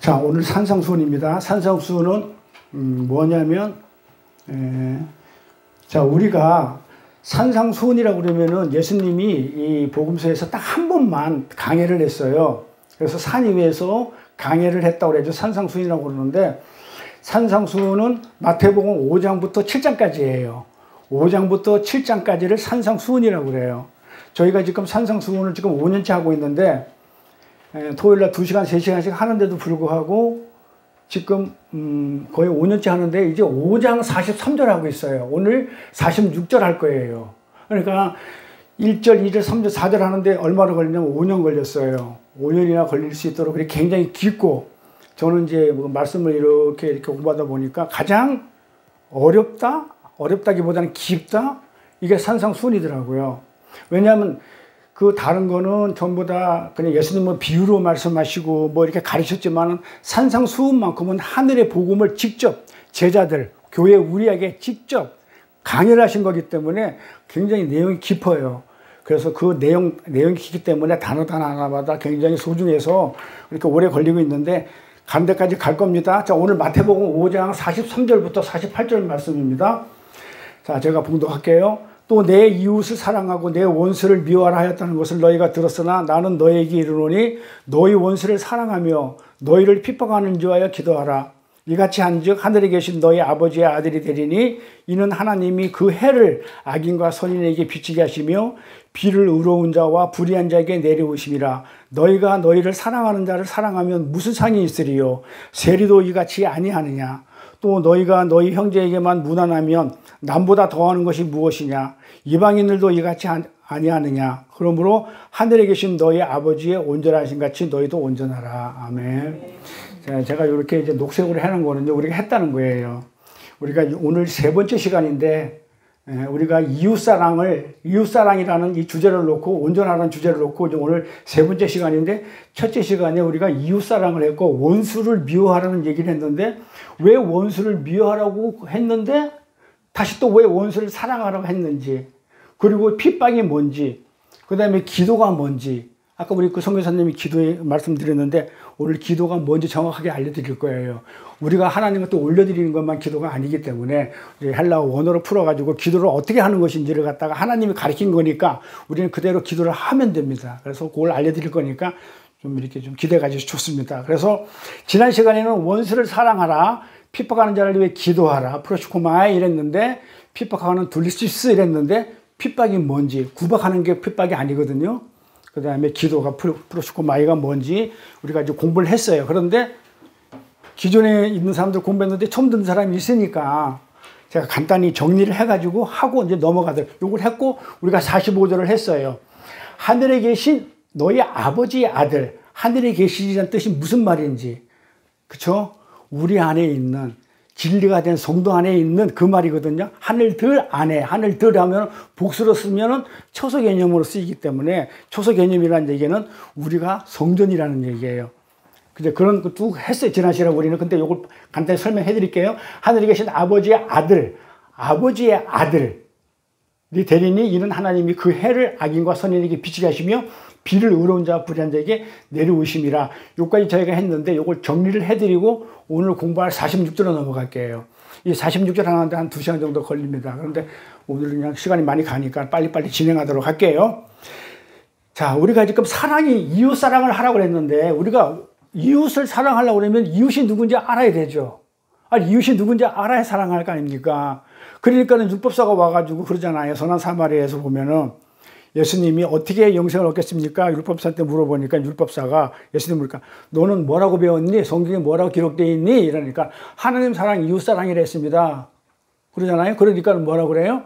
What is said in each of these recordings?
자, 오늘 산상수훈입니다. 산상수훈은 뭐냐면, 자, 우리가 산상수훈이라고 그러면은 예수님이 이 복음서에서 딱 한 번만 강해를 했어요. 그래서 산 위에서 강해를 했다고 그러죠. 산상수훈이라고 그러는데, 산상수훈은 마태복음 5장부터 7장까지예요. 5장부터 7장까지를 산상수훈이라고 그래요. 저희가 지금 산상수훈을 지금 5년째 하고 있는데, 토요일날 2시간, 3시간씩 하는데도 불구하고 지금 거의 5년째 하는데 이제 5장 43절 하고 있어요. 오늘 46절 할 거예요. 그러니까 1절, 2절, 3절, 4절 하는데 얼마나 걸리냐면 5년 걸렸어요. 5년이나 걸릴 수 있도록 그렇게 굉장히 깊고, 저는 이제 뭐 말씀을 이렇게 공부하다 보니까 가장 어렵다기보다는 깊다? 이게 산상수훈이더라고요. 왜냐하면 그 다른 거는 전부 다 그냥 예수님은 비유로 말씀하시고 뭐 이렇게 가르쳤지만 산상수훈만큼은 하늘의 복음을 직접 제자들, 교회 우리에게 직접 강연을 하신 거기 때문에 굉장히 내용이 깊어요. 그래서 그 내용이 깊기 때문에 단어 하나마다 굉장히 소중해서 이렇게 오래 걸리고 있는데 가는 데까지 갈 겁니다. 자, 오늘 마태복음 5장 43절부터 48절 말씀입니다. 자, 제가 봉독할게요. 또 내 이웃을 사랑하고 내 원수를 미워하라 하였다는 것을 너희가 들었으나 나는 너희에게 이르노니 너희 원수를 사랑하며 너희를 핍박하는 자에 위하여 기도하라. 이같이 한즉 하늘에 계신 너희 아버지의 아들이 되리니 이는 하나님이 그 해를 악인과 선인에게 비치게 하시며 비를 의로운 자와 불의한 자에게 내려오심이라. 너희가 너희를 사랑하는 자를 사랑하면 무슨 상이 있으리요? 세리도 이같이 아니하느냐? 또 너희가 너희 형제에게만 무난하면 남보다 더하는 것이 무엇이냐? 이방인들도 이같이 아니하느냐? 그러므로 하늘에 계신 너희 아버지의 온전하신 같이 너희도 온전하라. 아멘. 자, 제가 이렇게 이제 녹색으로 해놓은 거는요, 우리가 했다는 거예요. 우리가 오늘 세 번째 시간인데, 우리가 이웃사랑이라는 이 주제를 놓고, 온전하라는 주제를 놓고, 이제 오늘 세 번째 시간인데, 첫째 시간에 우리가 이웃사랑을 했고, 원수를 미워하라는 얘기를 했는데, 왜 원수를 미워하라고 했는데, 다시 또 왜 원수를 사랑하라고 했는지, 그리고 핍박이 뭔지, 그 다음에 기도가 뭔지, 아까 우리 그 선교사님이 기도에 말씀드렸는데, 오늘 기도가 뭔지 정확하게 알려드릴 거예요. 우리가 하나님한테 올려드리는 것만 기도가 아니기 때문에 헬라어 원어로 풀어가지고 기도를 어떻게 하는 것인지를 갖다가 하나님이 가르친 거니까 우리는 그대로 기도를 하면 됩니다. 그래서 그걸 알려드릴 거니까 좀 이렇게 좀 기대가 아주 좋습니다. 그래서 지난 시간에는 원수를 사랑하라, 핍박하는 자를 위해 기도하라, 프로시코마에 이랬는데, 핍박하는 둘리시스 이랬는데, 핍박이 뭔지, 구박하는 게 핍박이 아니거든요. 그 다음에 기도가 프로시코마이가 뭔지 우리가 이제 공부를 했어요. 그런데 기존에 있는 사람들 공부했는데 처음 듣는 사람이 있으니까 제가 간단히 정리를 해가지고 하고 이제 넘어가도록 요걸 했고, 우리가 45절을 했어요. 하늘에 계신 너희 아버지의 아들, 하늘에 계시라는 뜻이 무슨 말인지, 그쵸? 우리 안에 있는 진리가 된 성도 안에 있는 그 말이거든요. 하늘들 안에, 하늘들 하면 복수로 쓰면은 초소 개념으로 쓰이기 때문에 초소 개념이라는 얘기는 우리가 성전이라는 얘기예요. 근데 그런 거 쭉 했어요. 지난 시간에 우리는. 근데 요걸 간단히 설명해 드릴게요. 하늘에 계신 아버지의 아들이 되리니 이는 하나님이 그 해를 악인과 선인에게 비치게 하시며 비를 의로운 자와 불의한 자에게 내려오심이라. 요까지 저희가 했는데 요걸 정리를 해드리고 오늘 공부할 46절로 넘어갈게요. 이 46절 하는데 한 2시간 정도 걸립니다. 그런데 오늘 그냥 시간이 많이 가니까 빨리빨리 진행하도록 할게요. 자, 우리가 지금 이웃사랑을 하라고 했는데, 우리가 이웃을 사랑하려고 그러면 이웃이 누군지 알아야 되죠. 아니, 이웃이 누군지 알아야 사랑할 거 아닙니까? 그러니까는 율법사가 와가지고 그러잖아요. 선한 사마리아에서 보면은 예수님이 어떻게 영생을 얻겠습니까? 율법사한테 물어보니까 율법사가 예수님 물으니까 너는 뭐라고 배웠니? 성경에 뭐라고 기록되어 있니? 이러니까 하나님 사랑, 이웃 사랑이라 했습니다. 그러잖아요. 그러니까 뭐라고 그래요?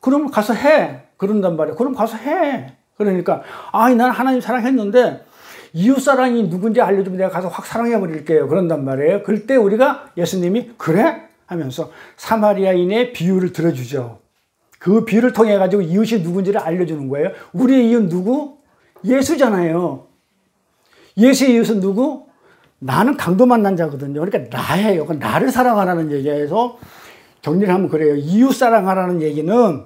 그럼 가서 해. 그런단 말이에요. 그럼 가서 해. 그러니까 난 하나님 사랑했는데 이웃 사랑이 누군지 알려주면 내가 가서 확 사랑해 버릴게요. 그런단 말이에요. 그럴 때 우리가 예수님이 그래? 하면서 사마리아인의 비유를 들어주죠. 그 비유를 통해 가지고 이웃이 누군지를 알려주는 거예요. 우리의 이웃 누구? 예수잖아요. 예수의 이웃은 누구? 나는 강도 만난 자거든요. 그러니까 나예요. 나를 사랑하라는 얘기에서 정리를 하면 그래요. 이웃 사랑하라는 얘기는,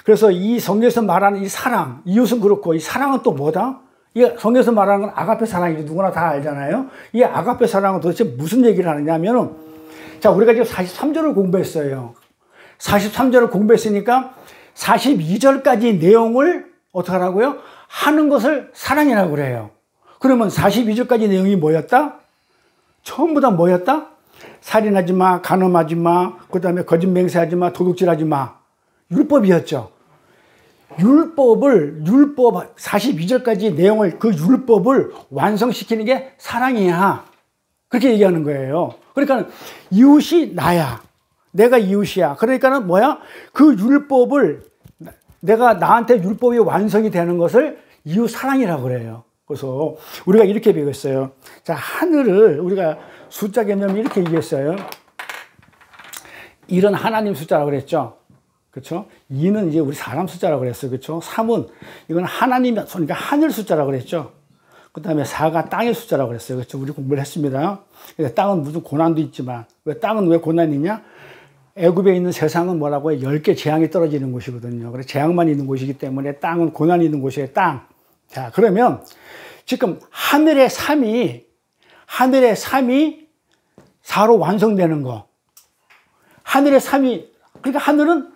그래서 이 성경에서 말하는 이 사랑, 이웃은 그렇고 이 사랑은 또 뭐다? 이게 성경에서 말하는 건 아가페 사랑이지. 누구나 다 알잖아요. 이 아가페 사랑은 도대체 무슨 얘기를 하느냐면은, 자, 우리가 지금 43절을 공부했어요. 43절을 공부했으니까 42절까지 내용을 어떻게 하라고요? 하는 것을 사랑이라고 그래요. 그러면 42절까지 내용이 뭐였다? 전부 다 뭐였다? 살인하지 마, 간음하지 마, 그 다음에 거짓 맹세하지 마, 도둑질하지 마. 율법이었죠. 율법 42절까지 내용을, 그 율법을 완성시키는 게 사랑이야. 그렇게 얘기하는 거예요. 그러니까 이웃이 나야. 내가 이웃이야. 그러니까는 뭐야? 그 율법을, 내가 나한테 율법이 완성이 되는 것을 이웃 사랑이라고 그래요. 그래서 우리가 이렇게 배웠어요. 자, 하늘을 우리가 숫자 개념이 이렇게 얘기했어요. 1은 하나님 숫자라고 그랬죠. 그렇죠? 2는 이제 우리 사람 숫자라고 그랬어요. 그렇죠? 3은 이건 하나님, 그러니까 하늘 숫자라고 그랬죠. 그 다음에 4가 땅의 숫자라고 그랬어요. 그렇죠? 우리 공부를 했습니다. 땅은 무슨 고난도 있지만, 땅은 왜 고난이 있냐? 애굽에 있는 세상은 뭐라고 해요? 10개 재앙이 떨어지는 곳이거든요. 그래서 재앙만 있는 곳이기 때문에 땅은 고난이 있는 곳이에요. 땅. 자, 그러면 지금 하늘의 3이 4로 완성되는 거. 하늘의 3이, 그러니까 하늘은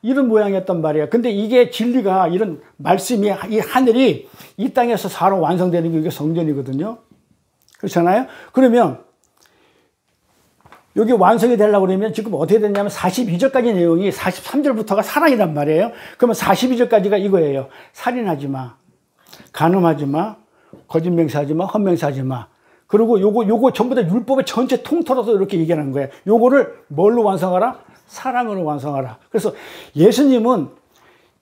이런 모양이었단 말이에요. 근데 이게 진리가, 이런 말씀이, 이 하늘이 이 땅에서 4로 완성되는 게 이게 성전이거든요. 그렇잖아요? 그러면 여기 완성이 되려고 그러면 지금 어떻게 됐냐면 42절까지 내용이 43절부터가 사랑이란 말이에요. 그러면 42절까지가 이거예요. 살인하지 마. 간음하지 마. 거짓 맹세하지 마. 헛맹세하지 마. 그리고 요거 전부 다 율법의 전체 통틀어서 이렇게 얘기하는 거예요. 요거를 뭘로 완성하라? 사랑으로 완성하라. 그래서 예수님은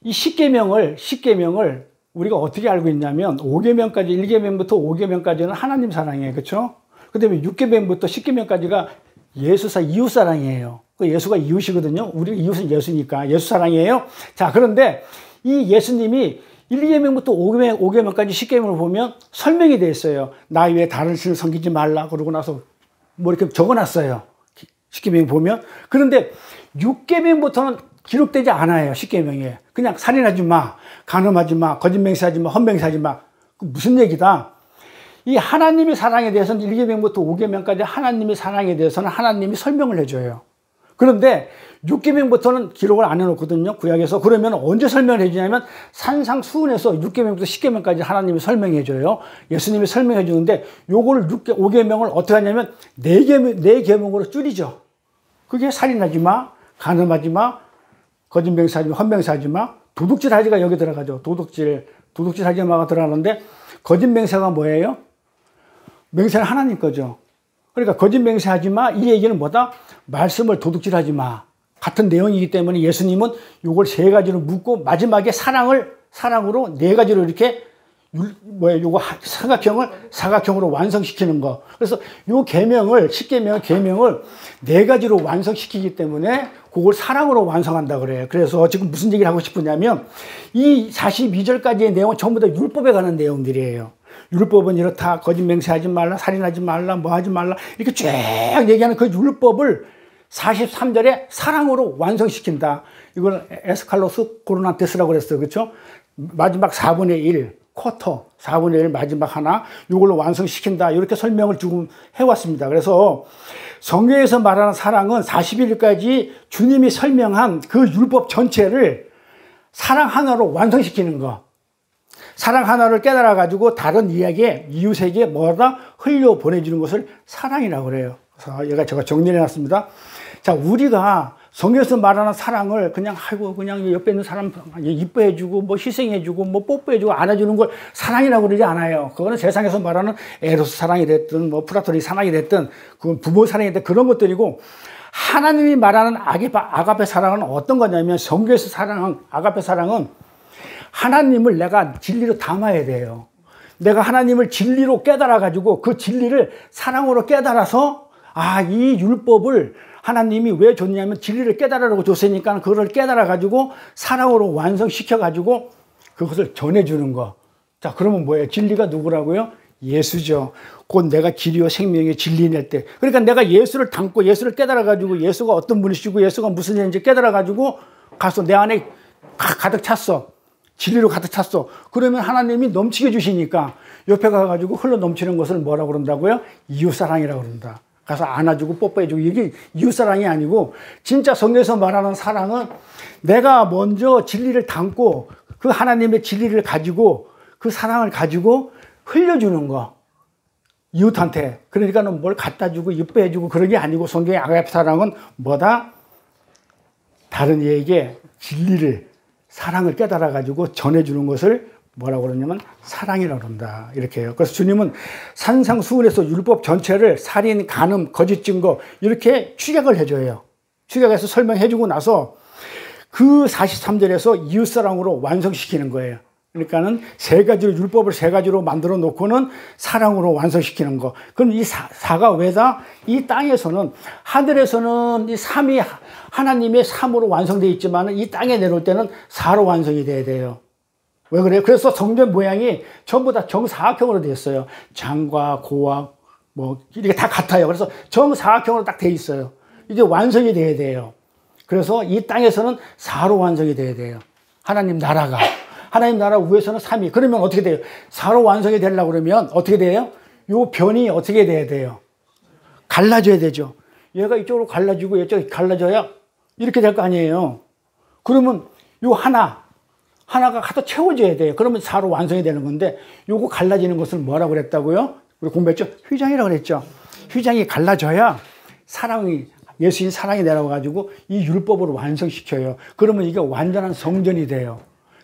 이 10계명을 우리가 어떻게 알고 있냐면 5계명까지, 1계명부터 5계명까지는 하나님 사랑이에요. 그렇죠? 그다음에 6계명부터 10계명까지가 이웃 사랑이에요. 예수가 이웃이거든요. 우리 이웃은 예수니까 예수 사랑이에요. 자, 그런데 이 예수님이 1계명부터 5계명까지 10계명을 보면 설명이 되어 있어요. 나 외에 다른 신을 섬기지 말라. 그러고 나서 뭐 이렇게 적어놨어요. 10계명 보면. 그런데 6계명부터는 기록되지 않아요. 10계명에. 그냥 살인하지 마, 간음하지 마, 거짓 맹세하지 마, 헛맹세하지 마. 그 무슨 얘기다? 이 하나님의 사랑에 대해서는 1계명부터 5계명까지 하나님의 사랑에 대해서는 하나님이 설명을 해줘요. 그런데 6계명부터는 기록을 안 해놓거든요. 구약에서. 그러면 언제 설명을 해주냐면 산상수훈에서 6계명부터 10계명까지 하나님이 설명해줘요. 예수님이 설명해주는데 요거를 5계명을 어떻게 하냐면 4계명으로 줄이죠. 그게 살인하지 마, 간음하지 마, 거짓 맹세하지 마, 헛맹세하지 마, 도둑질 하지가 여기 들어가죠. 도둑질 하지 마가 들어가는데 거짓 맹세가 뭐예요? 맹세는 하나님 거죠. 그러니까 거짓 맹세하지 마, 이 얘기는 뭐다? 말씀을 도둑질하지 마. 같은 내용이기 때문에 예수님은 요걸 3가지로 묶고 마지막에 사랑으로 4가지로 이렇게 요거 사각형으로 완성시키는 거. 그래서 요 계명을 10계명을 4가지로 완성시키기 때문에 그걸 사랑으로 완성한다 그래요. 그래서 지금 무슨 얘기를 하고 싶으냐면 이 42절까지의 내용은 전부 다 율법에 관한 내용들이에요. 율법은 이렇다. 거짓 맹세하지 말라, 살인하지 말라, 뭐 하지 말라. 이렇게 쭉 얘기하는 그 율법을 43절에 사랑으로 완성시킨다. 이걸 에스칼로스 코르난테스라고 그랬어요. 그렇죠? 마지막 4분의 1, 쿼터, 4분의 1 마지막 하나, 이걸로 완성시킨다. 이렇게 설명을 조금 해왔습니다. 그래서 성경에서 말하는 사랑은 41일까지 주님이 설명한 그 율법 전체를 사랑 하나로 완성시키는 거. 사랑 하나를 깨달아가지고 다른 이야기에, 이웃에게 뭐다? 흘려 보내주는 것을 사랑이라고 그래요. 그래서 제가 정리해 놨습니다. 자, 우리가 성경에서 말하는 사랑을 그냥 옆에 있는 사람 이뻐해주고, 뭐 희생해주고, 뭐 뽀뽀해주고, 안아주는 걸 사랑이라고 그러지 않아요. 그거는 세상에서 말하는 에로스 사랑이 됐든, 뭐 플라토닉 사랑이 됐든, 그건 부모 사랑이 됐든 그런 것들이고, 하나님이 말하는 아가페 사랑은 어떤 거냐면, 성경에서 아가페 사랑은 하나님을 내가 진리로 담아야 돼요. 내가 하나님을 진리로 깨달아가지고 그 진리를 사랑으로 깨달아서 이 율법을 하나님이 왜 줬냐면 진리를 깨달으라고 줬으니까 그걸 깨달아가지고 사랑으로 완성시켜가지고 그것을 전해주는 거. 자, 그러면 뭐예요? 진리가 누구라고요? 예수죠. 곧 내가 길이요 생명의 진리낼 때. 그러니까 내가 예수를 담고 예수를 깨달아가지고 예수가 어떤 분이시고 예수가 무슨 일인지 깨달아가지고 가서 내 안에 가득 찼어. 진리로 가득 찼어. 그러면 하나님이 넘치게 주시니까 옆에 가가지고 흘러 넘치는 것을 뭐라고 그런다고요? 이웃사랑이라고 그런다. 가서 안아주고 뽀뽀해주고. 이게 이웃사랑이 아니고 진짜 성경에서 말하는 사랑은 내가 먼저 진리를 담고 그 하나님의 진리를 가지고 그 사랑을 가지고 흘려주는 거. 이웃한테. 그러니까는 뭘 갖다 주고 이뻐해주고 그런 게 아니고 성경의 아가페 사랑은 뭐다? 다른 이에게 진리를, 사랑을 깨달아가지고 전해주는 것을 뭐라고 그러냐면 사랑이라고 그런다. 이렇게 해요. 그래서 주님은 산상수훈에서 율법 전체를 살인, 간음, 거짓 증거 이렇게 축약을 해줘요. 축약해서 설명해주고 나서 그 43절에서 이웃사랑으로 완성시키는 거예요. 그러니까는 세 가지로, 율법을 세 가지로 만들어 놓고는 사랑으로 완성시키는 거. 그럼 이 사가 왜다? 이 땅에서는, 하늘에서는 이 삼이 하나님의 삼으로 완성되어 있지만 이 땅에 내려올 때는 사로 완성이 돼야 돼요. 왜 그래요? 그래서 성전 모양이 전부 다 정사각형으로 되어 있어요. 장과 고와 뭐 이렇게 다 같아요. 그래서 정사각형으로 딱 되어 있어요. 이게 완성이 돼야 돼요. 그래서 이 땅에서는 사로 완성이 돼야 돼요. 하나님 나라가. 하나님 나라 위에서는 3위. 그러면 어떻게 돼요? 4로 완성이 되려고 그러면 어떻게 돼요? 요 변이 어떻게 돼야 돼요? 갈라져야 되죠. 얘가 이쪽으로 갈라지고 이쪽으로 갈라져야 이렇게 될 거 아니에요. 그러면 요 하나가 가득 채워져야 돼요. 그러면 4로 완성이 되는 건데 요거 갈라지는 것을 뭐라고 그랬다고요? 우리 공부했죠? 휘장이라고 그랬죠. 휘장이 갈라져야 사랑이, 예수님 사랑이 내려와가지고 이 율법으로 완성시켜요. 그러면 이게 완전한 성전이 돼요.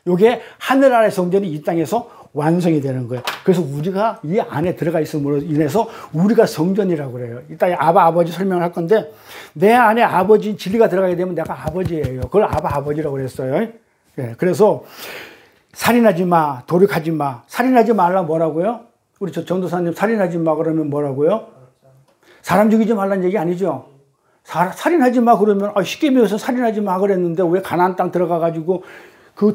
이게 하늘 아래 성전이 이 땅에서 완성이 되는 거예요. 그래서 우리가 이 안에 들어가 있음으로 인해서 우리가 성전이라고 그래요. 이따 아버지 설명을 할 건데 내 안에 아버지 진리가 들어가게 되면 내가 아버지예요. 그걸 아버지라고 그랬어요. 예, 그래서 살인하지 마, 도륙하지 마. 살인하지 말라 뭐라고요? 우리 전도사님 살인하지 마 그러면 뭐라고요? 사람 죽이지 말라는 얘기 아니죠. 살인하지 마 그러면 쉽게 배워서 살인하지 마 그랬는데 왜 가나안 땅 들어가가지고 그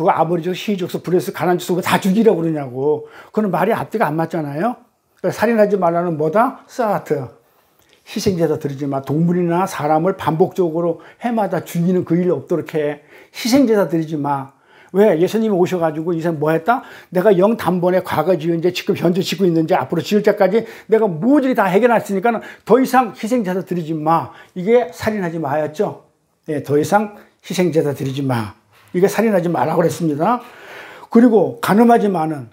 아버지적 시족서 브레스 가난주서 다 죽이려고 그러냐고. 그건 말이 앞뒤가 안 맞잖아요. 그러니까 살인하지 말라는 뭐다? 스타트. 희생제사 드리지 마. 동물이나 사람을 반복적으로 해마다 죽이는 그 일이 없도록 해. 희생제사 드리지 마. 왜? 예수님이 오셔가지고 이 사람 뭐 했다? 내가 영 단번에 과거 지은지 지금 현재 짓고 있는지 앞으로 지을 때까지 내가 모조리 다 해결했으니까 더 이상 희생제사 드리지 마. 이게 살인하지 마였죠. 예, 더 이상 희생제사 드리지 마. 이게 살인하지 마라고 그랬습니다. 그리고 간음하지 마는,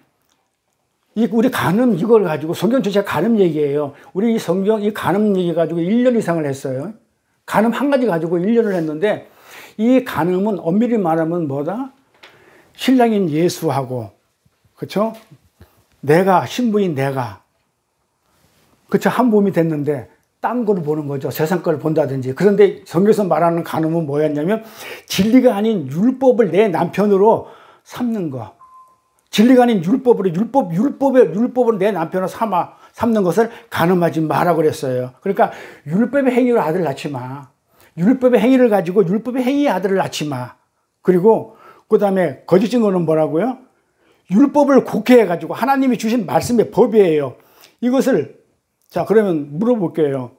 우리 간음 이걸 가지고 성경 전체가 간음 얘기예요. 우리 이 성경 이 간음 얘기 가지고 1년 이상을 했어요. 간음 한 가지 가지고 1년을 했는데 이 간음은 엄밀히 말하면 뭐다? 신랑인 예수하고, 그쵸? 내가, 신부인 내가, 그쵸? 한 몸이 됐는데 딴 거를 보는 거죠. 세상 걸 본다든지. 그런데 성경에서 말하는 간음은 뭐였냐면 진리가 아닌 율법을 내 남편으로 삼는 거. 진리가 아닌 율법을 내 남편으로 삼는 것을 간음하지 마라고 그랬어요. 그러니까 율법의 행위로 아들 낳지 마. 율법의 행위를 가지고 율법의 행위의 아들을 낳지 마. 그리고 그 다음에 거짓 증거는 뭐라고요? 율법을 곡해해가지고 하나님이 주신 말씀의 법이에요. 이것을 자, 그러면 물어볼게요.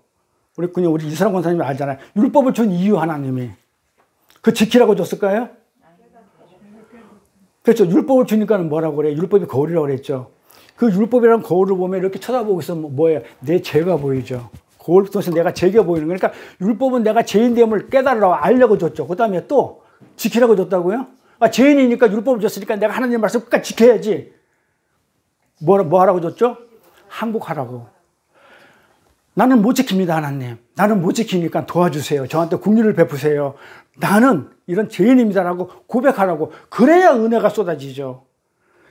우리 이스라엘 권사님이 알잖아요. 율법을 준 이유 하나님이. 그 지키라고 줬을까요? 그렇죠. 율법을 주니까는 뭐라고 그래요? 율법이 거울이라고 그랬죠. 그 율법이라는 거울을 보면 이렇게 쳐다보고 있으면 뭐예요? 내 죄가 보이죠. 거울 통해서 내가 죄가 보이는 거니까 그러니까 율법은 내가 죄인됨을 깨달으라고 알려고 줬죠. 그 다음에 또 지키라고 줬다고요? 죄인이니까 율법을 줬으니까 내가 하나님 말씀 끝까지 지켜야지. 뭐 하라고 줬죠? 항복하라고. 나는 못 지킵니다, 하나님. 나는 못 지키니까 도와주세요. 저한테 긍휼을 베푸세요. 나는 이런 죄인입니다라고 고백하라고. 그래야 은혜가 쏟아지죠.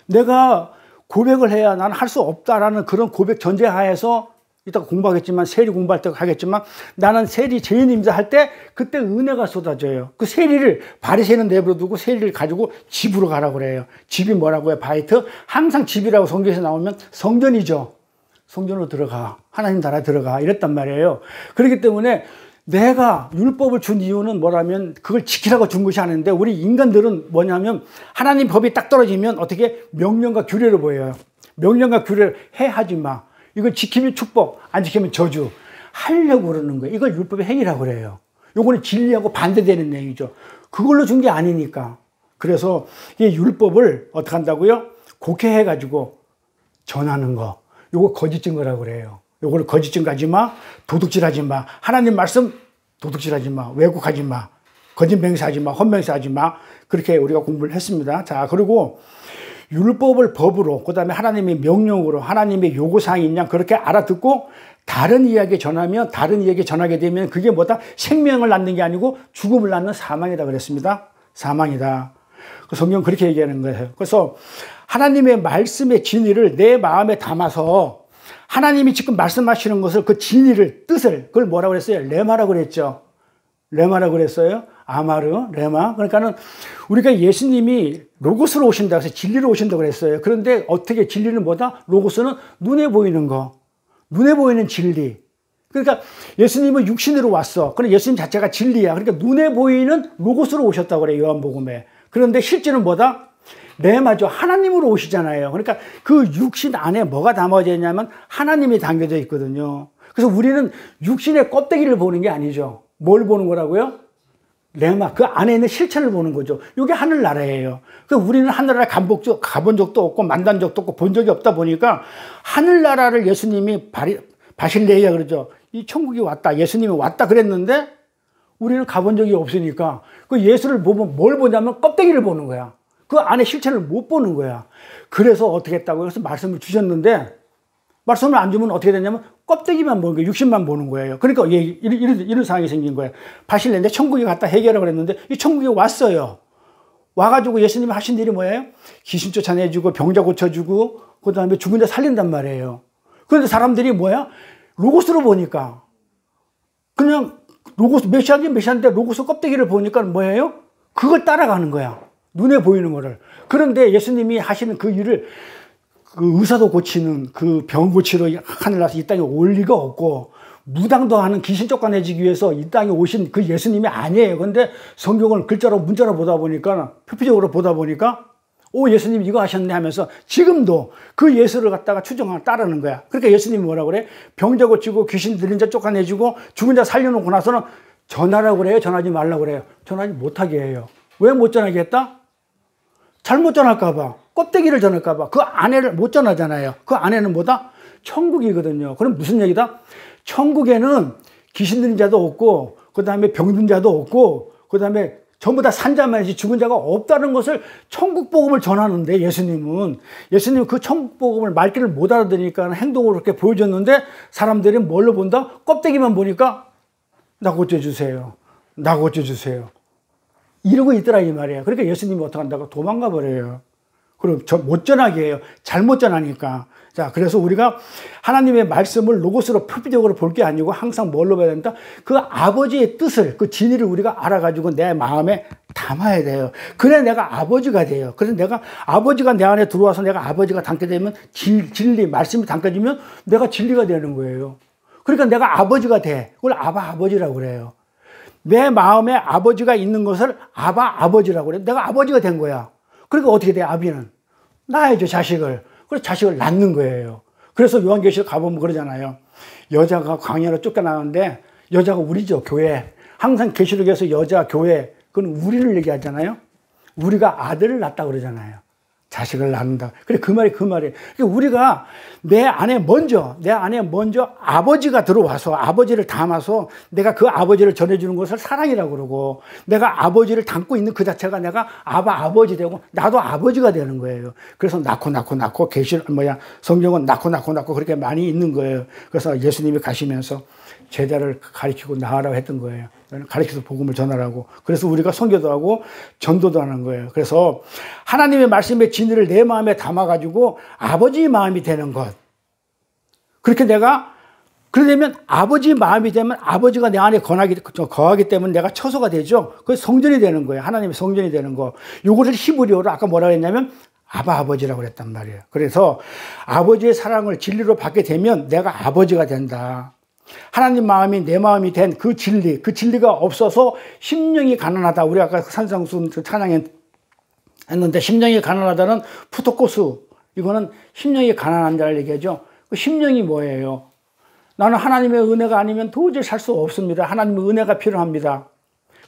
내가 고백을 해야 나는 할 수 없다라는 그런 고백 전제하에서 이따가 공부하겠지만 세리 공부할 때 하겠지만 나는 세리 죄인입니다 할 때 그때 은혜가 쏟아져요. 그 세리를 바리새인은 내버려두고 세리를 가지고 집으로 가라고 그래요. 집이 뭐라고 해요? 바이트. 항상 집이라고 성경에서 나오면 성전이죠. 성전으로 들어가. 하나님 나라에 들어가. 이랬단 말이에요. 그렇기 때문에 내가 율법을 준 이유는 뭐라면 그걸 지키라고 준 것이 아닌데 우리 인간들은 뭐냐면 하나님 법이 딱 떨어지면 어떻게 명령과 규례를 보여요. 명령과 규례를 하지 마. 이걸 지키면 축복, 안 지키면 저주. 하려고 그러는 거예요. 이걸 율법의 행위라고 그래요. 요거는 진리하고 반대되는 내용이죠. 그걸로 준 게 아니니까. 그래서 이 율법을 어떻게 한다고요? 곡해해가지고 전하는 거. 요거 거짓 증거라고 그래요. 요거를 거짓 증거하지 마. 도둑질하지 마. 하나님 말씀 도둑질하지 마. 왜곡하지 마. 거짓 맹세하지 마. 헛맹세하지 마. 그렇게 우리가 공부를 했습니다. 자, 그리고 율법을 법으로, 그 다음에 하나님의 명령으로, 하나님의 요구사항이 있냐, 그렇게 알아듣고 다른 이야기 전하면, 다른 이야기 전하게 되면 그게 뭐다? 생명을 낳는 게 아니고 죽음을 낳는 사망이다 그랬습니다. 사망이다. 그 성경 그렇게 얘기하는 거예요. 그래서 하나님의 말씀의 진리를 내 마음에 담아서 하나님이 지금 말씀하시는 것을 그 진리를, 뜻을, 그걸 뭐라고 그랬어요? 레마라고 그랬죠. 레마라고 그랬어요. 아마르, 레마. 그러니까는 우리가 예수님이 로고스로 오신다 그래서 진리로 오신다고 그랬어요. 그런데 어떻게 진리는 뭐다? 로고스는 눈에 보이는 거. 눈에 보이는 진리. 그러니까 예수님은 육신으로 왔어. 그럼 예수님 자체가 진리야. 그러니까 눈에 보이는 로고스로 오셨다고 그래요. 요한복음에. 그런데 실제는 뭐다? 레마죠. 하나님으로 오시잖아요. 그러니까 그 육신 안에 뭐가 담아져 있냐면 하나님이 담겨져 있거든요. 그래서 우리는 육신의 껍데기를 보는 게 아니죠. 뭘 보는 거라고요? 레마, 그 안에 있는 실체를 보는 거죠. 이게 하늘나라예요. 그러니까 우리는 하늘나라 가본 적도 없고 만난 적도 없고 본 적이 없다 보니까 하늘나라를 예수님이 바실레이아 그러죠. 이 천국이 왔다. 예수님이 왔다 그랬는데 우리는 가본 적이 없으니까 그 예수를 보면 뭘 보냐면 껍데기를 보는 거야. 그 안에 실체를 못 보는 거야. 그래서 어떻게 했다고 해서 말씀을 주셨는데 말씀을 안 주면 어떻게 되냐면 껍데기만 보는 거예요. 육신만 보는 거예요. 그러니까 이런 상황이 생긴 거예요. 바실레인데 천국에 갔다 해결하라고 그랬는데 이 천국에 왔어요. 와가지고 예수님이 하신 일이 뭐예요? 귀신 쫓아내주고 병자 고쳐주고 그 다음에 죽은 자 살린단 말이에요. 그런데 사람들이 뭐야? 로고스로 보니까 그냥 로고스 메시아인데 로고스 껍데기를 보니까 뭐예요? 그걸 따라가는 거야. 눈에 보이는 거를. 그런데 예수님이 하시는 그 일을 그 의사도 고치는 그 병 고치러 하늘나라서 이 땅에 올 리가 없고 무당도 하는 귀신 쫓아내기 위해서 이 땅에 오신 그 예수님이 아니에요. 그런데 성경을 글자로 문자로 보다 보니까 표피적으로 보다 보니까 오 예수님 이거 하셨네 하면서 지금도 그 예수를 갖다가 추정하고 따르는 거야. 그러니까 예수님이 뭐라 그래? 병자 고치고 귀신 들린 자 쫓아내주고 죽은 자 살려놓고 나서는 전하라고 그래요? 전하지 말라고 그래요? 전하지 못하게 해요. 왜 못 전하게 했다? 잘못 전할까 봐. 껍데기를 전할까 봐. 그 안에를 못 전하잖아요. 그 안에는 뭐다? 천국이거든요. 그럼 무슨 얘기다? 천국에는 귀신 들린 자도 없고 그 다음에 병든 자도 없고 그 다음에 전부 다 산자만이지 죽은 자가 없다는 것을 천국 복음을 전하는데 예수님은 그 천국 복음을 말귀를 못 알아들으니까 행동으로 그렇게 보여줬는데 사람들이 뭘로 본다? 껍데기만 보니까 나 고쳐주세요. 나 고쳐주세요. 이러고 있더라 이 말이에요. 그러니까 예수님이 어떻게 한다고? 도망가 버려요. 그럼 못 전하게 해요. 잘못 전하니까. 자, 그래서 우리가 하나님의 말씀을 로고스로 표피적으로 볼 게 아니고 항상 뭘로 봐야 된다? 그 아버지의 뜻을, 그 진리를 우리가 알아가지고 내 마음에 담아야 돼요. 그래 내가 아버지가 돼요. 그래서 내가 아버지가 내 안에 들어와서 내가 아버지가 담게 되면 진리, 말씀이 담겨지면 내가 진리가 되는 거예요. 그러니까 내가 아버지가 돼. 그걸 아버지라고 그래요. 내 마음에 아버지가 있는 것을 아버지라고 그래. 내가 아버지가 된 거야. 그러니까 어떻게 돼? 아비는 낳아야죠, 자식을. 그래서 자식을 낳는 거예요. 그래서 요한계시록 가보면 그러잖아요. 여자가 광야로 쫓겨나는데 여자가 우리죠, 교회. 항상 계시록에서 여자, 교회, 그건 우리를 얘기하잖아요. 우리가 아들을 낳았다 그러잖아요. 자식을 낳는다. 그래, 그 말이. 그러니까 우리가 내 안에 먼저 아버지가 들어와서 아버지를 담아서 내가 그 아버지를 전해주는 것을 사랑이라고 그러고 내가 아버지를 담고 있는 그 자체가 내가 아버지 되고 나도 아버지가 되는 거예요. 그래서 낳고 성경은 낳고 그렇게 많이 있는 거예요. 그래서 예수님이 가시면서 제자를 가르치고 나가라고 했던 거예요. 가르쳐서 복음을 전하라고. 그래서 우리가 선교도 하고 전도도 하는 거예요. 그래서 하나님의 말씀의 진리를 내 마음에 담아가지고 아버지의 마음이 되는 것. 그렇게 그러려면 아버지의 마음이 되면 아버지가 내 안에 거하기 때문에 내가 처소가 되죠. 그게 성전이 되는 거예요. 하나님의 성전이 되는 거. 요거를 히브리어로 아까 뭐라고 했냐면 아버지라고 그랬단 말이에요. 그래서 아버지의 사랑을 진리로 받게 되면 내가 아버지가 된다. 하나님 마음이 내 마음이 된 그 진리가 없어서 심령이 가난하다. 우리 아까 산상수 찬양에 했는데 심령이 가난하다는 푸토코스, 이거는 심령이 가난한 자를 얘기하죠. 그 심령이 뭐예요? 나는 하나님의 은혜가 아니면 도저히 살 수 없습니다. 하나님의 은혜가 필요합니다.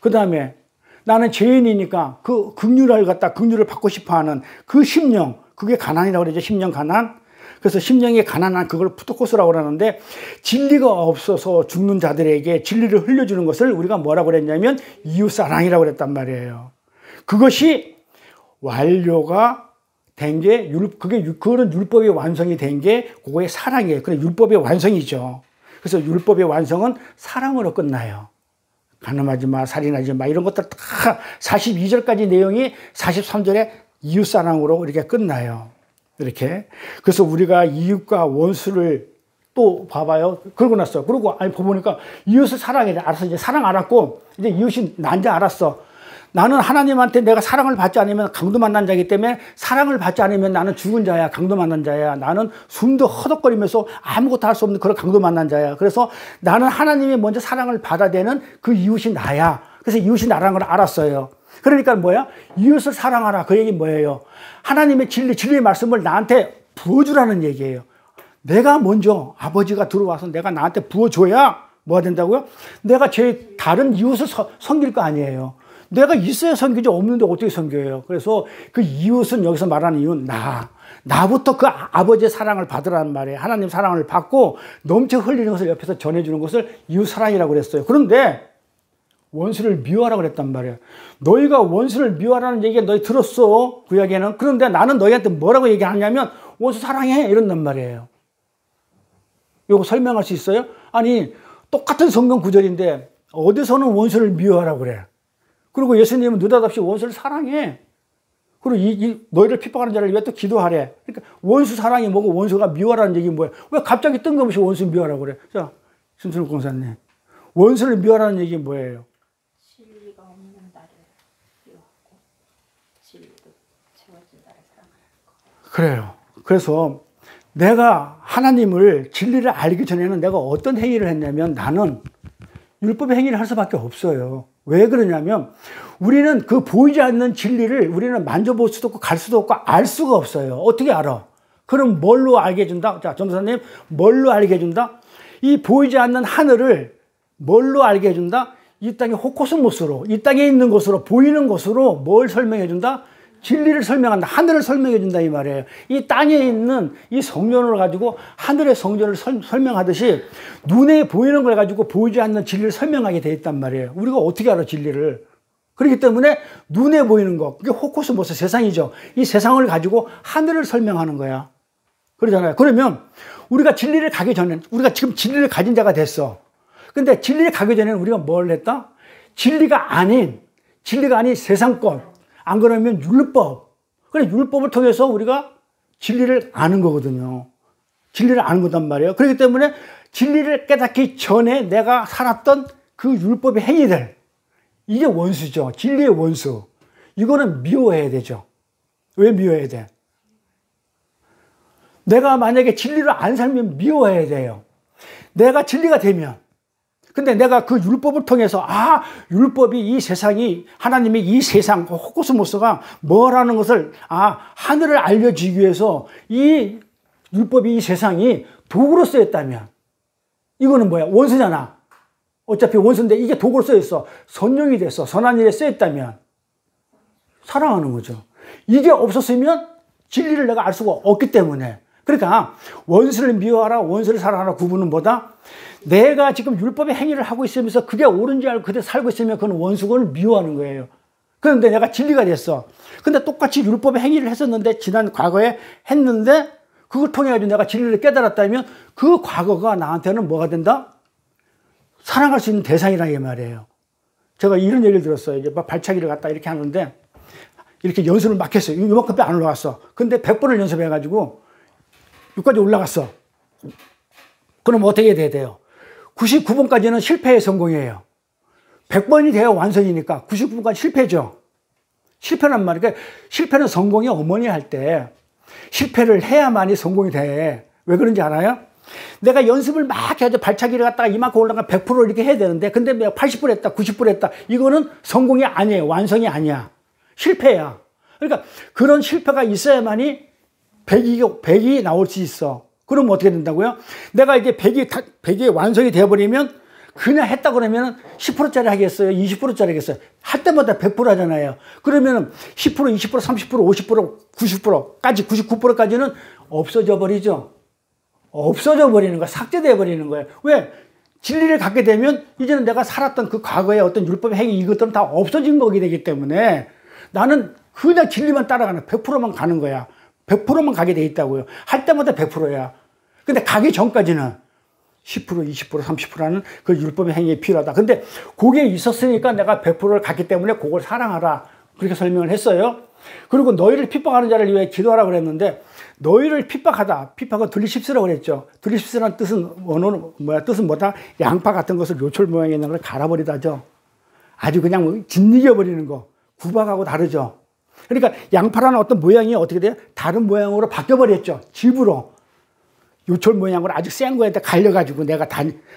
그 다음에 나는 죄인이니까 그 긍휼을 받고 싶어 하는 그 심령, 그게 가난이라고 그러죠. 심령 가난. 그래서 심령이 가난한 그걸 푸토코스라고 그러는데, 진리가 없어서 죽는 자들에게 진리를 흘려주는 것을 우리가 뭐라고 그랬냐면 이웃사랑이라고 그랬단 말이에요. 그것이 완료가 된 게, 그거는 율법의 완성이 된 게 그거의 사랑이에요. 그래, 율법의 완성이죠. 그래서 율법의 완성은 사랑으로 끝나요. 간음하지 마, 살인하지 마, 이런 것들 다 42절까지 내용이 43절에 이웃사랑으로 이렇게 끝나요. 이렇게. 그래서 우리가 이웃과 원수를 또 봐봐요. 그러고 났어. 그러고 보니까 이웃을 사랑해. 알았어. 이제 사랑 알았고, 이제 이웃이 난지 알았어. 나는 하나님한테 내가 사랑을 받지 않으면 강도 만난 자이기 때문에, 사랑을 받지 않으면 나는 죽은 자야, 강도 만난 자야. 나는 숨도 허덕거리면서 아무것도 할 수 없는 그런 강도 만난 자야. 그래서 나는 하나님이 먼저 사랑을 받아야 되는 그 이웃이 나야. 그래서 이웃이 나라는 걸 알았어요. 그러니까 뭐야? 이웃을 사랑하라. 그 얘기 뭐예요? 하나님의 진리의 말씀을 나한테 부어주라는 얘기예요. 내가 먼저 아버지가 들어와서 내가 나한테 부어줘야 뭐가 된다고요? 내가 다른 이웃을 섬길 거 아니에요. 내가 있어야 섬기지, 없는데 어떻게 섬겨요? 그래서 그 이웃은 여기서 말하는 이유는 나부터 그 아버지의 사랑을 받으라는 말이에요. 하나님 사랑을 받고 넘쳐 흘리는 것을 옆에서 전해주는 것을 이웃 사랑이라고 그랬어요. 그런데 원수를 미워하라고 그랬단 말이에요. 너희가 원수를 미워하라는 얘기 너희 들었어, 구약에는. 그런데 나는 너희한테 뭐라고 얘기하냐면 원수 사랑해, 이런단 말이에요. 이거 설명할 수 있어요? 아니, 똑같은 성경 구절인데 어디서는 원수를 미워하라고 그래. 그리고 예수님은 느닷없이 원수를 사랑해. 그리고 너희를 핍박하는 자를 위해 또 기도하래. 그러니까 원수 사랑이 뭐고 원수가 미워하라는 얘기 뭐야? 왜 갑자기 뜬금없이 원수 미워하라고 그래? 자, 심순욱 공사님, 원수를 미워하라는 얘기 뭐예요? 진리가 없는 나를 미워하고 진리도 채워진 나를 사랑하는 거. 그래요. 그래서 내가 하나님을, 진리를 알기 전에는 내가 어떤 행위를 했냐면, 나는 율법의 행위를 할 수밖에 없어요. 왜 그러냐면 우리는 그 보이지 않는 진리를 우리는 만져볼 수도 없고 갈 수도 없고 알 수가 없어요. 어떻게 알아? 그럼 뭘로 알게 해준다? 자, 전도사님, 뭘로 알게 해준다? 이 보이지 않는 하늘을 뭘로 알게 해준다? 이 땅의 호코스모스로, 이 땅에 있는 것으로, 보이는 것으로 뭘 설명해 준다? 진리를 설명한다. 하늘을 설명해 준다, 이 말이에요. 이 땅에 있는 이 성전을 가지고 하늘의 성전을 설명하듯이 눈에 보이는 걸 가지고 보이지 않는 진리를 설명하게 돼 있단 말이에요. 우리가 어떻게 알아, 진리를? 그렇기 때문에 눈에 보이는 거, 그게 호코스모스, 세상이죠. 이 세상을 가지고 하늘을 설명하는 거야. 그러잖아요. 그러면 우리가 진리를 가기 전에, 우리가 지금 진리를 가진 자가 됐어. 근데 진리를 가기 전에는 우리가 뭘 했다? 진리가 아닌 세상 것, 안 그러면 율법. 그래, 율법을 통해서 우리가 진리를 아는 거거든요. 진리를 아는 거단 말이에요. 그렇기 때문에 진리를 깨닫기 전에 내가 살았던 그 율법의 행위들, 이게 원수죠. 진리의 원수. 이거는 미워해야 되죠. 왜 미워해야 돼? 내가 만약에 진리를 안 살면 미워해야 돼요. 내가 진리가 되면, 근데 내가 그 율법을 통해서, 율법이, 이 세상이, 하나님이 이 세상, 호코스모스가 뭐라는 것을, 하늘을 알려주기 위해서 이 율법이, 이 세상이 도구로 쓰였다면, 이거는 뭐야? 원수잖아. 어차피 원수인데 이게 도구로 쓰였어. 선용이 됐어. 선한 일에 쓰였다면, 사랑하는 거죠. 이게 없었으면 진리를 내가 알 수가 없기 때문에. 그러니까 원수를 미워하라, 원수를 사랑하라 구분은 뭐다? 내가 지금 율법의 행위를 하고 있으면서 그게 옳은지 알고 그대로 살고 있으면 그건 원수를 미워하는 거예요. 그런데 내가 진리가 됐어. 근데 똑같이 율법의 행위를 했었는데, 지난 과거에 했는데, 그걸 통해가지고 내가 진리를 깨달았다면 그 과거가 나한테는 뭐가 된다? 사랑할 수 있는 대상이라 이 말이에요. 제가 이런 얘기를 들었어요. 이제 발차기를 갖다 이렇게 하는데, 이렇게 연습을 막 했어요. 이만큼 안 올라갔어. 근데 100번을 연습해가지고 여기까지 올라갔어. 그럼 어떻게 돼야 돼요? 99번까지는 실패의 성공이에요. 100번이 돼야 완성이니까 99번까지 실패죠. 실패란 말이에요. 그러니까 실패는 성공의 어머니 할 때 실패를 해야만이 성공이 돼. 왜 그런지 알아요? 내가 연습을 막 해서 발차기를 갖다가 이만큼 올라가 100% 이렇게 해야 되는데, 근데 내가 80% 했다, 90% 했다. 이거는 성공이 아니에요. 완성이 아니야. 실패야. 그러니까 그런 실패가 있어야만이 100이 나올 수 있어. 그러면 어떻게 된다고요? 내가 이제 100이 완성이 되어버리면 그냥 했다 그러면 10%짜리 하겠어요? 20%짜리 하겠어요? 할 때마다 100% 하잖아요. 그러면 10%, 20%, 30%, 50%, 90%까지 99%까지는 없어져 버리죠. 없어져 버리는 거야. 삭제돼 버리는 거예요. 왜? 진리를 갖게 되면 이제는 내가 살았던 그 과거의 어떤 율법 행위 이것들은 다 없어진 거게 되기 때문에 나는 그냥 진리만 따라가는 100%만 가는 거야. 100%만 가게 돼 있다고요. 할 때마다 100%야. 근데 가기 전까지는 10%, 20%, 30%라는 그 율법의 행위가 필요하다. 근데 그게 있었으니까 내가 100%를 갔기 때문에 그걸 사랑하라. 그렇게 설명을 했어요. 그리고 너희를 핍박하는 자를 위해 기도하라 그랬는데 너희를 핍박하다. 핍박은 들리십스라고 그랬죠. 들리십스라는 뜻은 원어는 뭐야? 뜻은 뭐다? 양파 같은 것을 요철 모양에 있는 걸 갈아버리다죠. 아주 그냥 짓이겨 버리는 거. 구박하고 다르죠. 그러니까 양파라는 어떤 모양이 어떻게 돼요? 다른 모양으로 바뀌어 버렸죠. 집으로. 요철 모양으로 아주 센 거에다 갈려가지고 내가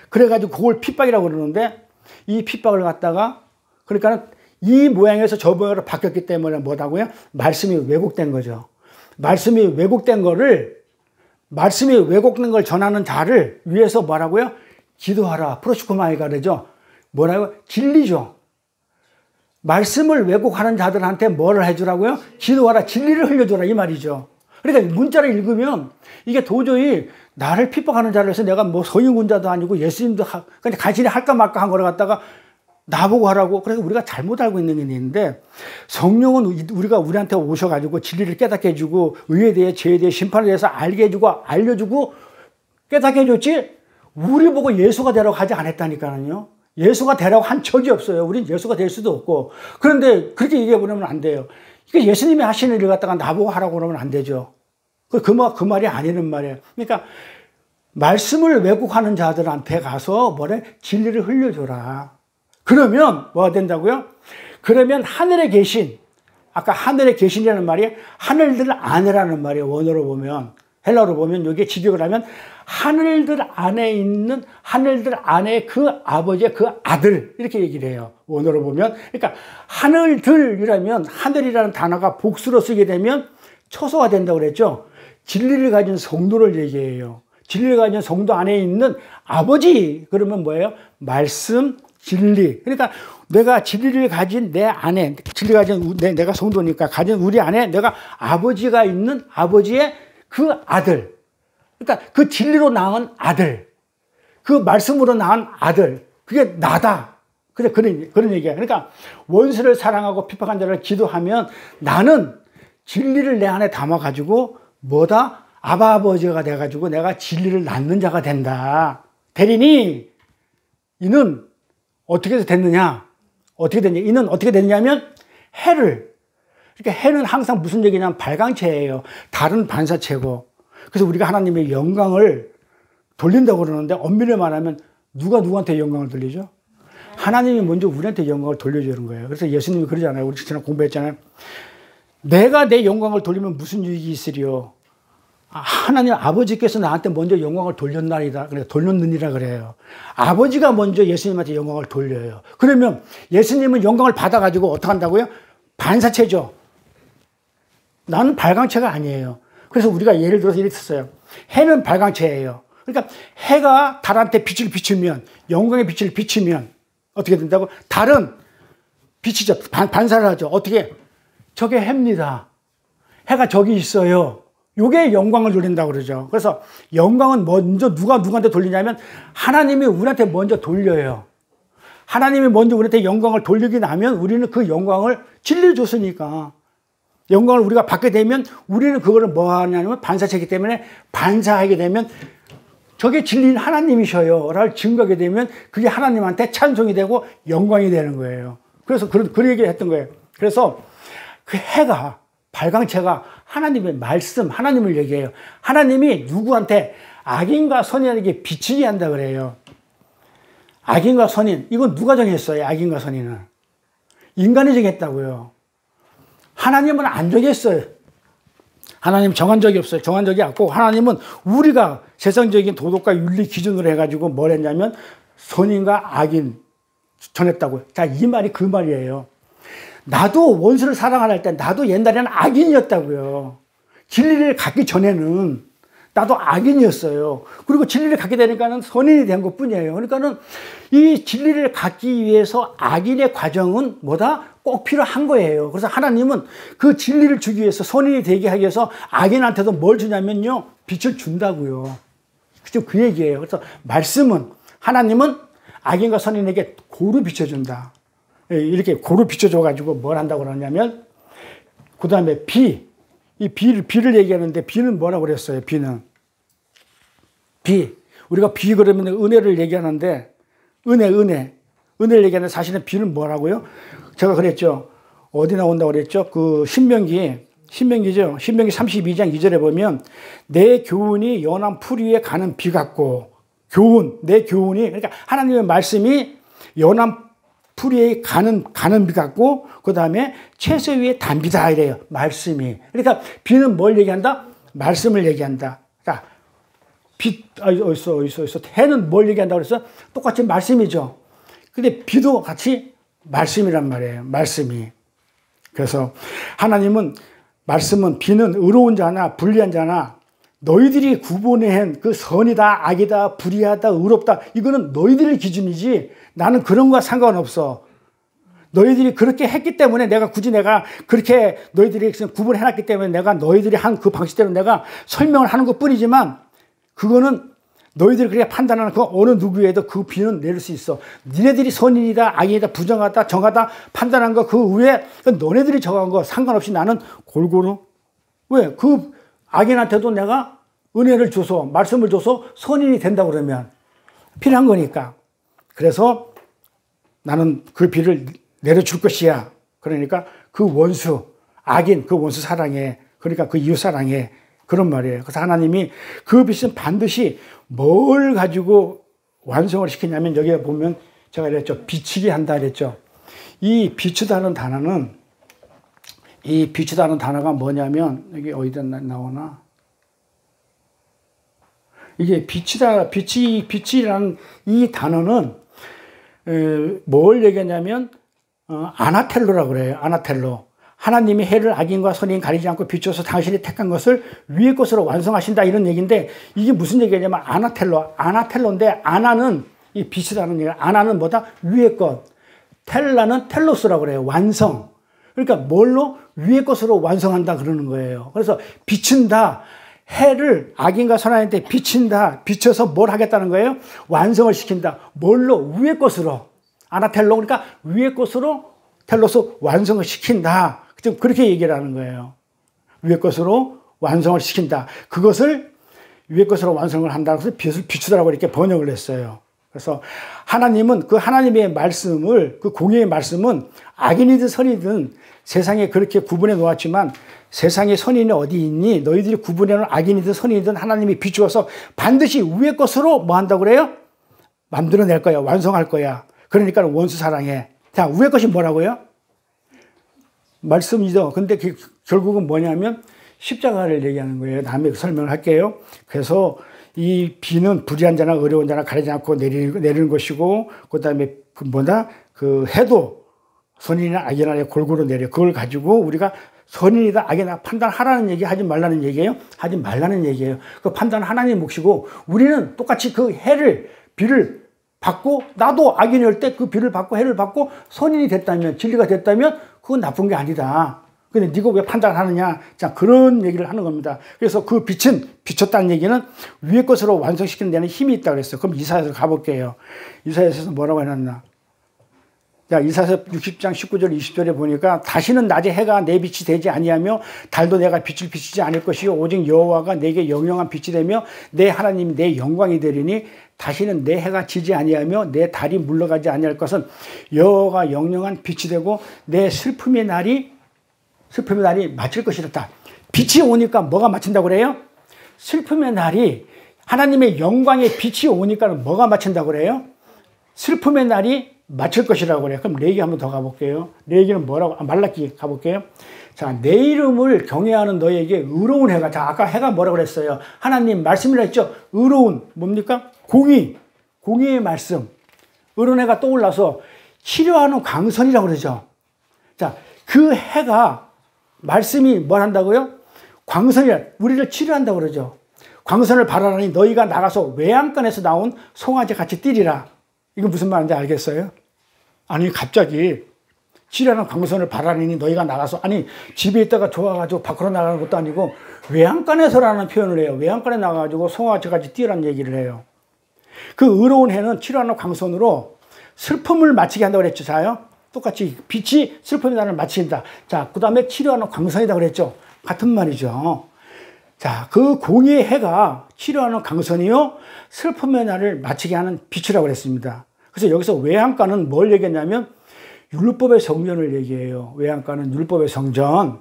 그래가지고 그걸 핍박이라고 그러는데 이 핍박을 갖다가 그러니까 이 모양에서 저 모양으로 바뀌었기 때문에 뭐다고요? 말씀이 왜곡된 거죠. 말씀이 왜곡된 걸 전하는 자를 위해서 뭐라고요? 기도하라. 프로시코마이가 그러죠. 뭐라고? 진리죠. 말씀을 왜곡하는 자들한테 뭐를 해주라고요? 기도하라. 진리를 흘려줘라. 이 말이죠. 그러니까 문자를 읽으면 이게 도저히 나를 핍박하는 자를 해서 내가 뭐 서인군자도 아니고 예수님도 그냥 간신히 할까 말까 한 거를 갖다가 나보고 하라고. 그래서 우리가 잘못 알고 있는 게 있는데 성령은 우리가 우리한테 오셔가지고 진리를 깨닫게 해주고 의에 대해 죄에 대해 심판에 대해서 알게 해주고 알려주고 깨닫게 해줬지 우리 보고 예수가 되라고 하지 않았다니까요. 예수가 되라고 한 적이 없어요. 우린 예수가 될 수도 없고. 그런데 그렇게 얘기해보면 안 돼요. 이게 예수님이 하시는 일을 갖다가 나보고 하라고 그러면 안 되죠. 그 말이 아니는 말이에요. 그러니까 말씀을 왜곡하는 자들한테 가서 뭐래? 진리를 흘려줘라. 그러면 뭐가 된다고요? 그러면 하늘에 계신, 아까 하늘에 계신이라는 말이 하늘들 안에라는 말이에요. 원어로 보면. 헬라어로 보면 여기에 직역을 하면 하늘들 안에 있는 하늘들 안에 그 아버지의 그 아들 이렇게 얘기를 해요. 원어로 보면. 그러니까 하늘들이라면 하늘이라는 단어가 복수로 쓰게 되면 처소가 된다고 그랬죠. 진리를 가진 성도를 얘기해요. 진리를 가진 성도 안에 있는 아버지 그러면 뭐예요? 말씀, 진리. 그러니까 내가 진리를 가진 내 안에 진리 가진 내가 성도니까 가진 우리 안에 내가 아버지가 있는 아버지의 그 아들. 그러니까 그 진리로 낳은 아들. 그 말씀으로 낳은 아들. 그게 나다. 그런 얘기야. 그러니까 원수를 사랑하고 핍박한 자를 기도하면 나는 진리를 내 안에 담아가지고 뭐다? 아버지가 돼가지고 내가 진리를 낳는 자가 된다. 되리니 이는 어떻게 됐느냐? 어떻게 됐냐? 이는 어떻게 됐냐면 해를. 그러니까 해는 항상 무슨 얘기냐면 발광체예요. 다른 반사체고. 그래서 우리가 하나님의 영광을 돌린다고 그러는데 엄밀히 말하면 누가 누구한테 영광을 돌리죠? 하나님이 먼저 우리한테 영광을 돌려주는 거예요. 그래서 예수님이 그러잖아요. 우리 지난 공부했잖아요. 내가 내 영광을 돌리면 무슨 유익이 있으리요? 하나님 아버지께서 나한테 먼저 영광을 돌렸나이다. 그래, 돌렸느니라 그래요. 아버지가 먼저 예수님한테 영광을 돌려요. 그러면 예수님은 영광을 받아가지고 어떻게 한다고요? 반사체죠. 나는 발광체가 아니에요. 그래서 우리가 예를 들어서 이렇게 썼어요. 해는 발광체예요. 그러니까 해가 달한테 빛을 비추면 영광의 빛을 비추면 어떻게 된다고? 달은 빛이죠. 반사를 하죠. 어떻게? 저게 해입니다. 해가 저기 있어요. 요게 영광을 돌린다고 그러죠. 그래서 영광은 먼저 누가 누구한테 돌리냐면 하나님이 우리한테 먼저 돌려요. 하나님이 먼저 우리한테 영광을 돌리게 나면 우리는 그 영광을 진리를 줬으니까 영광을 우리가 받게 되면 우리는 그거를 뭐 하냐면 반사체이기 때문에 반사하게 되면 저게 진리인 하나님이셔요 라를 증거하게 되면 그게 하나님한테 찬송이 되고 영광이 되는 거예요. 그래서 그런 얘기를 했던 거예요. 그래서 그 해가 발광체가 하나님의 말씀, 하나님을 얘기해요. 하나님이 누구한테 악인과 선인에게 비치게 한다 그래요. 악인과 선인, 이건 누가 정했어요? 악인과 선인은 인간이 정했다고요. 하나님은 안 정했어요. 하나님 정한 적이 없어요. 정한 적이 없고 하나님은 우리가 세상적인 도덕과 윤리 기준으로 해가지고 뭘 했냐면 선인과 악인 정했다고요. 자, 이 말이 그 말이에요. 나도 원수를 사랑하라 할 때 나도 옛날에는 악인이었다고요. 진리를 갖기 전에는 나도 악인이었어요. 그리고 진리를 갖게 되니까는 선인이 된 것 뿐이에요. 그러니까는 이 진리를 갖기 위해서 악인의 과정은 뭐다? 꼭 필요한 거예요. 그래서 하나님은 그 진리를 주기 위해서 선인이 되게 하기 위해서 악인한테도 뭘 주냐면요. 빛을 준다고요. 그 얘기예요. 그래서 말씀은 하나님은 악인과 선인에게 고루 비춰준다. 이렇게 고루 비춰줘가지고 뭘 한다고 그러냐면 그 다음에 이 비를 얘기하는데 비는 뭐라고 그랬어요? 비는 우리가 비 그러면 은혜를 얘기하는데 은혜를 얘기하는데 사실은 비는 뭐라고요? 제가 그랬죠. 어디 나온다고 그랬죠? 그 신명기죠. 신명기 32장 2절에 보면 내 교훈이 연한 풀 위에 가는 비 같고 내 교훈이 그러니까 하나님의 말씀이 연한 풀 위에 가는 비 같고 그 다음에 채소 위에 단비다 이래요. 말씀이. 그러니까 비는 뭘 얘기한다? 말씀을 얘기한다. 그러니까 어딨어. 해는 뭘 얘기한다고 그래서 똑같이 말씀이죠. 근데 비도 같이 말씀이란 말이에요. 말씀이. 그래서 하나님은 말씀은 비는 의로운 자나 불리한 자나 너희들이 구분해낸 그 선이다, 악이다, 불의하다, 의롭다 이거는 너희들의 기준이지 나는 그런 거와 상관없어. 너희들이 그렇게 했기 때문에 내가 그렇게 너희들이 구분해놨기 때문에 내가 너희들이 한 그 방식대로 내가 설명을 하는 것 뿐이지만 그거는 너희들이 그렇게 판단하는 그 어느 누구에도 그 비는 내릴 수 있어. 니네들이 선인이다, 악이다, 부정하다, 정하다 판단한 거 그 위에 너네들이 정한 거 상관없이 나는 골고루 왜? 그 악인한테도 내가 은혜를 줘서 말씀을 줘서 선인이 된다고 그러면 필요한 거니까. 그래서 나는 그 비를 내려줄 것이야. 그러니까 그 원수, 악인 그 원수 사랑해. 그러니까 그 이웃 사랑해. 그런 말이에요. 그래서 하나님이 그 빛은 반드시 뭘 가지고 완성을 시키냐면 여기에 보면 제가 그랬죠. 비치게 한다 그랬죠. 이 비추다는 단어가 뭐냐면 여기 어디다 나오나? 이게 빛이라는 이 단어는 뭘 얘기하냐면 아나텔로라고 그래요. 아나텔로. 하나님이 해를 악인과 선인 가리지 않고 비춰서 당신이 택한 것을 위의 것으로 완성하신다 이런 얘기인데 이게 무슨 얘기냐면 아나텔로인데 아나는 이 빛이라는 얘기. 아나는 뭐다? 위의 것. 텔라는 텔로스라고 그래요. 완성. 그러니까 뭘로? 위의 것으로 완성한다 그러는 거예요. 그래서 비춘다. 해를 악인과 선인한테 비친다. 비춰서 뭘 하겠다는 거예요? 완성을 시킨다. 뭘로? 위의 것으로. 아나텔로 그러니까 위의 것으로 텔로스 완성을 시킨다. 그렇게 얘기를 하는 거예요. 위의 것으로 완성을 시킨다. 그것을 위의 것으로 완성을 한다고 해서 빛을 비추다라고 이렇게 번역을 했어요. 그래서 하나님은 그 하나님의 말씀을 그 공의의 말씀은 악인이든 선이든 세상에 그렇게 구분해 놓았지만 세상에 선인이 어디 있니? 너희들이 구분해 놓은 악인이든 선인이든 하나님이 비추어서 반드시 위의 것으로 뭐 한다고 그래요? 만들어낼 거야. 완성할 거야. 그러니까 원수 사랑해. 자, 위의 것이 뭐라고요? 말씀이죠. 근데 결국은 뭐냐면 십자가를 얘기하는 거예요. 다음에 설명을 할게요. 그래서 이 비는 불의한 자나 어려운 자나 가리지 않고 내리는 것이고, 그 다음에 그 해도 선인이나 악인이나 골고루 내려. 그걸 가지고 우리가 선인이다 악이다 판단하라는 얘기 하지 말라는 얘기예요? 하지 말라는 얘기예요. 그 판단은 하나님 몫이고 우리는 똑같이 그 비를 받고 나도 악인일 때 그 비를 받고 해를 받고 선인이 됐다면 진리가 됐다면 그건 나쁜 게 아니다. 근데 네가 왜 판단을 하느냐? 자, 그런 얘기를 하는 겁니다. 그래서 그 빛은 비쳤다는 얘기는 위의 것으로 완성시키는 데는 힘이 있다고 그랬어요. 그럼 이사야서 가볼게요. 이사야서에서 뭐라고 해놨나? 자, 이사야서 60장 19절 20절에 보니까 다시는 낮에 해가 내 빛이 되지 아니하며 달도 내가 빛을 비추지 않을 것이요 오직 여호와가 내게 영영한 빛이 되며 내 하나님이 내 영광이 되리니 다시는 내 해가 지지 아니하며 내 달이 물러가지 아니할 것은 여호와가 영영한 빛이 되고 내 슬픔의 날이 마칠 것이었다. 빛이 오니까 뭐가 마친다고 그래요? 슬픔의 날이 하나님의 영광의 빛이 오니까 뭐가 마친다고 그래요? 슬픔의 날이 마칠 것이라고 그래요. 그럼 레기 한번 더 가볼게요. 레기는 뭐라고? 말라기 가볼게요. 자, 내 이름을 경외하는 너에게 의로운 해가. 자, 아까 해가 뭐라고 그랬어요? 하나님 말씀이라 했죠. 의로운 뭡니까? 공의의 말씀. 의로운 해가 떠올라서 치료하는 광선이라고 그러죠. 자, 그 해가 말씀이 뭘 한다고요? 광선이라 우리를 치료한다고 그러죠. 광선을 바라니 너희가 나가서 외양간에서 나온 송아지 같이 뛰리라. 이거 무슨 말인지 알겠어요? 아니 갑자기 치료하는 광선을 바라니 너희가 나가서, 아니 집에 있다가 좋아가지고 밖으로 나가는 것도 아니고 외양간에서라는 표현을 해요. 외양간에 나가가지고 송아지 같이 뛰라는 얘기를 해요. 그 의로운 해는 치료하는 광선으로 슬픔을 마치게 한다고 그랬죠. 자요. 똑같이 빛이 슬픔의 날을 마친다. 자, 그 다음에 치료하는 광선이다 그랬죠. 같은 말이죠. 자, 그 공의의 해가 치료하는 광선이요 슬픔의 날을 마치게 하는 빛이라고 그랬습니다. 그래서 여기서 외양간은 뭘 얘기했냐면 율법의 성전을 얘기해요. 외양간은 율법의 성전.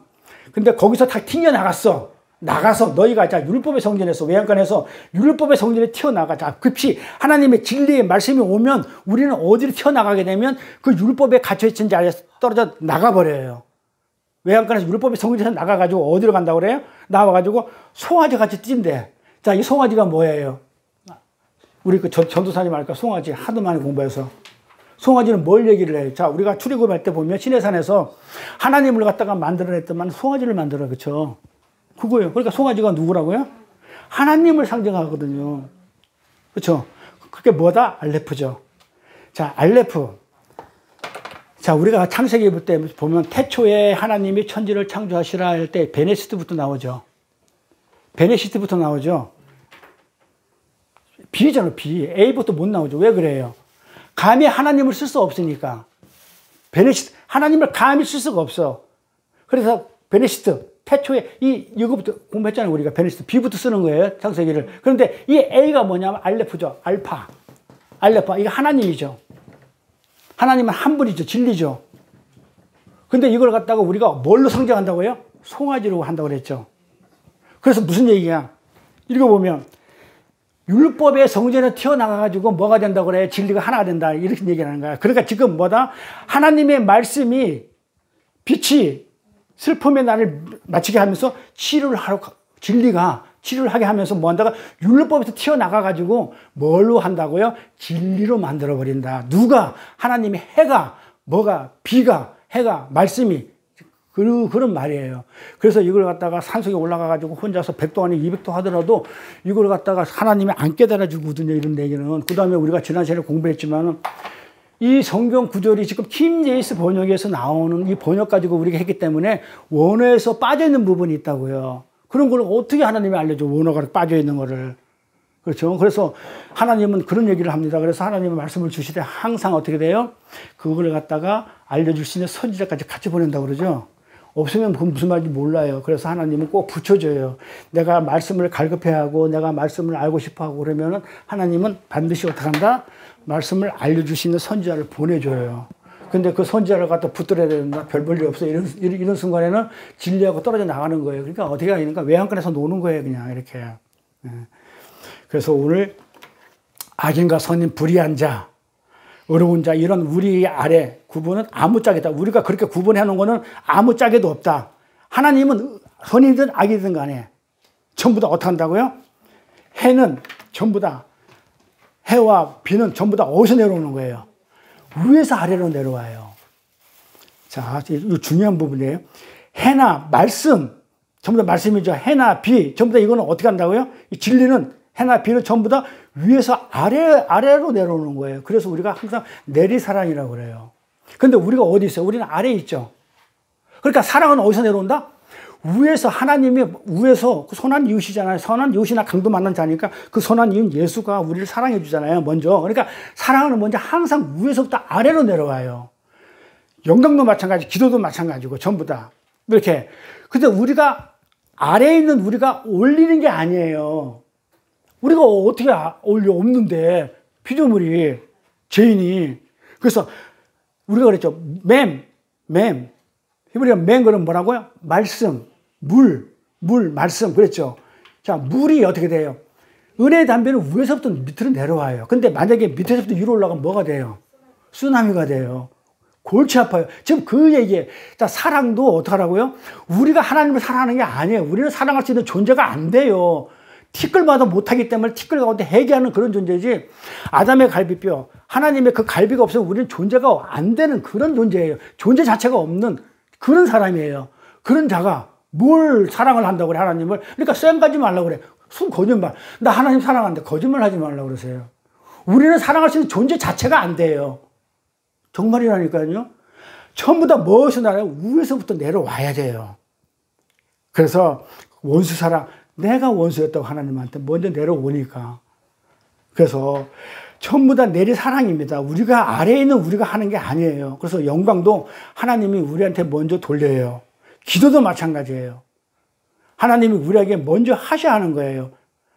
근데 거기서 다 튕겨나갔어. 나가서 너희가 자 율법의 성전에서, 외양간에서 율법의 성전에 튀어나가. 자, 급히 하나님의 진리의 말씀이 오면 우리는 어디로 튀어나가게 되면 그 율법에 갇혀있는 자리에서 떨어져 나가버려요. 외양간에서 율법의 성전에서 나가가지고 어디로 간다고 그래요? 나와가지고 송아지 같이 뛴대. 자, 이 송아지가 뭐예요? 우리 그 전도사님 알까? 송아지 하도 많이 공부해서. 송아지는 뭘 얘기를 해요? 자, 우리가 출애굽할 때 보면 시내산에서 하나님을 갖다가 만들어냈더만 송아지를 만들어. 그쵸? 그거예요. 그러니까 송아지가 누구라고요? 하나님을 상징하거든요. 그렇죠? 그게 뭐다? 알레프죠. 자, 알레프. 자, 우리가 창세기 볼 때 보면 태초에 하나님이 천지를 창조하시라 할 때 베네시트부터 나오죠. 베네시트부터 나오죠. B잖아요, B. A부터 못 나오죠. 왜 그래요? 감히 하나님을 쓸 수 없으니까. 베네시트, 하나님을 감히 쓸 수가 없어. 그래서 베네시트, 태초에 이거부터 공부했잖아요. 우리가 베네시트. B부터 쓰는 거예요. 창세기를. 그런데 이 A가 뭐냐면 알레프죠. 알파. 알레파. 이게 하나님이죠. 하나님은 한 분이죠. 진리죠. 근데 이걸 갖다가 우리가 뭘로 상징한다고요? 송아지로 한다고 그랬죠. 그래서 무슨 얘기야? 읽어보면 율법의 성전에 튀어나가가지고 뭐가 된다고 그래? 진리가 하나가 된다. 이렇게 얘기하는 거야. 그러니까 지금 뭐다? 하나님의 말씀이 빛이 슬픔의 날을 마치게 하면서 치료를 하러, 진리가 치료를 하게 하면서 뭐 한다가 율법에서 튀어나가가지고 뭘로 한다고요? 진리로 만들어버린다. 누가? 하나님의 해가, 뭐가? 비가, 해가, 말씀이. 그런 말이에요. 그래서 이걸 갖다가 산속에 올라가가지고 혼자서 100도 아니 200도 하더라도 이걸 갖다가 하나님이 안 깨달아주거든요. 이런 얘기는. 그 다음에 우리가 지난 시간에 공부했지만은 이 성경 구절이 지금 킹 제임스 번역에서 나오는 이 번역 가지고 우리가 했기 때문에 원어에서 빠져있는 부분이 있다고요. 그런 걸 어떻게 하나님이 알려줘? 원어가 빠져있는 거를. 그렇죠. 그래서 하나님은 그런 얘기를 합니다. 그래서 하나님은 말씀을 주시되 항상 어떻게 돼요? 그걸 갖다가 알려줄 수 있는 선지자까지 같이 보낸다고 그러죠. 없으면 그건 무슨 말인지 몰라요. 그래서 하나님은 꼭 붙여줘요. 내가 말씀을 갈급해야 하고 내가 말씀을 알고 싶어 하고 그러면은 하나님은 반드시 어떻게 한다? 말씀을 알려줄 수 있는 선지자를 보내줘요. 근데 그 선지자를 갖다 붙들어야 된다. 별 볼 일 없어. 이런 순간에는 진리하고 떨어져 나가는 거예요. 그러니까 어떻게 하니까 외양간에서 노는 거예요. 그냥 이렇게. 그래서 오늘 악인과 선인 불의한 자, 어려운 자, 이런 우리 아래 구분은 아무짝에다. 우리가 그렇게 구분해 놓은 거는 아무짝에도 없다. 하나님은 선이든 악이든 간에 전부 다 어떻게 한다고요? 해는 전부 다, 해와 비는 전부 다 어디서 내려오는 거예요? 위에서 아래로 내려와요. 자, 이거 중요한 부분이에요. 해나 말씀, 전부 다 말씀이죠. 해나 비, 전부 다 이거는 어떻게 한다고요? 이 진리는 해나 비는 전부 다 위에서 아래로 내려오는 거예요. 그래서 우리가 항상 내리사랑이라고 그래요. 근데 우리가 어디 있어요? 우리는 아래에 있죠. 그러니까 사랑은 어디서 내려온다? 위에서, 하나님이 위에서 선한 이웃이잖아요. 선한 이웃이나 강도 만난 자니까 그 선한 이웃 예수가 우리를 사랑해 주잖아요. 먼저. 그러니까 사랑은 먼저 항상 위에서부터 아래로 내려와요. 영광도 마찬가지, 기도도 마찬가지고 전부 다. 이렇게. 근데 우리가 아래에 있는 우리가 올리는 게 아니에요. 우리가 어떻게 올려? 없는데, 피조물이, 죄인이. 그래서 우리가 그랬죠. 히브리어 맹거는 뭐라고요? 말씀, 말씀. 그랬죠. 자, 물이 어떻게 돼요? 은혜의 담배는 위에서부터 밑으로 내려와요. 근데 만약에 밑에서부터 위로 올라가면 뭐가 돼요? 쓰나미가 돼요. 골치 아파요. 지금 그 얘기에. 자, 사랑도 어떡하라고요? 우리가 하나님을 사랑하는 게 아니에요. 우리는 사랑할 수 있는 존재가 안 돼요. 티끌마다 못하기 때문에 티끌 가운데 해계하는 그런 존재지. 아담의 갈비뼈, 하나님의 그 갈비가 없으면 우리는 존재가 안 되는 그런 존재예요. 존재 자체가 없는 그런 사람이에요. 그런 자가 뭘 사랑을 한다고 그래, 하나님을. 그러니까 쌩 가지 말라고 그래. 거짓말. 나 하나님 사랑하는데 거짓말 하지 말라고 그러세요. 우리는 사랑할 수 있는 존재 자체가 안 돼요. 정말이라니까요. 전부 다 무엇이 나라요? 위에서부터 내려와야 돼요. 그래서 원수 사랑, 내가 원수였다고 하나님한테 먼저 내려오니까. 그래서 전부 다 내리 사랑입니다. 우리가 아래에 있는 우리가 하는 게 아니에요. 그래서 영광도 하나님이 우리한테 먼저 돌려요. 기도도 마찬가지예요. 하나님이 우리에게 먼저 하셔야 하는 거예요.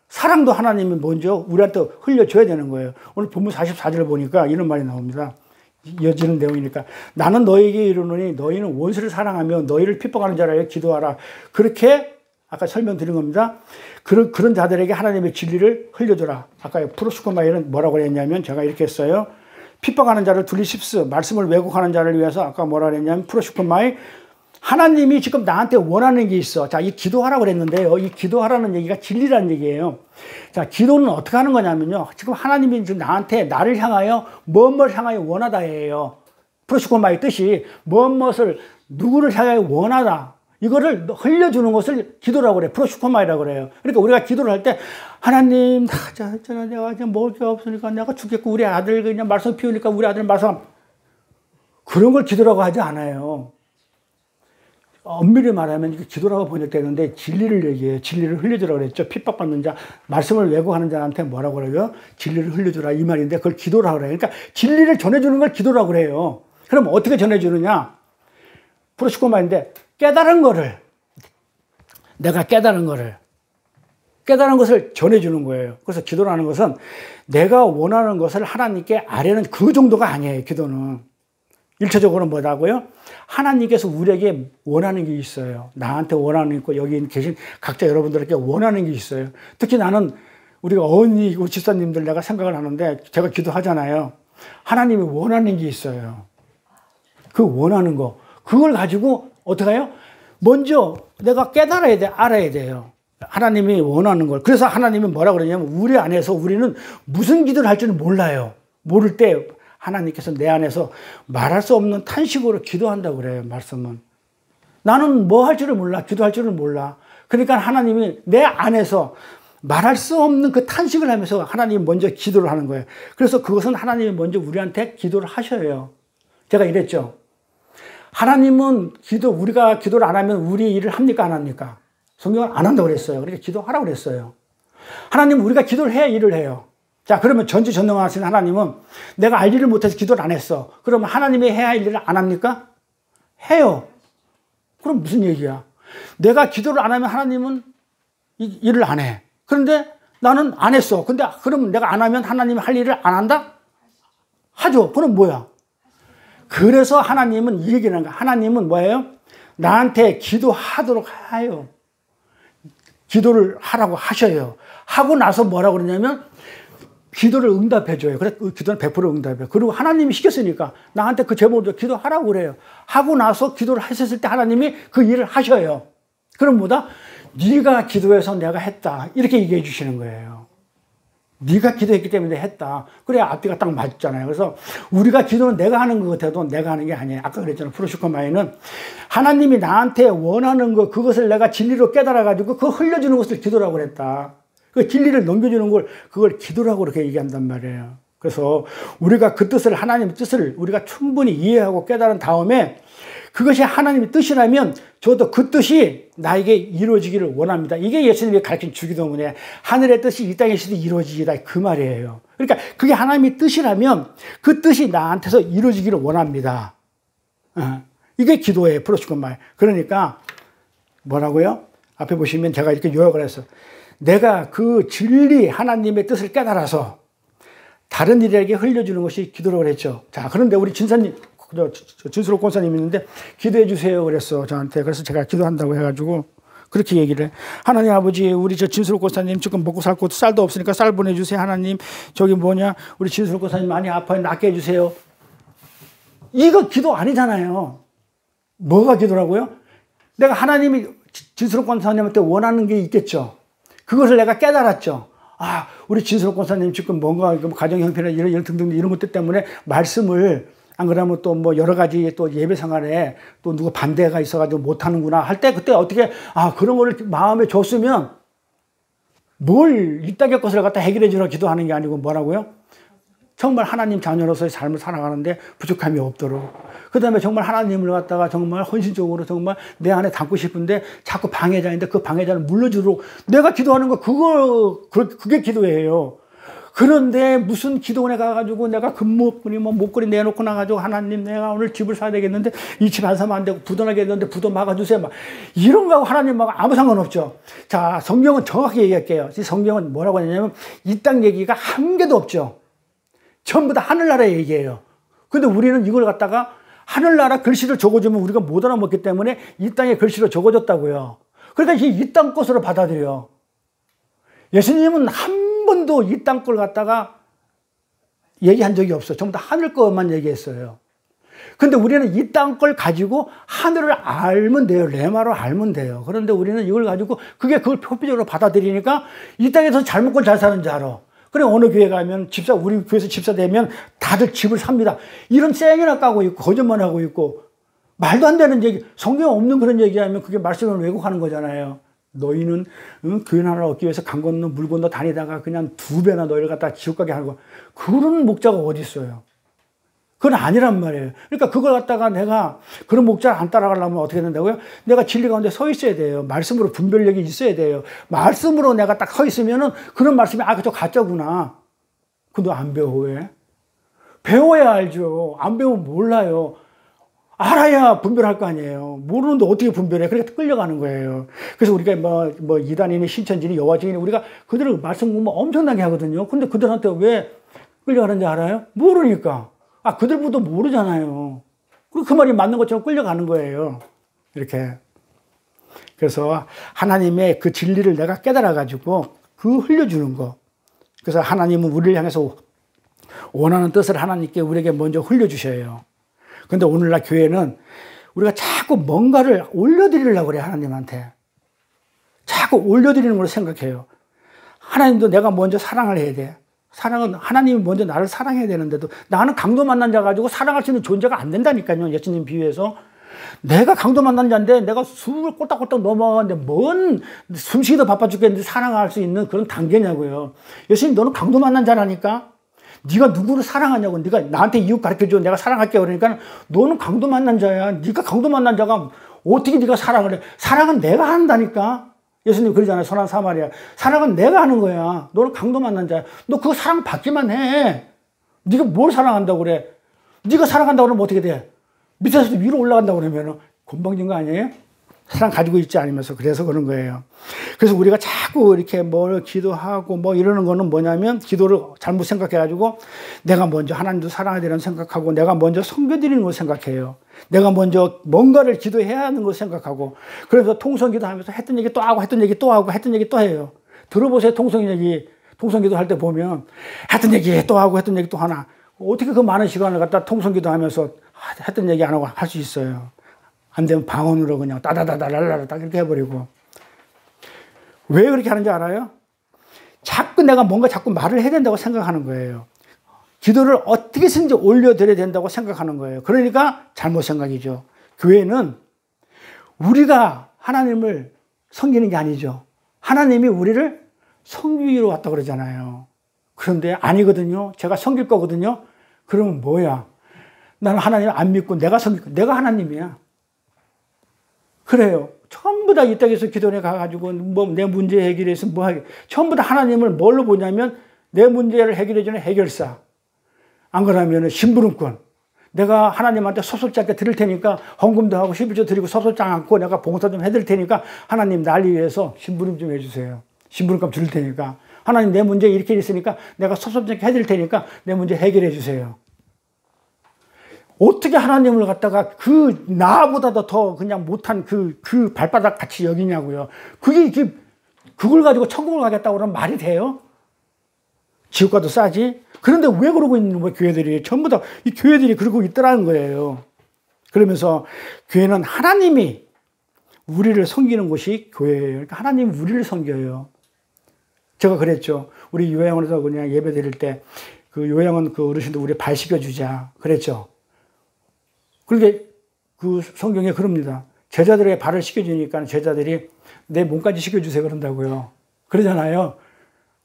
사랑도 하나님이 먼저 우리한테 흘려줘야 되는 거예요. 오늘 본문 44절을 보니까 이런 말이 나옵니다. 이어지는 내용이니까. 나는 너에게 이르노니 너희는 원수를 사랑하며 너희를 핍박하는 자를 기도하라. 그렇게 아까 설명드린 겁니다. 그런 자들에게 하나님의 진리를 흘려줘라. 아까 프로스코마이는 뭐라고 했냐면 제가 이렇게 했어요. 핍박하는 자를 둘리십스, 말씀을 왜곡하는 자를 위해서 아까 뭐라 그랬냐면 프로스코마이, 하나님이 지금 나한테 원하는 게 있어. 자, 이 기도하라고 그랬는데요. 이 기도하라는 얘기가 진리라는 얘기예요. 자, 기도는 어떻게 하는 거냐면요. 지금 하나님이 지금 나를 향하여 무엇을 향하여 원하다예요. 프로스코마의 뜻이 무엇을 누구를 향하여 원하다. 이거를 흘려주는 것을 기도라고 그래요. 프로슈코마이라고 그래요. 그러니까 우리가 기도를 할 때, 하나님, 내가 그냥 먹을 게 없으니까 내가 죽겠고, 우리 아들 그냥 말씀 피우니까 우리 아들 말씀, 그런 걸 기도라고 하지 않아요. 엄밀히 말하면 이게 기도라고 번역되는데 진리를 얘기해요. 진리를 흘려주라고 그랬죠. 핍박받는 자, 말씀을 왜곡하는 자한테 뭐라고 그래요? 진리를 흘려주라 이 말인데 그걸 기도라고 그래요. 그러니까 진리를 전해주는 걸 기도라고 그래요. 그럼 어떻게 전해주느냐? 프로슈코마인데 깨달은 거를, 내가 깨달은 것을 전해주는 거예요. 그래서 기도라는 것은 내가 원하는 것을 하나님께 아뢰는 그 정도가 아니에요. 기도는. 일차적으로 뭐라고요? 하나님께서 우리에게 원하는 게 있어요. 나한테 원하는 게 있고 여기 계신 각자 여러분들에게 원하는 게 있어요. 특히 나는 우리가 어머니, 우리 집사님들 내가 생각을 하는데 제가 기도하잖아요. 하나님이 원하는 게 있어요. 그 원하는 거. 그걸 가지고 어떻게 해요? 먼저 내가 깨달아야 돼, 알아야 돼요. 하나님이 원하는 걸. 그래서 하나님이 뭐라 그러냐면 우리 안에서 우리는 무슨 기도를 할 줄은 몰라요. 모를 때 하나님께서 내 안에서 말할 수 없는 탄식으로 기도한다고 그래요. 말씀은. 나는 뭐 할 줄을 몰라. 기도할 줄을 몰라. 그러니까 하나님이 내 안에서 말할 수 없는 그 탄식을 하면서 하나님이 먼저 기도를 하는 거예요. 그래서 그것은 하나님이 먼저 우리한테 기도를 하셔요. 제가 이랬죠. 하나님은 우리가 기도를 안 하면 우리 일을 합니까? 안 합니까? 성경은 안 한다고 그랬어요. 그러니까 기도하라고 그랬어요. 하나님은 우리가 기도를 해야 일을 해요. 자, 그러면 전지전능하신 하나님은 내가 알지를 못해서 기도를 안 했어. 그러면 하나님이 해야 할 일을 안 합니까? 해요. 그럼 무슨 얘기야? 내가 기도를 안 하면 하나님은 일을 안 해. 그런데 나는 안 했어. 근데 그러면 내가 안 하면 하나님이 할 일을 안 한다? 하죠. 그럼 뭐야? 그래서 하나님은 이 얘기를 하는 거야. 하나님은 뭐예요? 나한테 기도하도록 해요. 기도를 하라고 하셔요. 하고 나서 뭐라고 그러냐면 기도를 응답해줘요. 그래서 기도는 100% 응답해요. 그리고 하나님이 시켰으니까 나한테 그 제목으로 기도하라고 그래요. 하고 나서 기도를 하셨을 때 하나님이 그 일을 하셔요. 그럼 뭐다? 네가 기도해서 내가 했다. 이렇게 얘기해 주시는 거예요. 네가 기도했기 때문에 했다. 그래야 앞뒤가 딱 맞잖아요. 그래서 우리가 기도는 내가 하는 것 같아도 내가 하는 게 아니에요. 아까 그랬잖아요. 프로슈코마이는 하나님이 나한테 원하는 것, 그것을 내가 진리로 깨달아가지고 그 흘려주는 것을 기도라고 그랬다. 그 진리를 넘겨주는 걸, 그걸 기도라고 그렇게 얘기한단 말이에요. 그래서 우리가 그 뜻을, 하나님의 뜻을 우리가 충분히 이해하고 깨달은 다음에 그것이 하나님의 뜻이라면 저도 그 뜻이 나에게 이루어지기를 원합니다. 이게 예수님이 가르친 주기도문에 하늘의 뜻이 이 땅에서도 이루어지기다 그 말이에요. 그러니까 그게 하나님의 뜻이라면 그 뜻이 나한테서 이루어지기를 원합니다. 이게 기도예요. 프로슈코마이. 그러니까 뭐라고요? 앞에 보시면 제가 이렇게 요약을 했어요. 내가 그 진리 하나님의 뜻을 깨달아서 다른 이들에게 흘려주는 것이 기도라고 그랬죠. 자, 그런데 우리 진수록 권사님 있는데 기도해 주세요 그랬어 저한테. 그래서 제가 기도한다고 해가지고 그렇게 얘기를 해. 하나님 아버지, 우리 진수록 권사님 지금 먹고 살 곳 쌀도 없으니까 쌀 보내주세요. 하나님 저기 우리 진수록 권사님 많이 아파요. 낫게 해주세요. 이거 기도 아니잖아요. 뭐가 기도라고요? 내가 하나님이 진수록 권사님한테 원하는 게 있겠죠. 그것을 내가 깨달았죠. 아, 우리 진수록 권사님 지금 뭔가 가정 형편이나 이런 등등 이런 것들 때문에 말씀을 안 그러면 또 뭐 여러 가지 또 예배 생활에 또 누가 반대가 있어가지고 못하는구나 할 때 그때 어떻게 그런 거를 마음에 줬으면 뭘 이 땅의 것을 갖다 해결해 주라 기도하는 게 아니고 뭐라고요? 정말 하나님 자녀로서의 삶을 살아가는데 부족함이 없도록. 그 다음에 정말 하나님을 갖다가 정말 헌신적으로 정말 내 안에 담고 싶은데 자꾸 방해자인데 그 방해자를 물러주도록 내가 기도하는 거 그게 기도예요. 그런데 무슨 기도원에 가가지고 내가 금목걸이 뭐 목걸이 내놓고 나가지고 하나님 내가 오늘 집을 사야 되겠는데 이 집 안 사면 안 되고 부도나겠는데 부도 막아주세요. 막 이런 거하고 하나님하고 아무 상관없죠. 자, 성경은 정확히 얘기할게요. 성경은 뭐라고 하냐면 이 땅 얘기가 한 개도 없죠. 전부 다 하늘나라 얘기예요. 근데 우리는 이걸 갖다가 하늘나라 글씨를 적어주면 우리가 못 알아먹기 때문에 이 땅에 글씨로 적어줬다고요. 그러니까 이 땅 것으로 받아들여. 예수님은 한 번도 이 땅 걸 갖다가 얘기한 적이 없어요. 전부 다 하늘 것만 얘기했어요. 근데 우리는 이 땅 걸 가지고 하늘을 알면 돼요. 레마로 알면 돼요. 그런데 우리는 이걸 가지고 그걸 표피적으로 받아들이니까 이 땅에서 잘 먹고 잘 사는 줄 알아. 그래, 어느 교회 가면 우리 교회에서 집사 되면 다들 집을 삽니다. 이런 쌩이나 까고 있고, 거짓말 하고 있고, 말도 안 되는 얘기, 성경 없는 그런 얘기하면 그게 말씀을 왜곡하는 거잖아요. 너희는 교회 하나를 얻기 위해서 강 건너 물 건너 다니다가 그냥 2배나 너희를 갖다 지옥 가게 하는 거. 그런 목자가 어디 있어요? 그건 아니란 말이에요. 그러니까 그걸 갖다가 내가 그런 목자를 안 따라가려면 어떻게 된다고요? 내가 진리 가운데 서 있어야 돼요. 말씀으로 분별력이 있어야 돼요. 말씀으로 내가 딱 서 있으면은 그런 말씀이 그저 가짜구나. 그거 안 배워 왜? 배워야 알죠. 안 배우면 몰라요. 알아야 분별할 거 아니에요. 모르는데 어떻게 분별해? 그러니까 끌려가는 거예요. 그래서 우리가 뭐 이단이니 신천지니 여화증이니 우리가 그들을 말씀 공부 엄청나게 하거든요. 근데 그들한테 왜 끌려가는지 알아요? 모르니까. 그들보다 모르잖아요. 그 말이 맞는 것처럼 끌려가는 거예요. 이렇게. 그래서 하나님의 그 진리를 내가 깨달아가지고 흘려주는 거. 그래서 하나님은 우리를 향해서 원하는 뜻을 하나님께 우리에게 먼저 흘려주셔요. 근데 오늘날 교회는 우리가 자꾸 뭔가를 올려드리려고 그래, 하나님한테. 자꾸 올려드리는 걸로 생각해요. 하나님도 내가 먼저 사랑을 해야 돼. 사랑은 하나님이 먼저 나를 사랑해야 되는데도 나는 강도 만난 자 가지고 사랑할 수 있는 존재가 안 된다니까요. 예수님 비유해서. 내가 강도 만난 자인데 내가 숨을 꼴딱꼴딱 넘어가는데 뭔 숨쉬기도 바빠 죽겠는데 사랑할 수 있는 그런 단계냐고요. 예수님 너는 강도 만난 자라니까. 네가 누구를 사랑하냐고. 네가 나한테 이웃 가르쳐줘. 내가 사랑할게. 그러니까 너는 강도 만난 자야. 네가 강도 만난 자가 어떻게 네가 사랑을 해. 사랑은 내가 한다니까. 예수님 그러잖아요. 선한 사마리아. 사랑은 내가 하는 거야. 너는 강도 만난 자야. 너 그거 사랑 받기만 해. 네가 뭘 사랑한다고 그래. 네가 사랑한다고 그러면 어떻게 돼. 밑에서 위로 올라간다고 그러면 건방진 거 아니에요? 사랑 가지고 있지 않으면서. 그래서 그런 거예요. 그래서 우리가 자꾸 이렇게 뭘 기도하고 뭐 이러는 거는 뭐냐면 기도를 잘못 생각해가지고 내가 먼저 하나님도 사랑해야 되는 생각하고 내가 먼저 섬겨드리는 걸 생각해요. 내가 먼저 뭔가를 기도해야 하는 걸 생각하고 그래서 통성기도 하면서 했던 얘기 또 하고 했던 얘기 또 하고 했던 얘기 또 해요. 들어보세요. 통성기도 할 때 보면 했던 얘기 또 하고 했던 얘기 또 하나. 어떻게 그 많은 시간을 갖다 통성기도 하면서 했던 얘기 안 하고 할 수 있어요. 안 되면 방언으로 그냥 따다다다랄라라 딱 이렇게 해버리고. 왜 그렇게 하는지 알아요? 자꾸 내가 뭔가 자꾸 말을 해야 된다고 생각하는 거예요. 기도를 어떻게 해서든지 올려드려야 된다고 생각하는 거예요. 그러니까 잘못 생각이죠. 교회는 우리가 하나님을 섬기는 게 아니죠. 하나님이 우리를 섬기러 왔다고 그러잖아요. 그런데 아니거든요. 제가 섬길 거거든요. 그러면 뭐야? 나는 하나님 안 믿고 내가 내가 하나님이야. 그래요. 전부 다 이 땅에서 기도원에 가가지고 뭐 내 문제 해결해서 뭐 하게. 전부 다 하나님을 뭘로 보냐면 내 문제를 해결해주는 해결사. 안 그러면 심부름꾼. 내가 하나님한테 섭섭지 않게 드릴 테니까 헌금도 하고 11조 드리고 섭섭지 않고 내가 봉사 좀 해드릴 테니까 하나님 날 위해서 심부름 좀 해주세요. 심부름값 드릴 테니까. 하나님 내 문제 이렇게 있으니까 내가 섭섭지 않게 해드릴 테니까 내 문제 해결해 주세요. 어떻게 하나님을 갖다가 나보다도 더 그냥 못한 그 발바닥 같이 여기냐고요. 그걸 가지고 천국을 가겠다고 그러면 말이 돼요? 지옥과도 싸지? 그런데 왜 그러고 있는 거예요, 교회들이? 전부 다 이 교회들이 그러고 있더라는 거예요. 그러면서 교회는 하나님이 우리를 섬기는 곳이 교회예요. 그러니까 하나님이 우리를 섬겨요. 제가 그랬죠. 우리 요양원에서 그냥 예배 드릴 때 그 요양원 그 어르신들 우리 발 씻겨주자. 그랬죠. 그렇게 그 성경에 그럽니다. 제자들의 발을 씻겨주니까 제자들이 내 몸까지 씻겨주세요 그런다고요. 그러잖아요.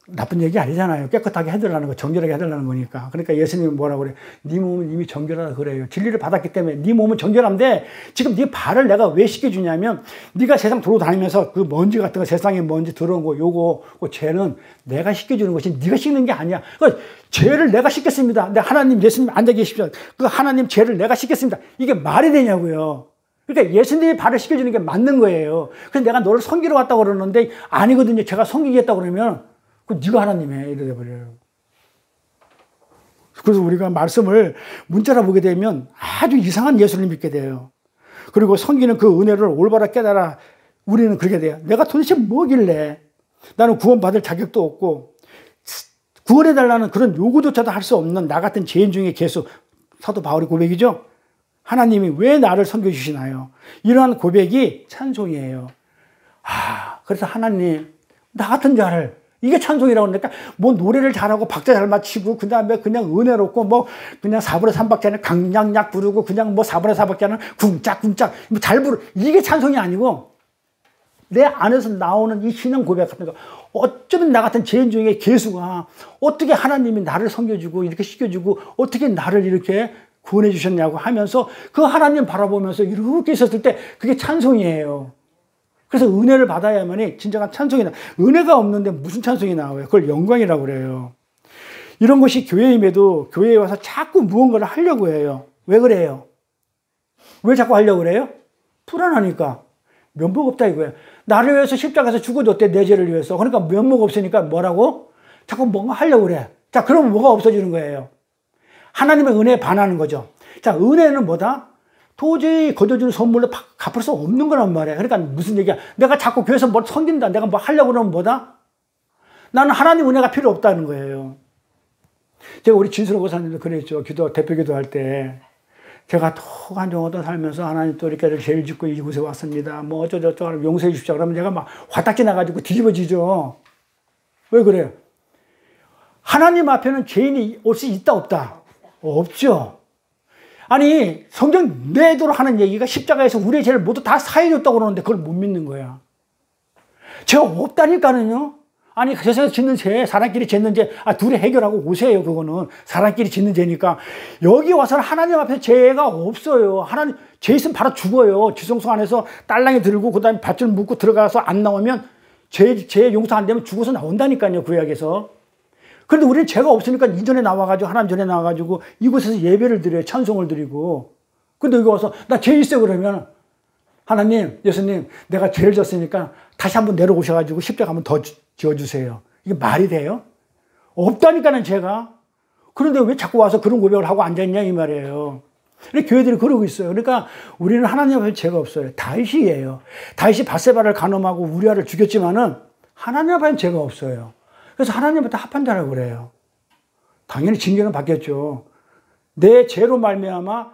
나쁜 얘기 아니잖아요. 깨끗하게 해달라는 거, 정결하게 해달라는 거니까. 그러니까 예수님이 뭐라고 그래? 네 몸은 이미 정결하다 그래요. 진리를 받았기 때문에 네 몸은 정결한데 지금 네 발을 내가 왜 씻겨주냐면 네가 세상 돌아다니면서 그 먼지 같은 거, 세상에 먼지 들어온 거, 요거 그 죄는 내가 씻겨주는 것이 네가 씻는 게 아니야. 그 죄를 내가 씻겠습니다. 근데 하나님, 예수님 앉아 계십시오. 그 하나님 죄를 내가 씻겠습니다. 이게 말이 되냐고요. 그러니까 예수님이 발을 씻겨주는 게 맞는 거예요. 그래서 내가 너를 섬기러 왔다고 그러는데 아니거든요. 제가 섬기겠다고 그러면 그 네가 하나님이야 이래 버려요. 그래서 우리가 말씀을 문자로 보게 되면 아주 이상한 예수를 믿게 돼요. 그리고 섬기는 그 은혜를 올바로 깨달아 우리는 그렇게 돼요. 내가 도대체 뭐길래 나는 구원받을 자격도 없고 구원해달라는 그런 요구조차도 할 수 없는 나 같은 죄인 중에 계속 사도 바울의 고백이죠. 하나님이 왜 나를 섬겨주시나요? 이러한 고백이 찬송이에요. 그래서 하나님 나 같은 자를 이게 찬송이라고 그러니까 뭐 노래를 잘하고 박자 잘 맞추고 그 다음에 그냥 은혜롭고 뭐 그냥 4분의 3박자는 강약약 부르고 그냥 뭐 4분의 4박자는 쿵짝쿵짝 뭐 잘 부르 이게 찬송이 아니고 내 안에서 나오는 이 신앙 고백 같은 거 어쩌면 나 같은 죄인 중에 개수가 어떻게 하나님이 나를 섬겨주고 이렇게 씻겨주고 어떻게 나를 이렇게 구원해 주셨냐고 하면서 그 하나님 바라보면서 이렇게 있었을 때 그게 찬송이에요. 그래서 은혜를 받아야만이 진정한 찬송이 나. 은혜가 없는데 무슨 찬송이 나와요? 그걸 영광이라고 그래요. 이런 것이 교회임에도 교회에 와서 자꾸 무언가를 하려고 해요. 왜 그래요? 왜 자꾸 하려고 그래요? 불안하니까. 면목 없다 이거예요. 나를 위해서 십자가에서 죽어줬대, 내 죄를 위해서. 그러니까 면목 없으니까 뭐라고? 자꾸 뭔가 하려고 그래. 자, 그러면 뭐가 없어지는 거예요? 하나님의 은혜에 반하는 거죠. 자, 은혜는 뭐다? 도저히 거둬주는 선물로 갚을 수 없는 거란 말이야. 그러니까 무슨 얘기야? 내가 자꾸 교회에서 뭘 섬긴다. 내가 뭐 하려고 그러면 뭐다? 나는 하나님 은혜가 필요 없다는 거예요. 제가 우리 진수로 고사님도 그랬죠. 대표 기도할 때. 제가 또 간종하던 살면서 하나님 또 이렇게 죄를 짓고 이곳에 왔습니다. 뭐 어쩌저쩌고 용서해 주십시오. 그러면 제가 막 화딱지 나가지고 뒤집어지죠. 왜 그래요? 하나님 앞에는 죄인이 올 수 있다 없다? 없죠. 아니 성경 내도록 하는 얘기가 십자가에서 우리의 죄를 모두 다 사해줬다고 그러는데 그걸 못 믿는 거야. 죄가 없다니까는요. 아니 세상에서 짓는 죄, 사람끼리 짓는 죄, 둘이 해결하고 오세요. 그거는 사람끼리 짓는 죄니까. 여기 와서는 하나님 앞에 죄가 없어요. 하나님 죄 있으면 바로 죽어요. 지성소 안에서 딸랑이 들고 그 다음에 밧줄 묶고 들어가서 안 나오면 죄 용서 안 되면 죽어서 나온다니까요. 구약에서. 그런데 우리는 죄가 없으니까 이전에 나와가지고 하나님 전에 나와가지고 이곳에서 예배를 드려요. 찬송을 드리고. 근데 여기 와서 나 죄 있어요 그러면 하나님, 예수님 내가 죄를 졌으니까 다시 한번 내려오셔가지고 십자가 한번 더 지어주세요. 이게 말이 돼요? 없다니까는 죄가. 그런데 왜 자꾸 와서 그런 고백을 하고 앉아있냐 이 말이에요. 교회들이 그러고 있어요. 그러니까 우리는 하나님 앞에 죄가 없어요. 다윗이에요. 다윗이 밧세바를 간음하고 우리아를 죽였지만은 하나님 앞에는 죄가 없어요. 그래서 하나님한테 합한 자라고 그래요. 당연히 징계는 받겠죠. 내 죄로 말미암아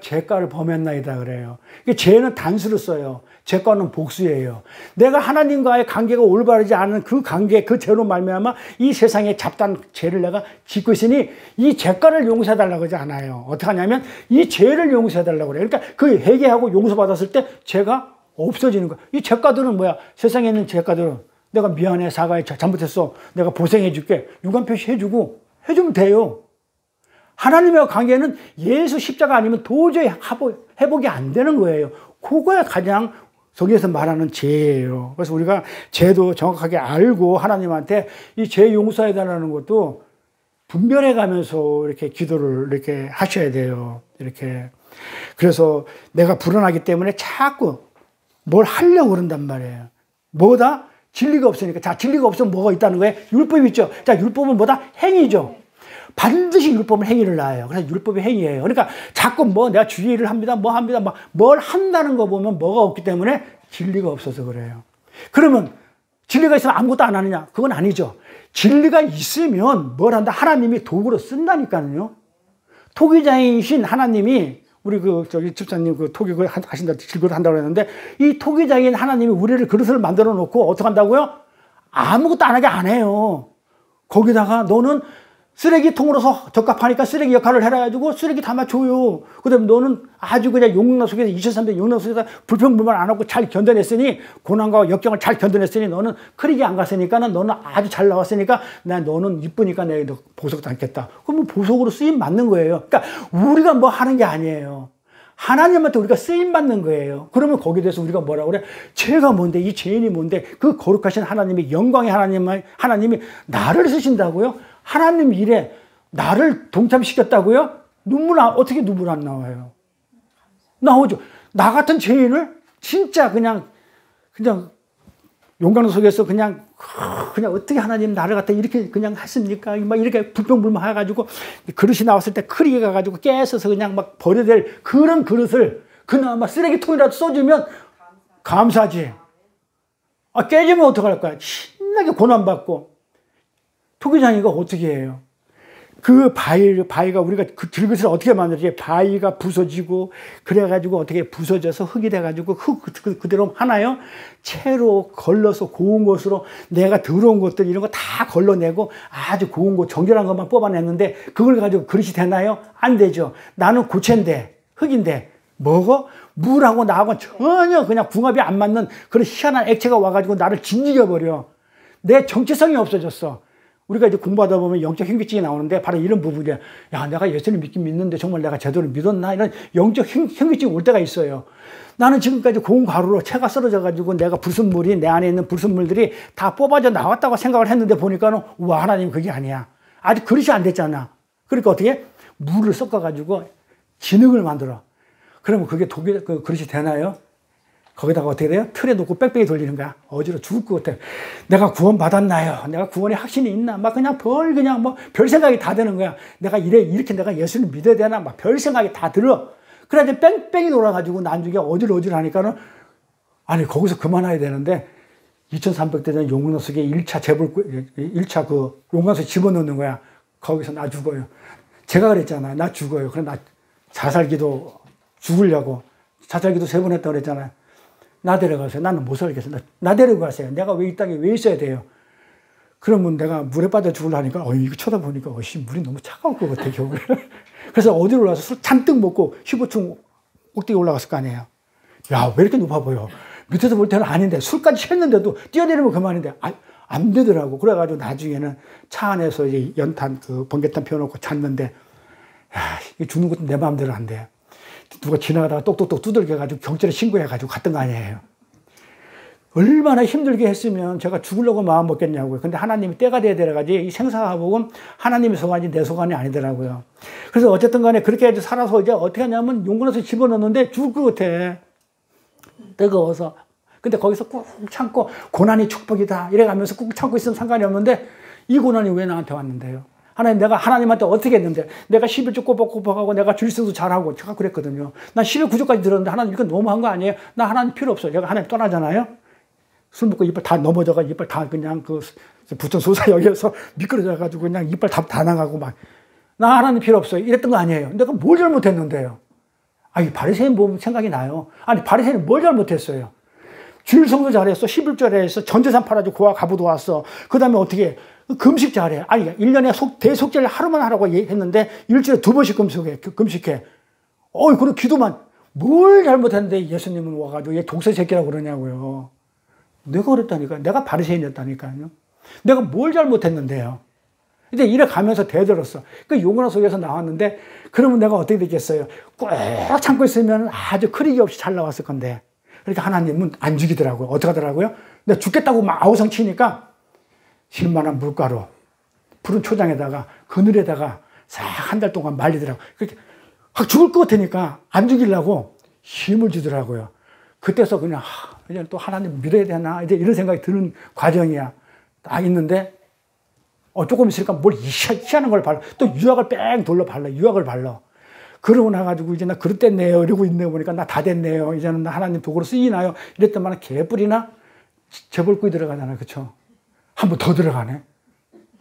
죄가를 범했나이다 그래요. 죄는 단수로 써요. 죄가는 복수예요. 내가 하나님과의 관계가 올바르지 않은 그 관계, 그 죄로 말미암아 이 세상에 잡다한 죄를 내가 짓고 있으니 이 죄가를 용서해달라고 하지 않아요. 어떻게 하냐면 이 죄를 용서해달라고 그래요. 그러니까 그 회개하고 용서받았을 때 죄가 없어지는 거야. 이 죄가들은 뭐야? 세상에 있는 죄가들은 내가 미안해, 사과해, 잘못했어. 내가 보생해 줄게. 유감 표시해주고 해주면 돼요. 하나님과 관계는 예수 십자가 아니면 도저히 회복이 안 되는 거예요. 그거야 가장 성경에서 말하는 죄예요. 그래서 우리가 죄도 정확하게 알고 하나님한테 이 죄 용서해달라는 것도 분별해 가면서 이렇게 기도를 이렇게 하셔야 돼요. 이렇게. 그래서 내가 불안하기 때문에 자꾸 뭘 하려고 그런단 말이에요. 뭐다? 진리가 없으니까. 자, 진리가 없으면 뭐가 있다는 거예요? 율법이 있죠. 자, 율법은 뭐다? 행위죠. 반드시 율법은 행위를 낳아요. 그래서 율법이 행위예요. 그러니까 자꾸 뭐 내가 주의를 합니다. 뭐 합니다. 막 뭘 한다는 거 보면 뭐가 없기 때문에 진리가 없어서 그래요. 그러면 진리가 있으면 아무것도 안 하느냐? 그건 아니죠. 진리가 있으면 뭘 한다? 하나님이 도구로 쓴다니까요. 토기장이신 하나님이 우리 집사님 토기 하신다, 질거를 한다고 했는데 이 토기장인 하나님이 우리를 그릇을 만들어 놓고 어떻게 한다고요? 아무것도 안 하게 안 해요. 거기다가 너는 쓰레기통으로서 적합하니까 쓰레기 역할을 해가지고 쓰레기 담아줘요. 그 다음에 너는 아주 그냥 용납 속에서 2300 용납 속에서 불평불만 안 하고 잘 견뎌냈으니, 고난과 역경을 잘 견뎌냈으니, 너는 크리게 안 갔으니까는 너는 아주 잘 나왔으니까 너는 이쁘니까 내가 너 보석도 않겠다. 그러면 보석으로 쓰임 맞는 거예요. 그러니까 우리가 뭐 하는 게 아니에요. 하나님한테 우리가 쓰임 받는 거예요. 그러면 거기에 대해서 우리가 뭐라고 그래? 죄가 뭔데, 이 죄인이 뭔데, 그 거룩하신 하나님이, 영광의 하나님이 나를 쓰신다고요? 하나님 일에 나를 동참시켰다고요? 어떻게 눈물 안 나와요? 나오죠. 나 같은 죄인을 진짜 그냥 용광로 속에서 그냥 어떻게 하나님 나를 갖다 이렇게 그냥 했습니까? 막 이렇게 불평불만 해가지고 그릇이 나왔을 때 크리게 가가지고 깨서서 그냥 막 버려야 될 그런 그릇을 그나마 쓰레기통이라도 써주면 감사하지. 깨지면 어떡할 거야? 신나게 고난받고. 토기장이가 어떻게 해요? 그 바위가 우리가 그 들것을 어떻게 만들지? 바위가 부서지고, 그래가지고 어떻게 부서져서 흙이 돼가지고 그대로 하나요? 채로 걸러서 고운 것으로 내가 더러운 것들 이런 거 다 걸러내고 아주 고운 것, 정결한 것만 뽑아냈는데 그걸 가지고 그릇이 되나요? 안 되죠. 나는 고체인데, 흙인데, 뭐고? 물하고 나하고 전혀 그냥 궁합이 안 맞는 그런 희한한 액체가 와가지고 나를 짓이겨버려. 내 정체성이 없어졌어. 우리가 이제 공부하다 보면 영적 현기증이 나오는데 바로 이런 부분이야. 야, 내가 예수를 믿긴 믿는데 정말 내가 제대로 믿었나? 이런 영적 현기증이 올 때가 있어요. 나는 지금까지 고운 가루로 채가 썰어져가지고 내가 불순물이, 내 안에 있는 불순물들이 다 뽑아져 나왔다고 생각을 했는데 보니까는, 우와, 하나님 그게 아니야. 아직 그릇이 안 됐잖아. 그러니까 어떻게? 물을 섞어가지고 진흙을 만들어. 그러면 그게 그 그릇이 되나요? 거기다가 어떻게 돼요? 틀에 놓고 빽빽이 돌리는 거야. 어지러 죽을 것 같아. 내가 구원 받았나요? 내가 구원에 확신이 있나? 막 그냥 별 생각이 다 드는 거야. 내가 이렇게 내가 예수를 믿어야 되나? 막 별 생각이 다 들어. 그래 이제 뺑뺑이 돌아가지고 나중에 어질어질하니까는, 아니 거기서 그만해야 되는데 2300대 전 용광로 속에 1차 그 용광소 집어넣는 거야. 거기서 나 죽어요. 제가 그랬잖아요. 나 죽어요. 그래 나 자살기도 죽으려고 자살기도 3번 했다고 그랬잖아요. 나 데려가세요. 나는 못 살겠어. 나 데리고 가세요. 내가 왜 이 땅에 왜 있어야 돼요? 그러면 내가 물에 빠져 죽으려니까, 이거 쳐다보니까, 물이 너무 차가울 것 같아, 겨울에. 그래서 어디로 올라가서 술 잔뜩 먹고 15층 꼭대기 올라갔을 거 아니에요. 야, 왜 이렇게 높아 보여? 밑에서 볼 때는 아닌데, 술까지 했는데도 뛰어내리면 그만인데, 안 되더라고. 그래가지고 나중에는 차 안에서 이제 연탄, 번개탄 피워놓고 잤는데, 야, 죽는 것도 내 마음대로 안 돼. 누가 지나가다가 똑똑똑 두들겨가지고 경찰에 신고해가지고 갔던 거 아니에요. 얼마나 힘들게 했으면 제가 죽으려고 마음 먹겠냐고요. 근데 하나님이 때가 돼야 되라가지 이 생사화복은 하나님의 소관이 내 소관이 아니더라고요. 그래서 어쨌든 간에 그렇게 해서 살아서 이제 어떻게 하냐면 용광로에 집어넣는데 죽을 것 같아. 뜨거워서. 근데 거기서 꾹 참고 고난이 축복이다 이래가면서 꾹 참고 있으면 상관이 없는데 이 고난이 왜 나한테 왔는데요? 하나님, 내가 하나님한테 어떻게 했는데, 내가 11조 꼬박꼬박하고 내가 줄성도 잘하고 제가 그랬거든요. 난 11구조까지 들었는데 하나님 이거 너무한 거 아니에요? 나 하나님 필요 없어요. 내가 하나님 떠나잖아요. 술 먹고 이빨 다 넘어져가 이빨 다 그냥 부천 소사 여기에서 미끄러져가지고 그냥 이빨 다 나가고 막, 나 하나님 필요 없어요. 이랬던 거 아니에요. 내가 뭘 잘못했는데요? 이 바리새인 보면 생각이 나요. 아니 바리새인은 뭘 잘못했어요? 주일성도 잘했어. 11조 잘했어. 전재산 팔아주고 고아 가부도 왔어. 그 다음에 어떻게 금식 잘해. 아니 1년에 대속죄를 하루만 하라고 했는데 일주일에 2번씩 금식해. 그리고 기도만. 뭘 잘못했는데 예수님은 와가지고 얘 독세 새끼라고 그러냐고요. 내가 그랬다니까요. 내가 바리새인이었다니까요. 내가 뭘 잘못했는데요. 근데 이래 가면서 대들었어. 그 용광로 속에서 나왔는데, 그러면 내가 어떻게 됐겠어요? 꼭 참고 있으면 아주 크리기 없이 잘 나왔을 건데. 그러니까 하나님은 안 죽이더라고요. 어떻게 하더라고요? 내가 죽겠다고 막 아우성 치니까 실만한 물가루, 푸른 초장에다가 그늘에다가 싹 한 달 동안 말리더라고요. 그렇게 확 죽을 것 같으니까 안 죽이려고 힘을 주더라고요. 그때서 그냥 이제 또 하나님 믿어야 되나 이제 이런 생각이 드는 과정이야. 딱 있는데 조금 있으니까 뭘 희한한 걸 발라. 또 유약을 뺑 돌려 발라. 유약을 발라. 그러고 나가지고 이제 나 그릇 됐네요. 이러고 있네 보니까 나 다 됐네요. 이제는 나 하나님 도구로 쓰이나요? 이랬더만 개뿔이나 재벌구이 들어가잖아요. 그쵸? 한 번 더 들어가네.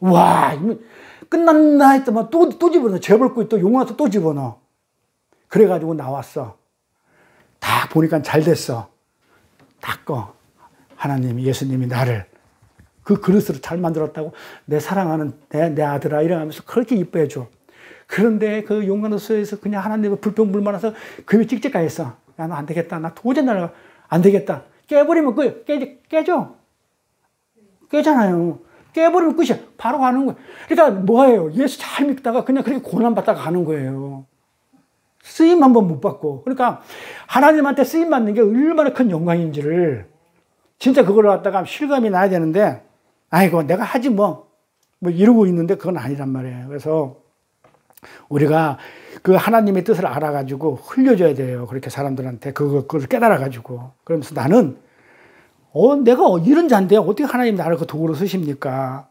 와, 끝났나 했더만 또 집어넣어. 재벌구이 또 용광로 또 집어넣어. 그래가지고 나왔어. 딱 보니까 잘 됐어. 딱 하나님이, 예수님이 나를 그 그릇으로 잘 만들었다고 내 사랑하는 내 아들아 이러면서 그렇게 이뻐해 줘. 그런데 그 용광로소에서 그냥 하나님의 불평불만해서 그 찍찍가 했어. 야, 나 안 되겠다. 나 도저히 안 되겠다. 깨버리면 깨져. 깨잖아요. 깨버리면 끝이야. 바로 가는 거예요. 그러니까 뭐예요? 예수 잘 믿다가 그냥 그렇게 고난받다가 가는 거예요. 쓰임 한번 못 받고. 그러니까 하나님한테 쓰임 받는 게 얼마나 큰 영광인지를 진짜 그걸 갖다가 실감이 나야 되는데, 아이고, 내가 하지 뭐 이러고 있는데 그건 아니란 말이에요. 그래서 우리가 그 하나님의 뜻을 알아가지고 흘려줘야 돼요. 그렇게 사람들한테 그걸 깨달아가지고. 그러면서 나는, 내가 이런 자인데 어떻게 하나님 나를 그 도구로 쓰십니까?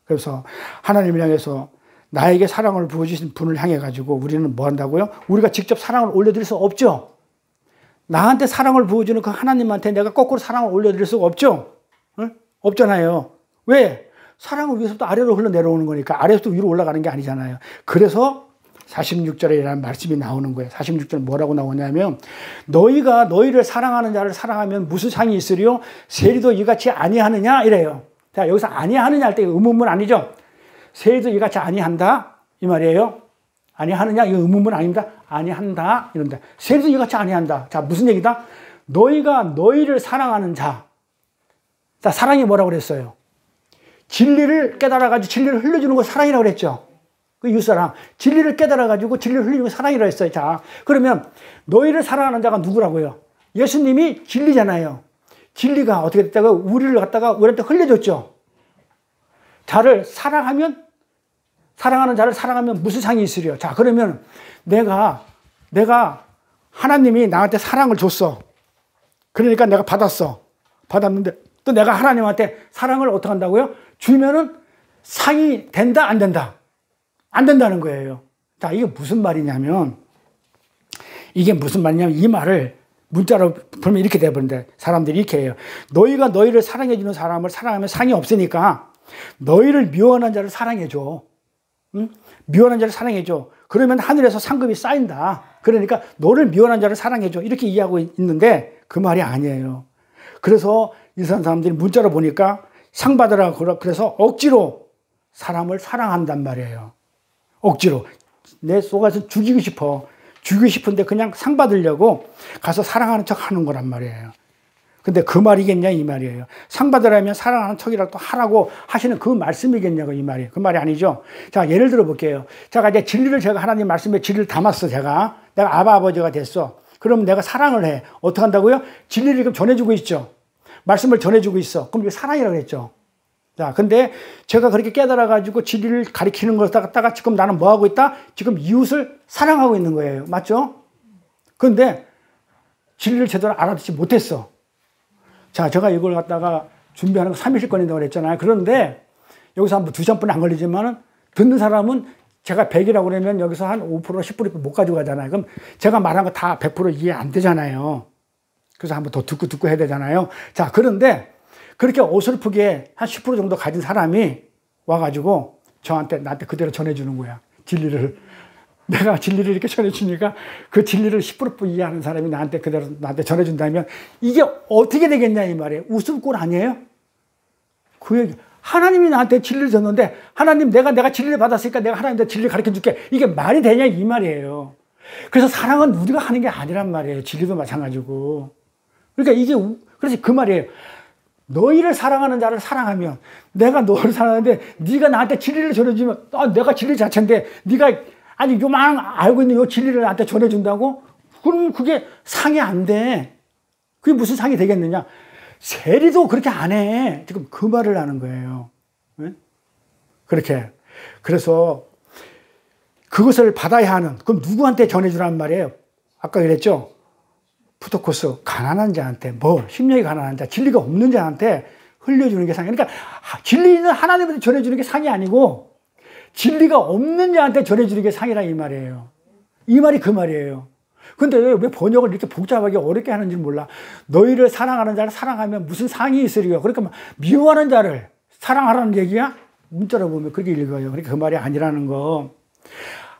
그래서 하나님을 향해서 나에게 사랑을 부어주신 분을 향해가지고 우리는 뭐 한다고요? 우리가 직접 사랑을 올려드릴 수 없죠. 나한테 사랑을 부어주는 그 하나님한테 내가 거꾸로 사랑을 올려드릴 수가 없죠. 응? 없잖아요. 왜? 사랑은 위에서부터 아래로 흘러내려오는 거니까 아래에서부터 위로 올라가는 게 아니잖아요. 그래서 46절이라는 말씀이 나오는 거예요. 46절 뭐라고 나오냐면 너희가 너희를 사랑하는 자를 사랑하면 무슨 상이 있으리요? 세리도 이같이 아니하느냐 이래요. 자, 여기서 아니하느냐 할 때 의문문 아니죠? 세리도 이같이 아니한다 이 말이에요. 아니하느냐 이거 의문문 아닙니다. 아니한다 이런다. 세리도 이같이 아니한다. 자, 무슨 얘기다? 너희가 너희를 사랑하는 자. 자, 사랑이 뭐라고 그랬어요? 진리를 깨달아가지고 진리를 흘려주는 거 사랑이라고 그랬죠. 그 이웃사랑. 진리를 깨달아가지고 진리를 흘리는 거 사랑이라고 했어요. 자, 그러면 너희를 사랑하는 자가 누구라고요? 예수님이 진리잖아요. 진리가 어떻게 됐다가 우리를 갖다가 우리한테 흘려줬죠. 자를 사랑하면, 사랑하는 자를 사랑하면 무슨 상이 있으려? 자, 그러면 내가 하나님이 나한테 사랑을 줬어. 그러니까 내가 받았는데 또 내가 하나님한테 사랑을 어떻게 한다고요? 주면은 상이 된다, 안 된다? 안 된다는 거예요. 자, 이게 무슨 말이냐면, 이 말을 문자로 보면 이렇게 돼버린대. 사람들이 이렇게 해요. 너희가 너희를 사랑해주는 사람을 사랑하면 상이 없으니까 너희를 미워하는 자를 사랑해줘. 응? 미워하는 자를 사랑해줘. 그러면 하늘에서 상급이 쌓인다. 그러니까 너를 미워하는 자를 사랑해줘. 이렇게 이해하고 있는데 그 말이 아니에요. 그래서 이상한 사람들이 문자로 보니까 상 받으라고 그래서 억지로 사람을 사랑한단 말이에요. 억지로. 내 속에서 죽이고 싶은데 그냥 상 받으려고 가서 사랑하는 척 하는 거란 말이에요. 근데 그 말이겠냐 이 말이에요. 상 받으려면 사랑하는 척이라도 또 하라고 하시는 그 말씀이겠냐고 이 말이에요. 그 말이 아니죠. 자, 예를 들어 볼게요. 제가 이제 진리를 제가 하나님 말씀에 진리를 담았어. 내가 아버지가 됐어. 그럼 내가 사랑을 해. 어떻게 한다고요? 진리를 지금 전해주고 있죠. 말씀을 전해주고 있어. 그럼 이게 사랑이라고 했죠. 자, 근데 제가 그렇게 깨달아가지고 진리를 가리키는 걸 갖다가 지금 나는 뭐 하고 있다? 지금 이웃을 사랑하고 있는 거예요. 맞죠? 그런데 진리를 제대로 알아듣지 못했어. 자, 제가 이걸 갖다가 준비하는 거 3일씩 걸린다고 그랬잖아요. 그런데 여기서 한 2-3분 안 걸리지만은 듣는 사람은 제가 100이라고 그러면 여기서 한 5%, 10% 못 가져가잖아요. 그럼 제가 말한 거 다 100% 이해 안 되잖아요. 그래서 한번 더 듣고 해야 되잖아요. 자, 그런데 그렇게 어설프게 한 10% 정도 가진 사람이 와가지고 나한테 그대로 전해주는 거야. 진리를. 내가 진리를 이렇게 전해주니까 그 진리를 10% 이해하는 사람이 나한테 전해준다면 이게 어떻게 되겠냐 이 말이에요. 웃음꼴 아니에요? 그 얘기. 하나님이 나한테 진리를 줬는데 하나님 내가 진리를 받았으니까 내가 하나님한테 진리를 가르쳐줄게. 이게 말이 되냐 이 말이에요. 그래서 사랑은 우리가 하는 게 아니란 말이에요. 진리도 마찬가지고. 그러니까 그래서 그 말이에요. 너희를 사랑하는 자를 사랑하면 내가 너를 사랑하는데 네가 나한테 진리를 전해주면 내가 진리 자체인데 네가 아니 요만 알고 있는 요 진리를 나한테 전해준다고? 그럼 그게 상이 안 돼. 그게 무슨 상이 되겠느냐? 세리도 그렇게 안 해. 지금 그 말을 하는 거예요. 네? 그렇게. 그래서 그것을 받아야 하는, 그럼 누구한테 전해주라는 말이에요? 아까 그랬죠? 푸토코스, 가난한 자한테, 심령이 가난한 자, 진리가 없는 자한테 흘려주는 게 상이에요. 그러니까 진리는 하나님한테 전해주는 게 상이 아니고 진리가 없는 자한테 전해주는 게 상이라 이 말이에요. 이 말이 그 말이에요. 근데 왜 번역을 이렇게 복잡하게 어렵게 하는지 몰라. 너희를 사랑하는 자를 사랑하면 무슨 상이 있으리요? 그러니까 미워하는 자를 사랑하라는 얘기야? 문자로 보면 그렇게 읽어요. 그러니까 그 말이 아니라는 거.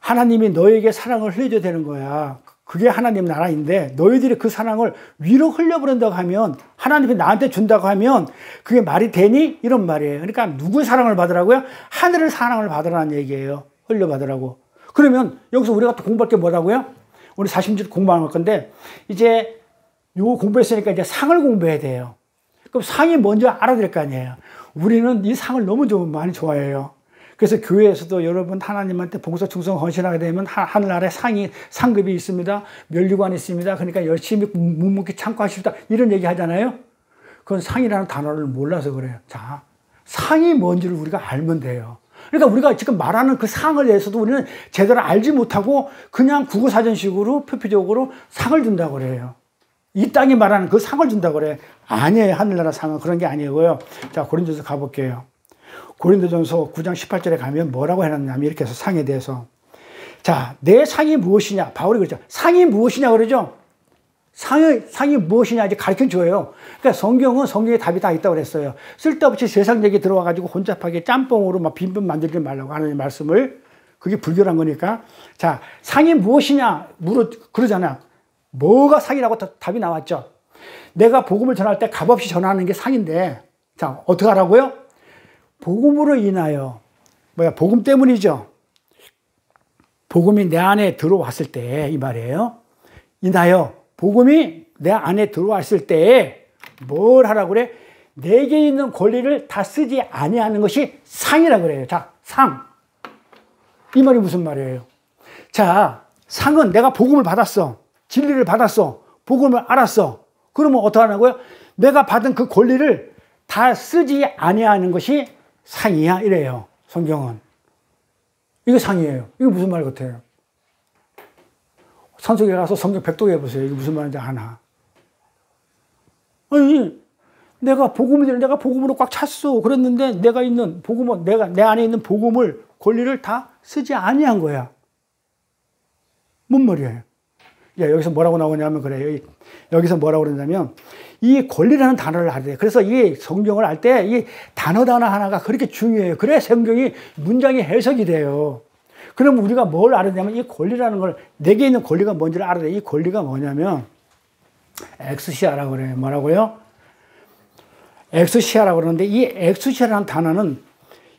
하나님이 너에게 사랑을 흘려줘야 되는 거야. 그게 하나님 나라인데 너희들이 그 사랑을 위로 흘려보낸다고 하면 하나님이 나한테 준다고 하면 그게 말이 되니? 이런 말이에요. 그러니까 누구의 사랑을 받으라고요? 하늘의 사랑을 받으라는 얘기예요. 흘려받으라고. 그러면 여기서 우리가 또 공부할 게 뭐라고요? 우리 40절 공부할 건데 이제 요거 공부했으니까 이제 상을 공부해야 돼요. 그럼 상이 먼저 알아야 될 거 아니에요. 우리는 이 상을 너무 많이 좋아해요. 그래서 교회에서도 여러분 하나님한테 봉사 충성 헌신하게 되면 하늘나라에 상급이 있습니다. 면류관이 있습니다. 그러니까 열심히 묵묵히 참고 하십시다. 이런 얘기 하잖아요. 그건 상이라는 단어를 몰라서 그래요. 자, 상이 뭔지를 우리가 알면 돼요. 그러니까 우리가 지금 말하는 그 상을 대해서도 우리는 제대로 알지 못하고 그냥 국어사전식으로 표피적으로 상을 준다고 그래요. 이 땅이 말하는 그 상을 준다고 그래. 아니에요. 하늘나라 상은 그런 게 아니고요. 자, 고린도서 가볼게요. 고린도전서 9장 18절에 가면 뭐라고 해놨냐면 이렇게 해서 상에 대해서. 자, 내 상이 무엇이냐? 바울이 그러죠. 상이 무엇이냐 그러죠. 상이 무엇이냐 이제 가르쳐 줘요. 그러니까 성경에 답이 다 있다고 그랬어요. 쓸데없이 세상 얘기 들어와가지고 혼잡하게 짬뽕으로 막 빈분 만들지 말라고 하는 말씀을. 그게 불교란 거니까. 자, 상이 무엇이냐? 그러잖아. 뭐가 상이라고 답이 나왔죠. 내가 복음을 전할 때 값없이 전하는 게 상인데, 자, 어떻게 하라고요? 복음으로 인하여, 복음 때문이죠. 복음이 내 안에 들어왔을 때, 이 말이에요. 인하여, 복음이 내 안에 들어왔을 때, 뭘 하라고 그래? 내게 있는 권리를 다 쓰지 아니하는 것이 상이라고 그래요. 자, 상. 이 말이 무슨 말이에요? 자, 상은 내가 복음을 받았어. 진리를 받았어. 복음을 알았어. 그러면 어떻게 하냐고요? 내가 받은 그 권리를 다 쓰지 아니하는 것이 상이야 이래요. 성경은. 이거 상이에요. 이거 무슨 말 같아요? 산속에 가서 성경 백독해 보세요. 이게 무슨 말인지 아나? 아니, 내가 복음으로 꽉 찼어. 그랬는데 내가 있는 복음은 내 안에 있는 복음을 권리를 다 쓰지 아니한 거야. 뭔 말이에요? 야, 여기서 뭐라고 나오냐면 그래요. 여기서 뭐라고 그러냐면 이 권리라는 단어를 알아야 돼요. 그래서 이 성경을 알 때 이 단어 하나가 그렇게 중요해요. 그래야 성경이 문장이 해석이 돼요. 그럼 우리가 뭘 알았냐면 이 권리라는 걸 내게 있는 권리가 뭔지를 알아야 돼요. 이 권리가 뭐냐면 엑스시아라고 그래요. 뭐라고요? 엑스시아라고 그러는데 이 엑스시아라는 단어는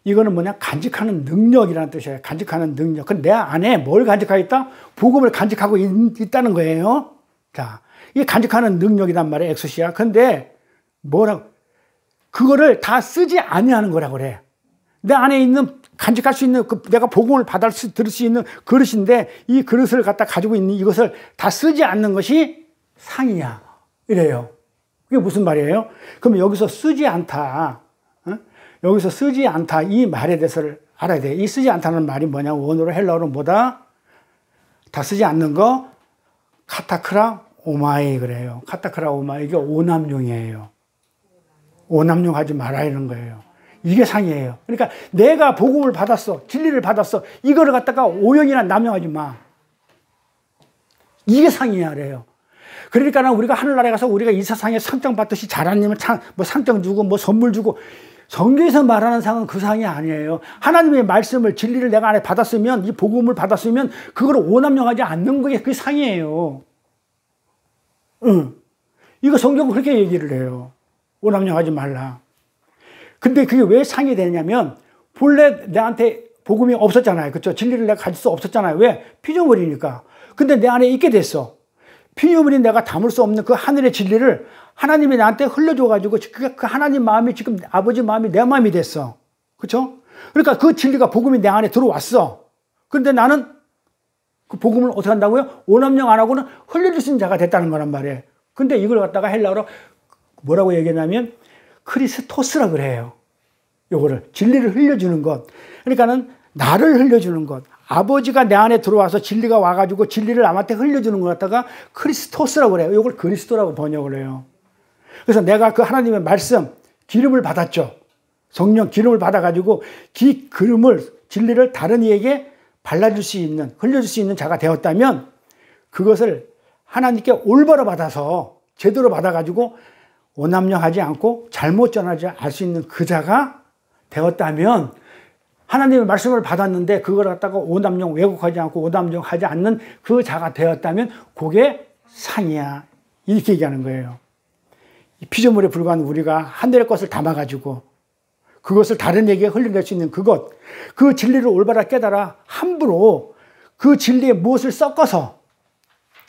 이거는 뭐냐? 간직하는 능력이라는 뜻이에요. 간직하는 능력. 근데 내 안에 뭘 간직하고 있다? 복음을 간직하고 있다는 거예요. 자, 이 간직하는 능력이란 말이에요. 엑스시아. 근데 그거를 다 쓰지 아니하는 거라고 그래. 내 안에 있는 간직할 수 있는 내가 복음을 들을 수 있는 그릇인데 이 그릇을 갖다 가지고 있는 이것을 다 쓰지 않는 것이 상이야. 이래요. 그게 무슨 말이에요? 그럼 여기서 쓰지 않다. 여기서 쓰지 않다 이 말에 대해서를 알아야 돼. 이 쓰지 않다는 말이 뭐냐? 원어로 헬라어로 뭐다? 다 쓰지 않는 거 카타크라 오마이 그래요. 카타크라 오마이 이게 오남용이에요. 오남용 하지 말아야하는 거예요. 이게 상이에요. 그러니까 내가 복음을 받았어. 진리를 받았어. 이거를 갖다가 오용이나 남용하지 마. 이게 상이야 그래요. 그러니까 우리가 하늘나라에 가서 우리가 이 세상에 상장 받듯이 잘하면 뭐 상장 주고 뭐 선물 주고 성경에서 말하는 상은 그 상이 아니에요. 하나님의 말씀을 진리를 내가 안에 받았으면 이 복음을 받았으면 그걸 오남용하지 않는 게 그 상이에요. 이거 성경은 그렇게 얘기를 해요. 오남용하지 말라. 근데 그게 왜 상이 되냐면 본래 내한테 복음이 없었잖아요. 그렇죠? 진리를 내가 가질 수 없었잖아요. 왜? 피조물이니까. 근데 내 안에 있게 됐어. 피조물인 내가 담을 수 없는 그 하늘의 진리를 하나님이 나한테 흘려줘가지고 그 하나님 마음이 지금 아버지 마음이 내 마음이 됐어. 그렇죠? 그러니까 그 진리가 복음이 내 안에 들어왔어. 그런데 나는 그 복음을 어떻게 한다고요? 오남용 안 하고는 흘려주신 자가 됐다는 거란 말이에요. 근데 이걸 갖다가 헬라어로 뭐라고 얘기하냐면 크리스토스라 그래요. 요거를 진리를 흘려주는 것. 그러니까는 나를 흘려주는 것. 아버지가 내 안에 들어와서 진리가 와가지고 진리를 남한테 흘려주는 것 갖다가 크리스토스라고 그래요. 이걸 그리스도라고 번역을 해요. 그래서 내가 그 하나님의 말씀, 기름을 받았죠. 성령 기름을 받아가지고 그 기름을, 진리를 다른 이에게 발라줄 수 있는, 흘려줄 수 있는 자가 되었다면 그것을 하나님께 올바로 받아서 제대로 받아가지고 오남용하지 않고 잘못 전하지 알 수 있는 그 자가 되었다면 하나님의 말씀을 받았는데 그걸 갖다가 오남용 왜곡하지 않고 오남용하지 않는 그 자가 되었다면 그게 상이야. 이렇게 얘기하는 거예요. 피조물에 불과한 우리가 하늘의 것을 담아가지고 그것을 다른 에게 흘려낼 수 있는 그것, 그 진리를 올바라 깨달아 함부로 그 진리에 무엇을 섞어서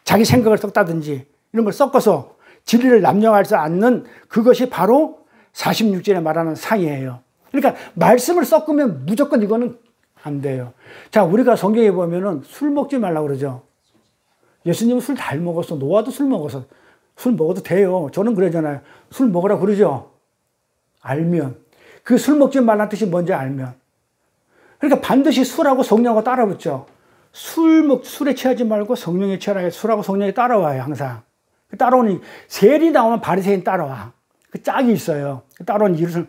자기 생각을 섞다든지 이런 걸 섞어서 진리를 남용하지 않는 그것이 바로 46절에 말하는 상이에요. 그러니까 말씀을 섞으면 무조건 이거는 안 돼요. 자, 우리가 성경에 보면은 술 먹지 말라고 그러죠. 예수님은 술 잘 먹었어. 노아도 술 먹었어. 술 먹어도 돼요. 저는 그러잖아요. 술 먹으라 그러죠. 알면. 그 술 먹지 말라는 뜻이 뭔지 알면. 그러니까 반드시 술하고 성령하고 따라붙죠. 술에 취하지 말고 성령에 취하라. 술하고 성령에 따라와요, 항상. 따라오는, 셀이 나오면 바리새인 따라와. 그 짝이 있어요. 따라오는 이유를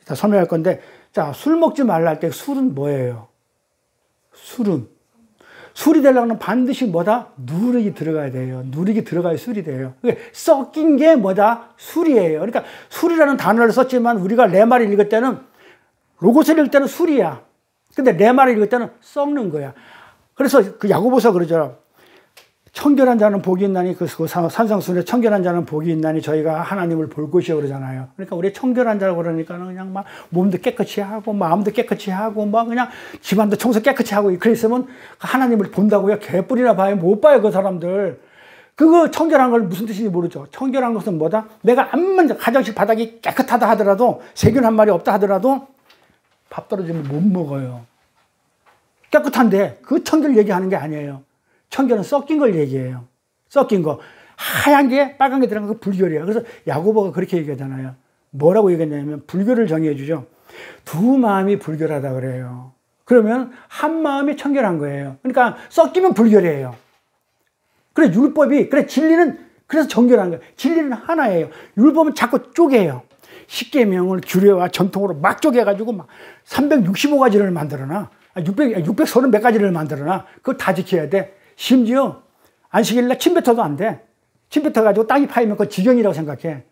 설명할 건데, 자, 술 먹지 말라 할 때 술은 뭐예요? 술이 되려면 반드시 뭐다? 누룩이 들어가야 돼요. 누룩이 들어가야 술이 돼요. 섞인 게 뭐다? 술이에요. 그러니까 술이라는 단어를 썼지만 우리가 레마를 읽을 때는, 로고스를 읽을 때는 술이야. 근데 레마를 읽을 때는 썩는 거야. 그래서 그 야고보서 그러죠. 청결한 자는 복이 있나니, 그 산상순에 청결한 자는 복이 있나니 저희가 하나님을 볼 것이요 그러잖아요. 그러니까 우리 청결한 자라고 그러니까는 그냥 막 몸도 깨끗이 하고 마음도 깨끗이 하고 막 그냥 집안도 청소 깨끗이 하고 그랬으면 하나님을 본다고요? 개뿔이나 봐요. 못 봐요, 그 사람들. 그거 청결한 걸 무슨 뜻인지 모르죠. 청결한 것은 뭐다? 내가 암만 화장실 바닥이 깨끗하다 하더라도, 세균 한 마리 없다 하더라도 밥 떨어지면 못 먹어요. 깨끗한데 그 청결 얘기하는 게 아니에요. 청결은 섞인 걸 얘기해요. 섞인 거. 하얀 게 빨간 게 들어간 거 불결이에요. 그래서 야고보가 그렇게 얘기하잖아요. 뭐라고 얘기했냐면 불결을 정의해 주죠. 두 마음이 불결하다 그래요. 그러면 한 마음이 청결한 거예요. 그러니까 섞이면 불결이에요. 그래 율법이, 그래 진리는 그래서 정결한 거예요. 진리는 하나예요. 율법은 자꾸 쪼개요. 십계명을 규례와 전통으로 막 쪼개가지고 막 365가지를 만들어놔. 630 몇 가지를 만들어놔. 그거 다 지켜야 돼. 심지어 안식일날 침 뱉어도 안 돼. 침 뱉어가지고 땅이 파이면 그거 지경이라고 생각해.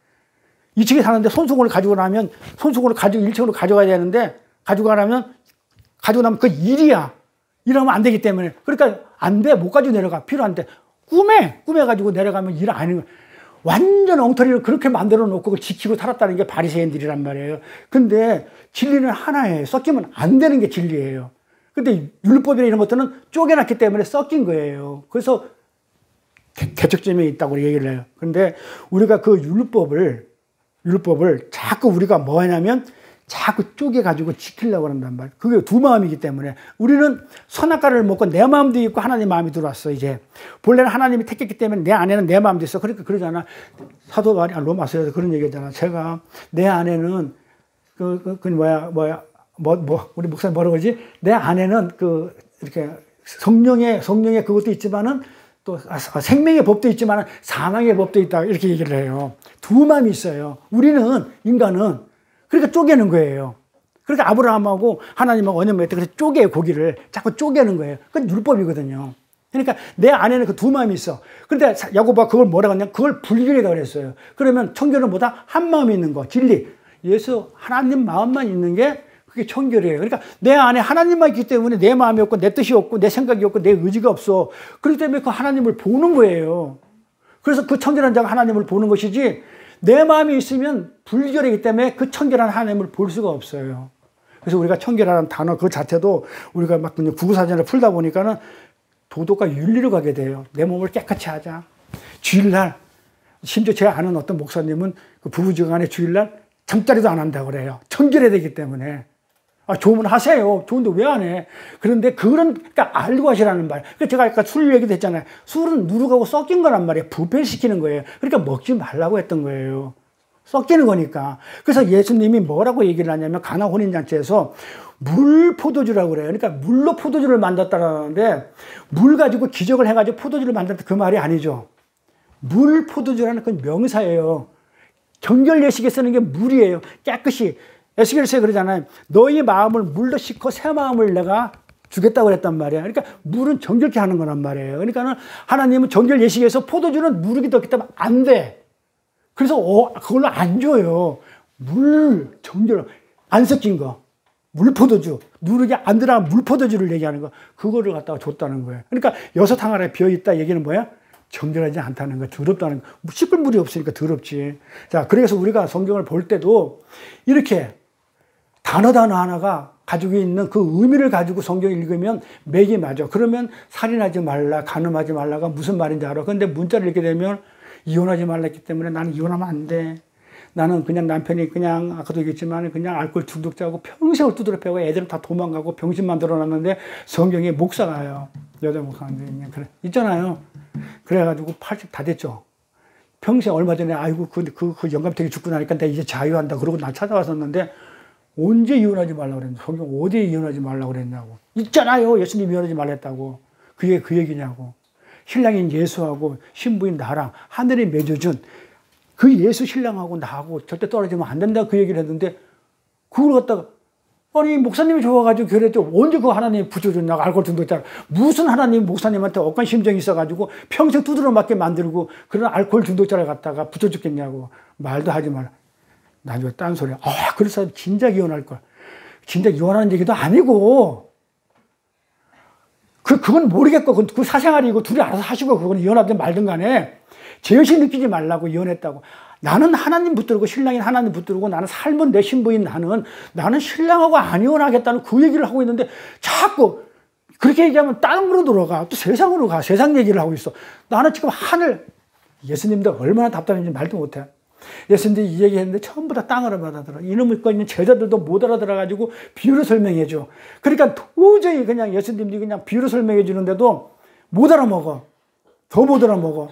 2층에 사는데 손수건을 가지고 나면 손수건을 가지고 1층으로 가져가야 되는데 가지고 나면 그 일이야. 이러면 안 되기 때문에. 그러니까 안 돼. 못 가지고 내려가. 필요한데. 꾸며가지고 내려가면 일 안 하는 거야. 완전 엉터리를 그렇게 만들어 놓고 그걸 지키고 살았다는 게 바리새인들이란 말이에요. 근데 진리는 하나예요. 섞이면 안 되는 게 진리예요. 근데 율법이나 이런 것들은 쪼개놨기 때문에 섞인 거예요. 그래서 개척점에 있다고 얘기를 해요. 근데 우리가 그 율법을 자꾸 우리가 뭐 하냐면 자꾸 쪼개가지고 지키려고 한단 말이에요. 그게 두 마음이기 때문에 우리는 선악과를 먹고 내 마음도 있고 하나님 마음이 들어왔어. 이제 본래는 하나님이 택했기 때문에 내 안에는 내 마음도 있어. 그러니까 그러잖아. 사도 바울이 로마서에서 그런 얘기했잖아. 제가 내 안에는 우리 목사님 뭐라고 그러지? 내 안에는 이렇게 성령의 그것도 있지만은 또 생명의 법도 있지만은 사망의 법도 있다. 이렇게 얘기를 해요. 두 마음이 있어요. 우리는, 인간은. 그러니까 쪼개는 거예요. 그러니까 아브라함하고 하나님하고 언약 맺을 때 그래서 쪼개요, 고기를. 자꾸 쪼개는 거예요. 그건 율법이거든요. 그러니까 내 안에는 그 두 마음이 있어. 그런데 야고보가 그걸 뭐라고 했냐? 그걸 불결이라고 그랬어요. 그러면 청결은 뭐다? 한 마음이 있는 거, 진리. 예수, 하나님 마음만 있는 게 그게 청결이에요. 그러니까 내 안에 하나님만 있기 때문에 내 마음이 없고 내 뜻이 없고 내 생각이 없고 내 의지가 없어. 그렇기 때문에 그 하나님을 보는 거예요. 그래서 그 청결한 자가 하나님을 보는 것이지 내 마음이 있으면 불결이기 때문에 그 청결한 하나님을 볼 수가 없어요. 그래서 우리가 청결하는 단어 그 자체도 우리가 막 구구사전을 풀다 보니까는 도덕과 윤리로 가게 돼요. 내 몸을 깨끗이 하자. 주일날, 심지어 제가 아는 어떤 목사님은 그 부부지간에 주일날 잠자리도 안 한다고 그래요. 청결해야 되기 때문에. 좋으면 하세요. 좋은데 왜 안 해? 그런데 그러니까 알고 하시라는 말. 제가 아까 술 얘기도 했잖아요. 술은 누룩하고 섞인 거란 말이에요. 부패시키는 거예요. 그러니까 먹지 말라고 했던 거예요. 섞이는 거니까. 그래서 예수님이 뭐라고 얘기를 하냐면 가나 혼인잔치에서 물 포도주라고 그래요. 그러니까 물로 포도주를 만들었다는데 물 가지고 기적을 해가지고 포도주를 만들었다 그 말이 아니죠. 물 포도주라는 건 명사예요. 정결 예식에 쓰는 게 물이에요. 깨끗이. 에스겔서에 그러잖아요. 너희 마음을 물로 씻고 새 마음을 내가 주겠다고 그랬단 말이야. 그러니까 물은 정결케 하는 거란 말이에요. 그러니까는 하나님은 정결 예식에서 포도주는 누룩이 떴기 때문에 안 돼. 그래서 그걸로 안 줘요. 물, 정결, 안 섞인 거. 물포도주, 누르게 안 들어간 물포도주를 얘기하는 거. 그거를 갖다가 줬다는 거예요. 그러니까 6항아리에 비어있다 얘기는 뭐야? 정결하지 않다는 거, 더럽다는 거. 씻을 물이 없으니까 더럽지. 자, 그래서 우리가 성경을 볼 때도 이렇게 단어 하나가 가지고 있는 그 의미를 가지고 성경을 읽으면 맥이 맞아. 그러면 살인하지 말라, 간음하지 말라가 무슨 말인지 알아. 그런데 문자를 읽게 되면 이혼하지 말라 했기 때문에 나는 이혼하면 안 돼. 나는 그냥 남편이 그냥 아까도 얘기했지만 그냥 알코올 중독자고 평생을 두드려 패고 애들은 다 도망가고 병신 만들어놨는데 성경에 목사가요. 여자 목사인데 그냥 그래 있잖아요. 그래가지고 80 다 됐죠. 평생 얼마 전에 아이고 그 영감탱이 죽고 나니까 내가 이제 자유한다 그러고 나 찾아왔었는데 언제 이혼하지 말라고 그랬냐. 성경 어디에 이혼하지 말라고 그랬냐고. 있잖아요. 예수님 이혼하지 말랬다고. 그게 그 얘기냐고. 신랑인 예수하고 신부인 나랑 하늘이 맺어준 그 예수 신랑하고 나하고 절대 떨어지면 안 된다 그 얘기를 했는데 그걸 갖다가 아니 목사님이 좋아가지고 그랬죠. 언제 그 하나님이 붙여줬냐고. 알코올 중독자. 무슨 하나님 목사님한테 억간 심정이 있어가지고 평생 두드러 맞게 만들고 그런 알코올 중독자를 갖다가 붙여줬겠냐고. 말도 하지 마라. 나중에 딴소리야. 그래서 진작 이혼할 걸. 진작 이혼하는 얘기도 아니고 그건 모르겠고 그 사생활이고 둘이 알아서 하시고 그건 이혼하든 말든 간에 죄의식 느끼지 말라고 이혼했다고. 나는 하나님 붙들고 신랑인 하나님 붙들고 나는 삶은 내 신부인 나는 신랑하고 안 이혼하겠다는 그 얘기를 하고 있는데 자꾸 그렇게 얘기하면 땅으로 돌아가. 또 세상으로 가. 세상 얘기를 하고 있어. 나는 지금 하늘 예수님도 얼마나 답답한지 말도 못해. 예수님들이 이 얘기했는데 전부 다 땅으로 받아들어. 이놈의 거 있는 제자들도 못 알아들어가지고 비유로 설명해줘. 그러니까 도저히 그냥 예수님들이 그냥 비유로 설명해 주는데도 못 알아먹어. 더 못 알아먹어.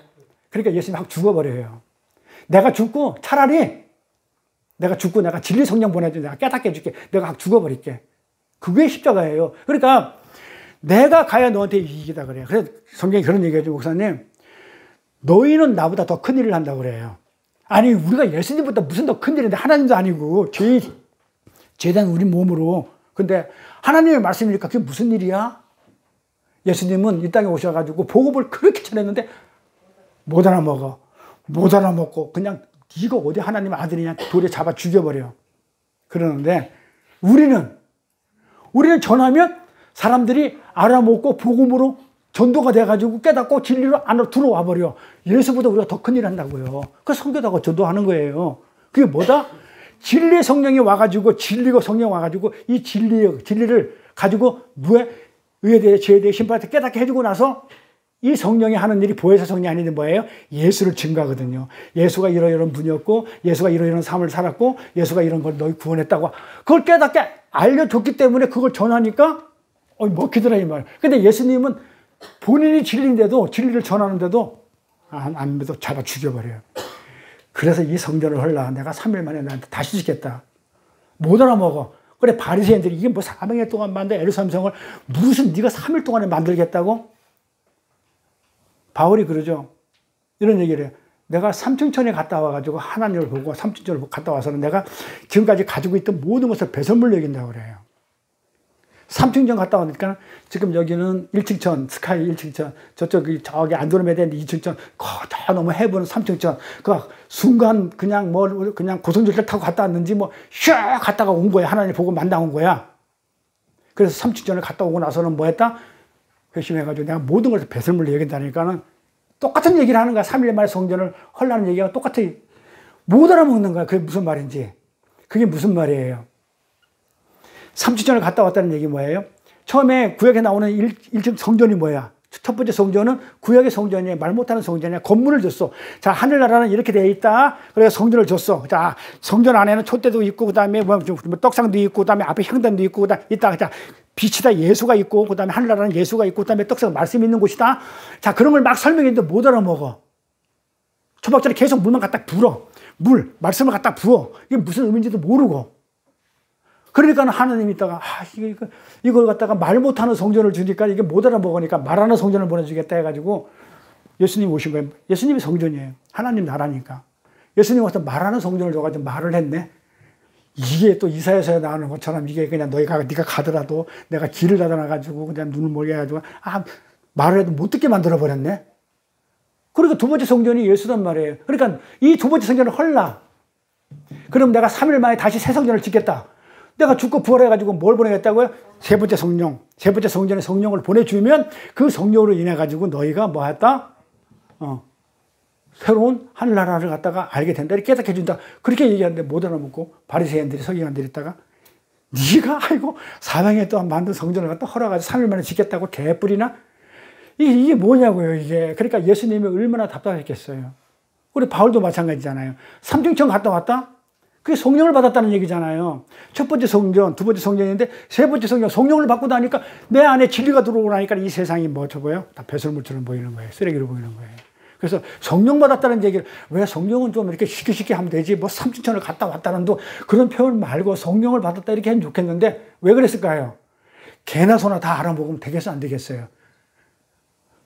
그러니까 예수님 확 죽어버려요. 내가 죽고 차라리 내가 진리 성령 보내줘. 내가 깨닫게 해줄게. 내가 확 죽어버릴게. 그게 십자가예요. 그러니까 내가 가야 너한테 이익이다 그래요. 그래서 성경이 그런 얘기해줘. 목사님 너희는 나보다 더 큰 일을 한다고 그래요. 아니 우리가 예수님보다 무슨 더 큰 일인데 하나님도 아니고 죄된 우리 몸으로. 근데 하나님의 말씀이니까 그게 무슨 일이야? 예수님은 이 땅에 오셔가지고 복음을 그렇게 전했는데 못 알아먹어. 못 알아먹고 그냥 네가 어디 하나님의 아들이냐 돌에 잡아 죽여버려. 그러는데 우리는 전하면 사람들이 알아먹고 복음으로 전도가 돼가지고 깨닫고 진리로 안으로 들어와 버려. 예수보다 우리가 더 큰일 한다고요. 그래서 선교다가 전도하는 거예요. 그게 뭐다? 진리의 성령이 와가지고 진리가 성령 와가지고 이 진리를 가지고 의에 대해 죄에 대해 심판에 대해 깨닫게 해주고 나서 이 성령이 하는 일이 보혜사 성령이 아닌데 뭐예요? 예수를 증거하거든요. 예수가 이러이러한 분이었고 예수가 이러이러한 삶을 살았고 예수가 이런 걸 너희 구원했다고 그걸 깨닫게 알려줬기 때문에 그걸 전하니까 먹히더라 이 말. 근데 예수님은 본인이 진리인데도 진리를 전하는데도 안 믿어 잡아 죽여버려요. 그래서 이 성전을 헐라 내가 3일 만에 나한테 다시 짓겠다. 못 알아먹어. 그래 바리새인들이 이게 뭐 400년 동안 만든 예루살렘 성을 무슨 네가 3일 동안에 만들겠다고? 바울이 그러죠. 이런 얘기를 해요. 내가 삼층천에 갔다 와가지고 하나님을 보고 삼층천을 갔다 와서는 내가 지금까지 가지고 있던 모든 것을 배설물로 여긴다고 그래요. 삼층천 갔다 오니까 지금 여기는 1층천, 스카이 1층천, 저기 안드로메다 2층천, 저 너무 해보는 3층천. 그 순간 그냥 그냥 고성질을 타고 갔다 왔는지 슉 갔다가 온 거야. 하나님 보고 만나 온 거야. 그래서 3층천을 갔다 오고 나서는 뭐 했다? 회심해가지고 내가 모든 것을 배설물로 여긴다니까는 똑같은 얘기를 하는 거야. 3일 만에 성전을 헐라는 얘기가 똑같아. 못 알아먹는 거야. 그게 무슨 말인지. 그게 무슨 말이에요. 3주전을 갔다 왔다는 얘기 뭐예요? 처음에 구약에 나오는 1층 성전이 뭐야? 첫 번째 성전은 구약의 성전이에요. 말 못하는 성전이야. 건물을 줬어. 자, 하늘나라는 이렇게 되어 있다. 그래서 성전을 줬어. 자, 성전 안에는 촛대도 있고, 그 다음에 떡상도 있고, 그 다음에 앞에 향단도 있고, 그 다음에 자, 빛이다 예수가 있고, 그 다음에 하늘나라는 예수가 있고, 그 다음에 떡상 말씀이 있는 곳이다. 자, 그런 걸 막 설명했는데 못 알아먹어. 초박자를 계속 물만 갖다 불어. 말씀을 갖다 부어. 이게 무슨 의미인지도 모르고. 그러니까 하나님이 있다가 이걸 갖다가 말 못하는 성전을 주니까 이게 못 알아먹으니까 말하는 성전을 보내주겠다 해가지고 예수님이 오신 거예요. 예수님이 성전이에요. 하나님 나라니까. 예수님 와서 말하는 성전을 줘가지고 말을 했네. 이게 또 이사야서에 나오는 것처럼 이게 그냥 네가 가더라도 내가 길을 닫아놔가지고 그냥 눈을 멀게 해가지고 말을 해도 못 듣게 만들어버렸네. 그러니까 두 번째 성전이 예수란 말이에요. 그러니까 이 두 번째 성전을 헐라. 그럼 내가 3일 만에 다시 새 성전을 짓겠다. 내가 죽고 부활해가지고 뭘 보내겠다고요? 세 번째 성령. 세 번째 성전에 성령을 보내주면 그 성령으로 인해가지고 너희가 뭐 했다? 새로운 하늘나라를 갖다가 알게 된다. 이렇게 깨닫게 해준다. 그렇게 얘기하는데 못 알아먹고 바리새인들이 서기관들이 있다가 네가 아이고 사방에 또 만든 성전을 갖다 허락하지 3일 만에 짓겠다고 개뿔이나? 이게 뭐냐고요 이게. 그러니까 예수님이 얼마나 답답했겠어요. 우리 바울도 마찬가지잖아요. 삼중천 갔다 왔다? 그게 성령을 받았다는 얘기잖아요. 첫 번째 성전, 두 번째 성전인데 세 번째 성전, 성령을 받고 나니까 내 안에 진리가 들어오고 나니까 이 세상이 뭐 저거요? 다 배설물처럼 보이는 거예요. 쓰레기로 보이는 거예요. 그래서 성령 받았다는 얘기를 왜 성령은 좀 이렇게 쉽게 하면 되지 뭐 삼중천을 갔다 왔다는 도 그런 표현 말고 성령을 받았다 이렇게 하면 좋겠는데 왜 그랬을까요? 개나 소나 다 알아먹으면 되겠어 안 되겠어요?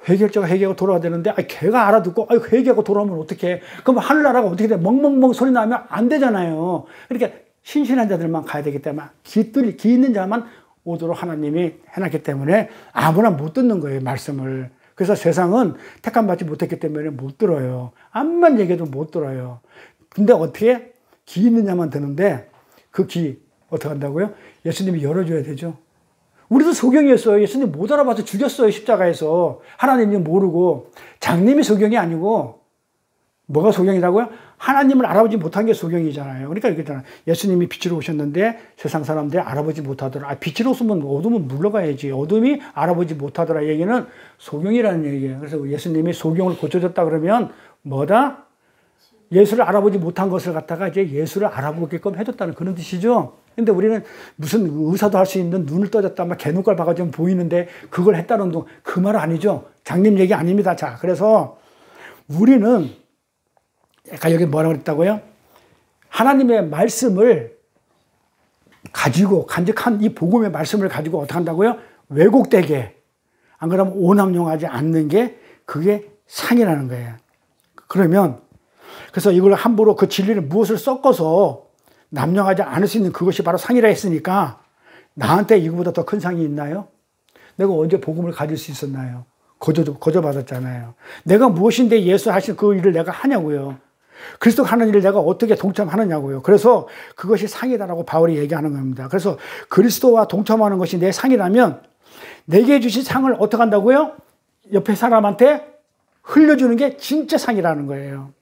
회개자가 회개하고 돌아와야 되는데 걔가 알아듣고 회개하고 돌아오면 어떡해. 그럼 하늘나라가 어떻게 돼? 멍멍멍 소리 나면 안 되잖아요. 그러니까 신실한 자들만 가야 되기 때문에 기 있는 자만 오도록 하나님이 해놨기 때문에 아무나 못 듣는 거예요 말씀을. 그래서 세상은 택함 받지 못했기 때문에 못 들어요. 암만 얘기해도 못 들어요. 근데 어떻게? 기 있는 자만 듣는데 그 기 어떻게 한다고요? 예수님이 열어줘야 되죠. 우리도 소경이었어요. 예수님 못 알아봐서 죽였어요. 십자가에서. 하나님이 모르고. 장님이 소경이 아니고 뭐가 소경이라고요? 하나님을 알아보지 못한 게 소경이잖아요. 그러니까 이렇게 예수님이 빛으로 오셨는데 세상 사람들이 알아보지 못하더라. 빛으로 오면 어둠은 물러가야지. 어둠이 알아보지 못하더라. 얘기는 소경이라는 얘기예요. 그래서 예수님이 소경을 고쳐줬다 그러면 뭐다? 예수를 알아보지 못한 것을 갖다가 이제 예수를 알아보게끔 해줬다는 그런 뜻이죠. 근데 우리는 무슨 의사도 할 수 있는 눈을 떠졌다, 막 개눈깔 봐가지고 보이는데 그걸 했다는 그 말 아니죠. 장님 얘기 아닙니다. 자, 그래서 우리는 아까 여기 뭐라고 그랬다고요? 하나님의 말씀을 가지고 간직한 이 복음의 말씀을 가지고 어떻게 한다고요? 왜곡되게 안 그러면 오남용하지 않는 게 그게 상이라는 거예요. 그러면 그래서 이걸 함부로 그 진리를 무엇을 섞어서 남용하지 않을 수 있는 그것이 바로 상이라 했으니까 나한테 이거보다 더 큰 상이 있나요? 내가 언제 복음을 가질 수 있었나요? 거저받았잖아요. 내가 무엇인데 예수 하신 그 일을 내가 하냐고요. 그리스도 하는 일을 내가 어떻게 동참하느냐고요. 그래서 그것이 상이다라고 바울이 얘기하는 겁니다. 그래서 그리스도와 동참하는 것이 내 상이라면 내게 주신 상을 어떻게 한다고요? 옆에 사람한테 흘려주는 게 진짜 상이라는 거예요.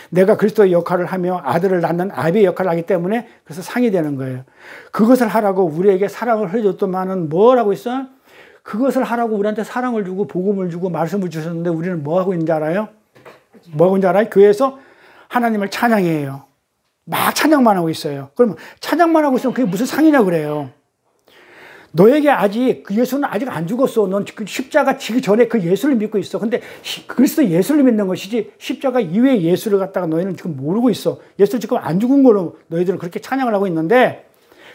내가 그리스도의 역할을 하며 아들을 낳는 아비의 역할을 하기 때문에 그래서 상이 되는 거예요. 그것을 하라고 우리에게 사랑을 흘려줬더만은 뭐라고 있어? 그것을 하라고 우리한테 사랑을 주고 복음을 주고 말씀을 주셨는데 우리는 뭐 하고 있는지 알아요? 뭐 하고 있는지 알아요? 교회에서 하나님을 찬양해요. 막 찬양만 하고 있어요. 그러면 찬양만 하고 있으면 그게 무슨 상이냐 그래요. 너에게 아직 그 예수는 아직 안 죽었어. 넌 십자가 지기 전에 그 예수를 믿고 있어. 근데 그리스도 예수를 믿는 것이지 십자가 이외의 예수를 갖다가 너희는 지금 모르고 있어. 예수 지금 안 죽은 걸로 너희들은 그렇게 찬양을 하고 있는데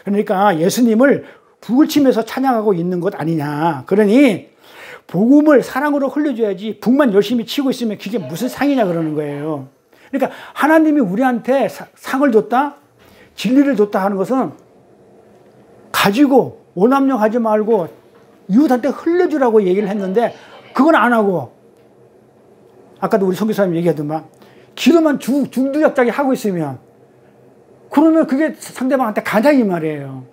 그러니까 예수님을 북을 치면서 찬양하고 있는 것 아니냐. 그러니 복음을 사랑으로 흘려줘야지 북만 열심히 치고 있으면 그게 무슨 상이냐 그러는 거예요. 그러니까 하나님이 우리한테 상을 줬다, 진리를 줬다 하는 것은 가지고 오남용하지 말고 이웃한테 흘려주라고 얘기를 했는데 그건 안 하고 아까도 우리 선교사님 얘기하더만 기도만 중두역작이 하고 있으면 그러면 그게 상대방한테 가장이 말이에요.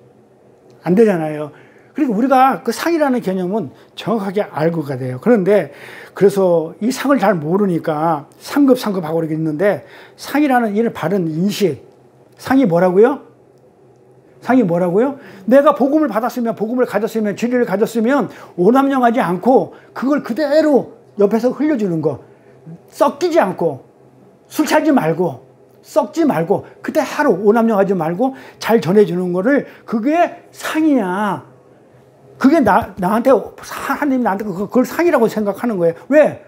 안 되잖아요. 그러니까 우리가 그 상이라는 개념은 정확하게 알고 가야 돼요. 그런데 그래서 이 상을 잘 모르니까 상급하고 이렇게 있는데 상이라는 이 바른 인식, 상이 뭐라고요? 상이 뭐라고요? 내가 복음을 받았으면 복음을 가졌으면 진리를 가졌으면 오남용하지 않고 그걸 그대로 옆에서 흘려주는 거 섞이지 않고 술 차지 말고 썩지 말고 그대로 오남용하지 말고 잘 전해주는 거를 그게 상이야. 그게 나한테 하나님이 나한테 그걸 상이라고 생각하는 거예요. 왜?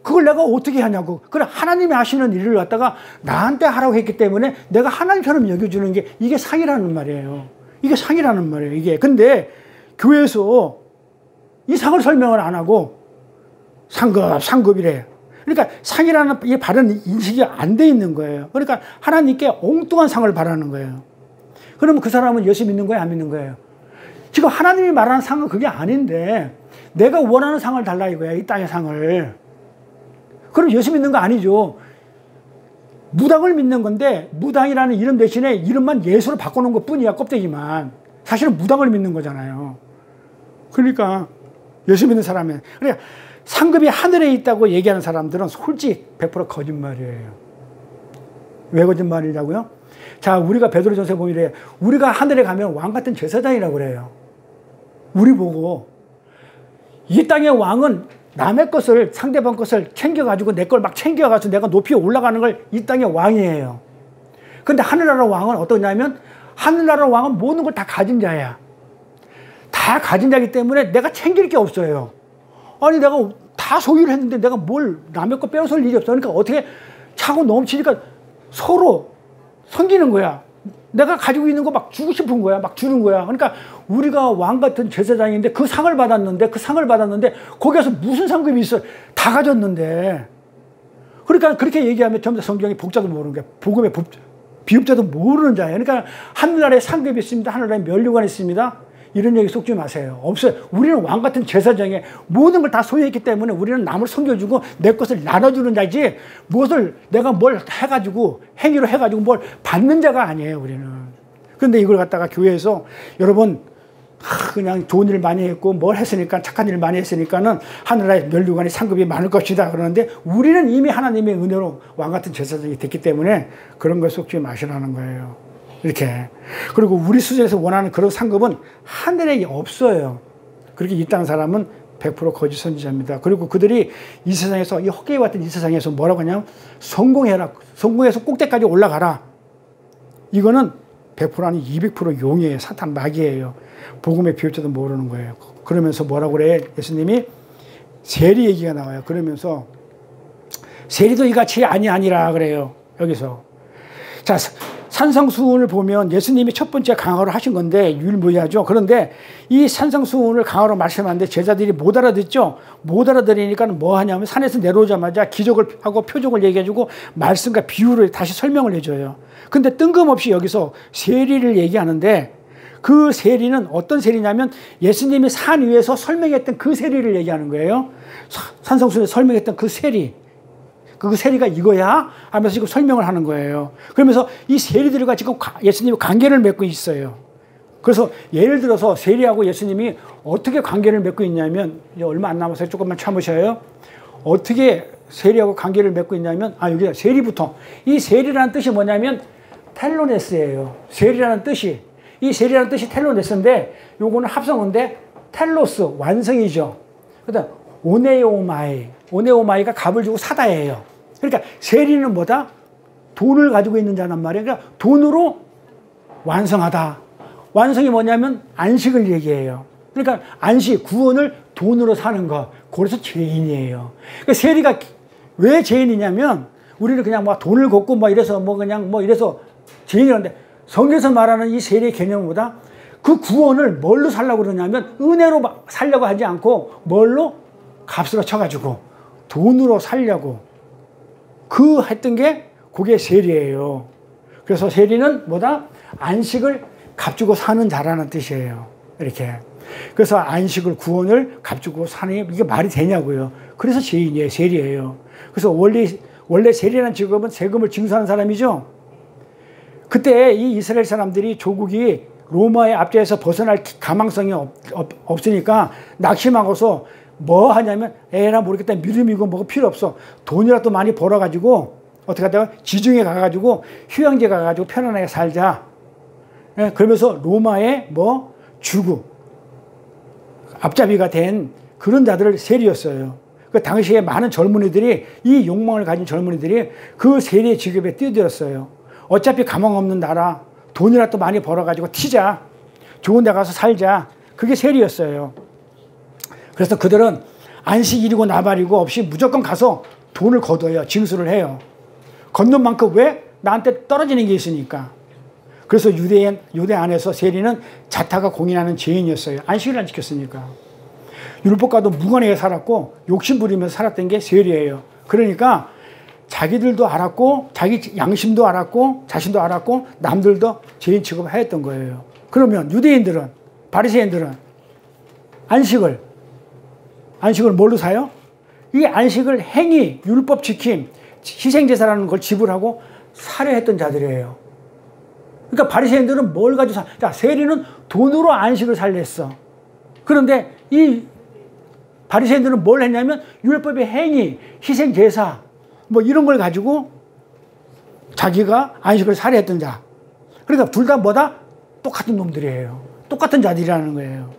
그걸 내가 어떻게 하냐고. 그래 하나님이 하시는 일을 갖다가 나한테 하라고 했기 때문에 내가 하나님처럼 여겨주는 게 이게 상이라는 말이에요. 이게 상이라는 말이에요. 이게. 근데 교회에서 이 상을 설명을 안 하고 상급이래. 그러니까 상이라는 이 바른 인식이 안 돼 있는 거예요. 그러니까 하나님께 엉뚱한 상을 바라는 거예요. 그러면 그 사람은 예수 믿는 거예요? 안 믿는 거예요? 지금 하나님이 말하는 상은 그게 아닌데 내가 원하는 상을 달라 이거야. 이 땅의 상을. 그럼 예수 믿는 거 아니죠. 무당을 믿는 건데 무당이라는 이름 대신에 이름만 예수로 바꿔놓은 것 뿐이야. 껍데기만. 사실은 무당을 믿는 거잖아요. 그러니까 예수 믿는 사람은, 그러니까 상급이 하늘에 있다고 얘기하는 사람들은 솔직히 100% 거짓말이에요. 왜 거짓말이냐고요? 자, 우리가 베드로전서에 보면 이래요. 우리가 하늘에 가면 왕 같은 제사장이라고 그래요. 우리 보고 이 땅의 왕은 남의 것을, 상대방 것을 챙겨가지고 내 걸 막 챙겨가서 내가 높이 올라가는 걸 이 땅의 왕이에요. 근데 하늘나라 왕은 어떠냐면, 하늘나라 왕은 모든 걸 다 가진 자야. 다 가진 자이기 때문에 내가 챙길 게 없어요. 아니, 내가 다 소유를 했는데 내가 뭘 남의 거 빼앗을 일이 없어. 그러니까 어떻게 차고 넘치니까 서로 섬기는 거야. 내가 가지고 있는 거 막 주고 싶은 거야. 막 주는 거야. 그러니까 우리가 왕 같은 제사장인데 그 상을 받았는데 거기에서 무슨 상급이 있어? 다 가졌는데. 그러니까 그렇게 얘기하면 전부 다 성경이 복자도 모르는 거야. 복음의 비읍자도 모르는 자예요. 그러니까 하늘나라에 상급이 있습니다. 하늘나라에 면류관이 있습니다. 이런 얘기 속지 마세요. 없어요. 우리는 왕 같은 제사장에 모든 걸 다 소유했기 때문에 우리는 남을 섬겨주고 내 것을 나눠주는 자지, 무엇을 내가 뭘 해가지고 행위로 해가지고 뭘 받는 자가 아니에요. 우리는. 그런데 이걸 갖다가 교회에서 여러분 그냥 좋은 일 많이 했고 뭘 했으니까, 착한 일 많이 했으니까는 하늘나라에 면류관이 상급이 많을 것이다 그러는데, 우리는 이미 하나님의 은혜로 왕 같은 제사장이 됐기 때문에 그런 걸 속지 마시라는 거예요. 이렇게. 그리고 우리 수준에서 원하는 그런 상급은 하늘에 없어요. 그렇게 이 땅 사람은 100% 거짓 선지자입니다. 그리고 그들이 이 세상에서, 이 헛개와 같은 이 세상에서 뭐라고 하냐면 성공해라. 성공해서 꼭대기까지 올라가라. 이거는 100% 아닌 200% 용이에요. 사탄 마귀예요. 복음의 비읍자도 모르는 거예요. 그러면서 뭐라고 그래? 예수님이 세리 얘기가 나와요. 그러면서 세리도 이같이 아니라 그래요. 여기서. 자, 산상수훈을 보면 예수님이 첫 번째 강화를 하신 건데 유일무이하죠. 그런데 이 산상수훈을 강화로 말씀하는데 제자들이 못 알아듣죠. 못 알아들으니까 뭐 하냐면 산에서 내려오자마자 기적을 하고 표적을 얘기해주고 말씀과 비유를 다시 설명을 해줘요. 근데 뜬금없이 여기서 세리를 얘기하는데, 그 세리는 어떤 세리냐면 예수님이 산 위에서 설명했던 그 세리를 얘기하는 거예요. 산상수훈에 설명했던 그 세리. 그 세리가 이거야? 하면서 지금 설명을 하는 거예요. 그러면서 이 세리들과 지금 예수님이 관계를 맺고 있어요. 그래서 예를 들어서 세리하고 예수님이 어떻게 관계를 맺고 있냐면, 이제 얼마 안 남아서 조금만 참으셔요. 어떻게 세리하고 관계를 맺고 있냐면, 여기 세리부터. 이 세리라는 뜻이 뭐냐면 텔로네스예요. 세리라는 뜻이. 이 세리라는 뜻이 텔로네스인데, 요거는 합성어인데 텔로스, 완성이죠. 그다음 오네오마이. 오네오마이가 값을 주고 사다예요. 그러니까 세리는 뭐다? 돈을 가지고 있는 자란 말이에요. 그러니까 돈으로 완성하다. 완성이 뭐냐면 안식을 얘기해요. 그러니까 안식, 구원을 돈으로 사는 것. 그래서 죄인이에요. 그러니까 세리가 왜 죄인이냐면, 우리는 그냥 막 돈을 걷고 막 이래서 그냥 이래서 죄인이라는데, 성경에서 말하는 이 세리의 개념은 뭐다? 그 구원을 뭘로 살려고 그러냐면 은혜로 살려고 하지 않고 뭘로? 값으로 쳐가지고 돈으로 살려고 그 했던 게 그게 세리예요. 그래서 세리는 뭐다? 안식을 값주고 사는 자라는 뜻이에요. 이렇게. 그래서 안식을, 구원을 값주고 사는, 이게 말이 되냐고요. 그래서 죄인이에요. 세리예요. 그래서 원래 세리라는 직업은 세금을 징수하는 사람이죠. 그때 이 이스라엘 사람들이 조국이 로마의 압제에서 벗어날 가망성이 없으니까 낙심하고서 뭐 하냐면, 에라 모르겠다, 믿음이고 뭐가 필요 없어, 돈이라도 많이 벌어가지고 어떻게 하다가 지중해 가가지고 휴양지 가가지고 편안하게 살자. 예, 그러면서 로마의 주구 앞잡이가 된 그런 자들을 세리였어요. 그 당시에 많은 젊은이들이, 이 욕망을 가진 젊은이들이 그 세리의 직업에 뛰어들었어요. 어차피 가망 없는 나라, 돈이라도 많이 벌어가지고 튀자, 좋은 데 가서 살자. 그게 세리였어요. 그래서 그들은 안식일이고 나발이고 없이 무조건 가서 돈을 거둬요. 징수를 해요. 걷는 만큼 왜? 나한테 떨어지는 게 있으니까. 그래서 유대 안에서 세리는 자타가 공인하는 죄인이었어요. 안식일 안 지켰으니까. 율법과도 무관하게 살았고 욕심 부리면서 살았던 게 세리예요. 그러니까 자기들도 알았고, 자기 양심도 알았고, 자신도 알았고, 남들도 죄인 취급을 하였던 거예요. 그러면 유대인들은, 바리새인들은 안식을 뭘로 사요? 이 안식을 행위, 율법 지킴, 희생제사라는 걸 지불하고 살해했던 자들이에요. 그러니까 바리새인들은 뭘 가지고 자, 세리는 돈으로 안식을 살렸어. 그런데 이 바리새인들은 뭘 했냐면 율법의 행위, 희생 제사 뭐 이런 걸 가지고 자기가 안식을 살해했던 자. 그러니까 둘 다 뭐다? 똑같은 놈들이에요. 똑같은 자들이라는 거예요.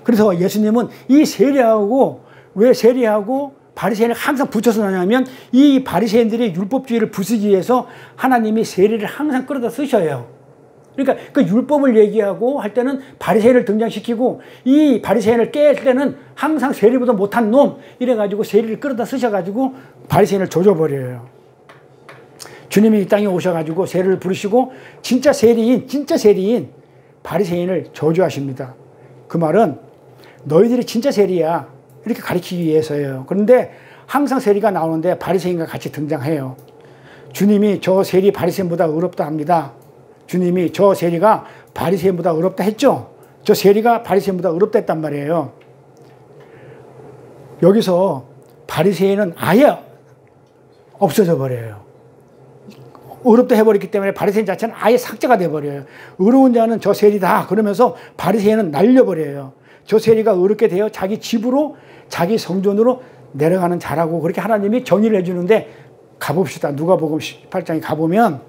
그래서 예수님은 이 세리하고 왜 세리하고 바리새인을 항상 붙여서 나냐면 이 바리새인들의 율법주의를 부수기 위해서 하나님이 세리를 항상 끌어다 쓰셔요. 그러니까 그 율법을 얘기하고 할 때는 바리새인을 등장시키고 이 바리새인을 깰 때는 항상 세리보다 못한 놈 이래가지고 세리를 끌어다 쓰셔가지고 바리새인을 조져버려요. 주님이 이 땅에 오셔가지고 세리를 부르시고 진짜 세리인 바리새인을 저주하십니다. 그 말은 너희들이 진짜 세리야 이렇게 가르치기 위해서예요. 그런데 항상 세리가 나오는데 바리새인과 같이 등장해요. 주님이 저 세리 바리새인보다 의롭다 합니다. 주님이 저 세리가 바리새인보다 의롭다 했죠. 저 세리가 바리새인보다 의롭다 했단 말이에요. 여기서 바리새인은 아예 없어져 버려요. 의롭다 해버렸기 때문에 바리새인 자체는 아예 삭제가 돼버려요. 의로운 자는 저 세리다 그러면서 바리새인은 날려버려요. 저 세리가 의롭게 되어 자기 집으로 자기 성전으로 내려가는 자라고 그렇게 하나님이 정의를 해주는데 가봅시다. 누가복음 18장에 가보면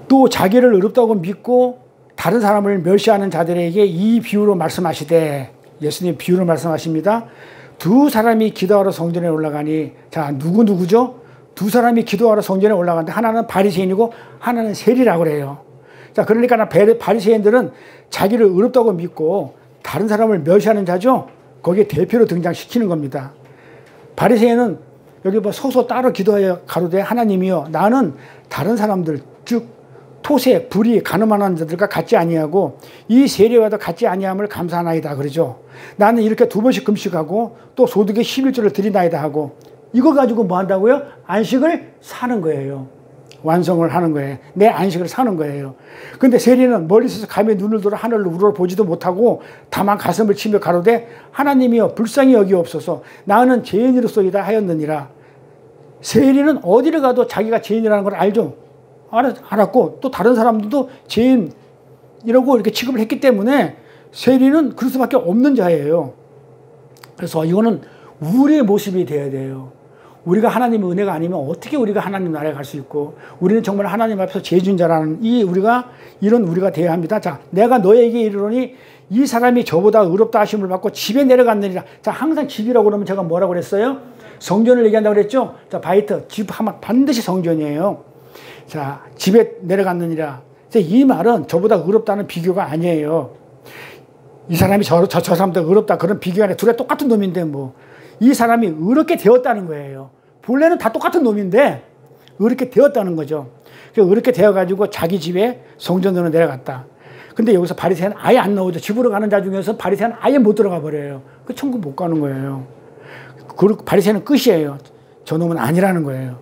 또 자기를 의롭다고 믿고 다른 사람을 멸시하는 자들에게 이 비유로 말씀하시되 예수님 비유로 말씀하십니다. 두 사람이 기도하러 성전에 올라가니 자 누구죠? 두 사람이 기도하러 성전에 올라가는데 하나는 바리새인이고 하나는 세리라고 그래요. 자 그러니까 바리새인들은 자기를 의롭다고 믿고 다른 사람을 멸시하는 자죠. 거기에 대표로 등장시키는 겁니다. 바리새인은 여기 뭐 서서 따로 기도하여 가로되 하나님이여 나는 다른 사람들 즉 토세, 불의, 가늠하는 자들과 같지 아니하고 이 세리와도 같지 아니함을 감사하나이다 그러죠. 나는 이렇게 2번씩 금식하고 또 소득의 11조를 드리나이다 하고 이거 가지고 뭐 한다고요? 안식을 사는 거예요. 완성을 하는 거예요. 내 안식을 사는 거예요. 근데 세리는 멀리서 감히 눈을 들어 하늘을 우러러보지도 못하고 다만 가슴을 치며 가로되 하나님이여 불쌍히 여기옵소서 나는 죄인으로소이다 하였느니라. 세리는 어디를 가도 자기가 죄인이라는 걸 알죠. 알았고 또 다른 사람들도 죄인이라고 이렇게 취급을 했기 때문에 세리는 그럴 수밖에 없는 자예요. 그래서 이거는 우리의 모습이 돼야 돼요. 우리가 하나님의 은혜가 아니면 어떻게 우리가 하나님 나라에 갈 수 있고 우리는 정말 하나님 앞에서 죄진 자라는 이런 우리가 돼야 합니다. 자, 내가 너에게 이르노니 이 사람이 저보다 의롭다 하심을 받고 집에 내려갔느니라. 자, 항상 집이라고 그러면 제가 뭐라고 그랬어요? 성전을 얘기한다고 그랬죠? 자, 바이트, 집 하면 반드시 성전이에요. 자, 집에 내려갔느니라. 이 말은 저보다 의롭다는 비교가 아니에요. 이 사람이 저 사람보다 의롭다 그런 비교가 아니라 둘이 똑같은 놈인데 뭐. 이 사람이 의롭게 되었다는 거예요. 본래는 다 똑같은 놈인데 의롭게 되었다는 거죠. 의롭게 되어가지고 자기 집에 성전으로 내려갔다. 근데 여기서 바리새인은 아예 안 나오죠. 집으로 가는 자 중에서 바리새인은 아예 못 들어가 버려요. 그 천국 못 가는 거예요. 바리새인은 끝이에요. 저놈은 아니라는 거예요.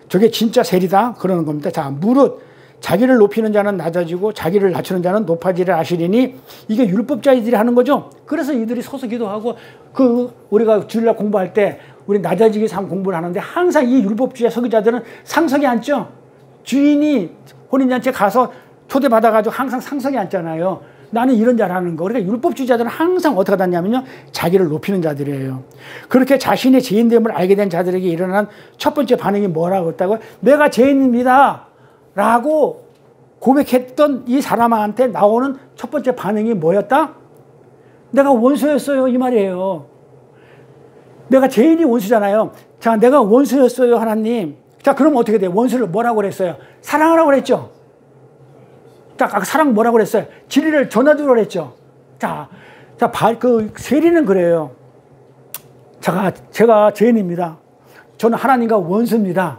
저게 진짜 세리다 그러는 겁니다. 자, 무릇 자기를 높이는 자는 낮아지고 자기를 낮추는 자는 높아지리라 하시리니 이게 율법자들이 하는 거죠. 그래서 이들이 서서 기도하고 우리가 주일날 공부할 때 우리 낮아지기 삶 공부를 하는데 항상 이 율법주의 서기자들은 상석에 앉죠. 주인이 혼인잔치에 가서 초대받아가지고 항상 상석에 앉잖아요. 나는 이런 자라는 거. 그러니까 율법주의자들은 항상 어떻게 하냐면요. 자기를 높이는 자들이에요. 그렇게 자신의 죄인됨을 알게 된 자들에게 일어난 첫 번째 반응이 뭐라고 했다고요? 내가 죄인입니다. 라고 고백했던 이 사람한테 나오는 첫 번째 반응이 뭐였다? 내가 원수였어요. 이 말이에요. 내가 죄인이 원수잖아요. 자, 내가 원수였어요. 하나님. 자, 그럼 어떻게 돼요? 원수를 뭐라고 그랬어요? 사랑하라고 그랬죠. 자, 사랑 뭐라고 그랬어요? 진리를 전해주라고 그랬죠. 그 세리는 그래요. 제가 죄인입니다. 저는 하나님과 원수입니다.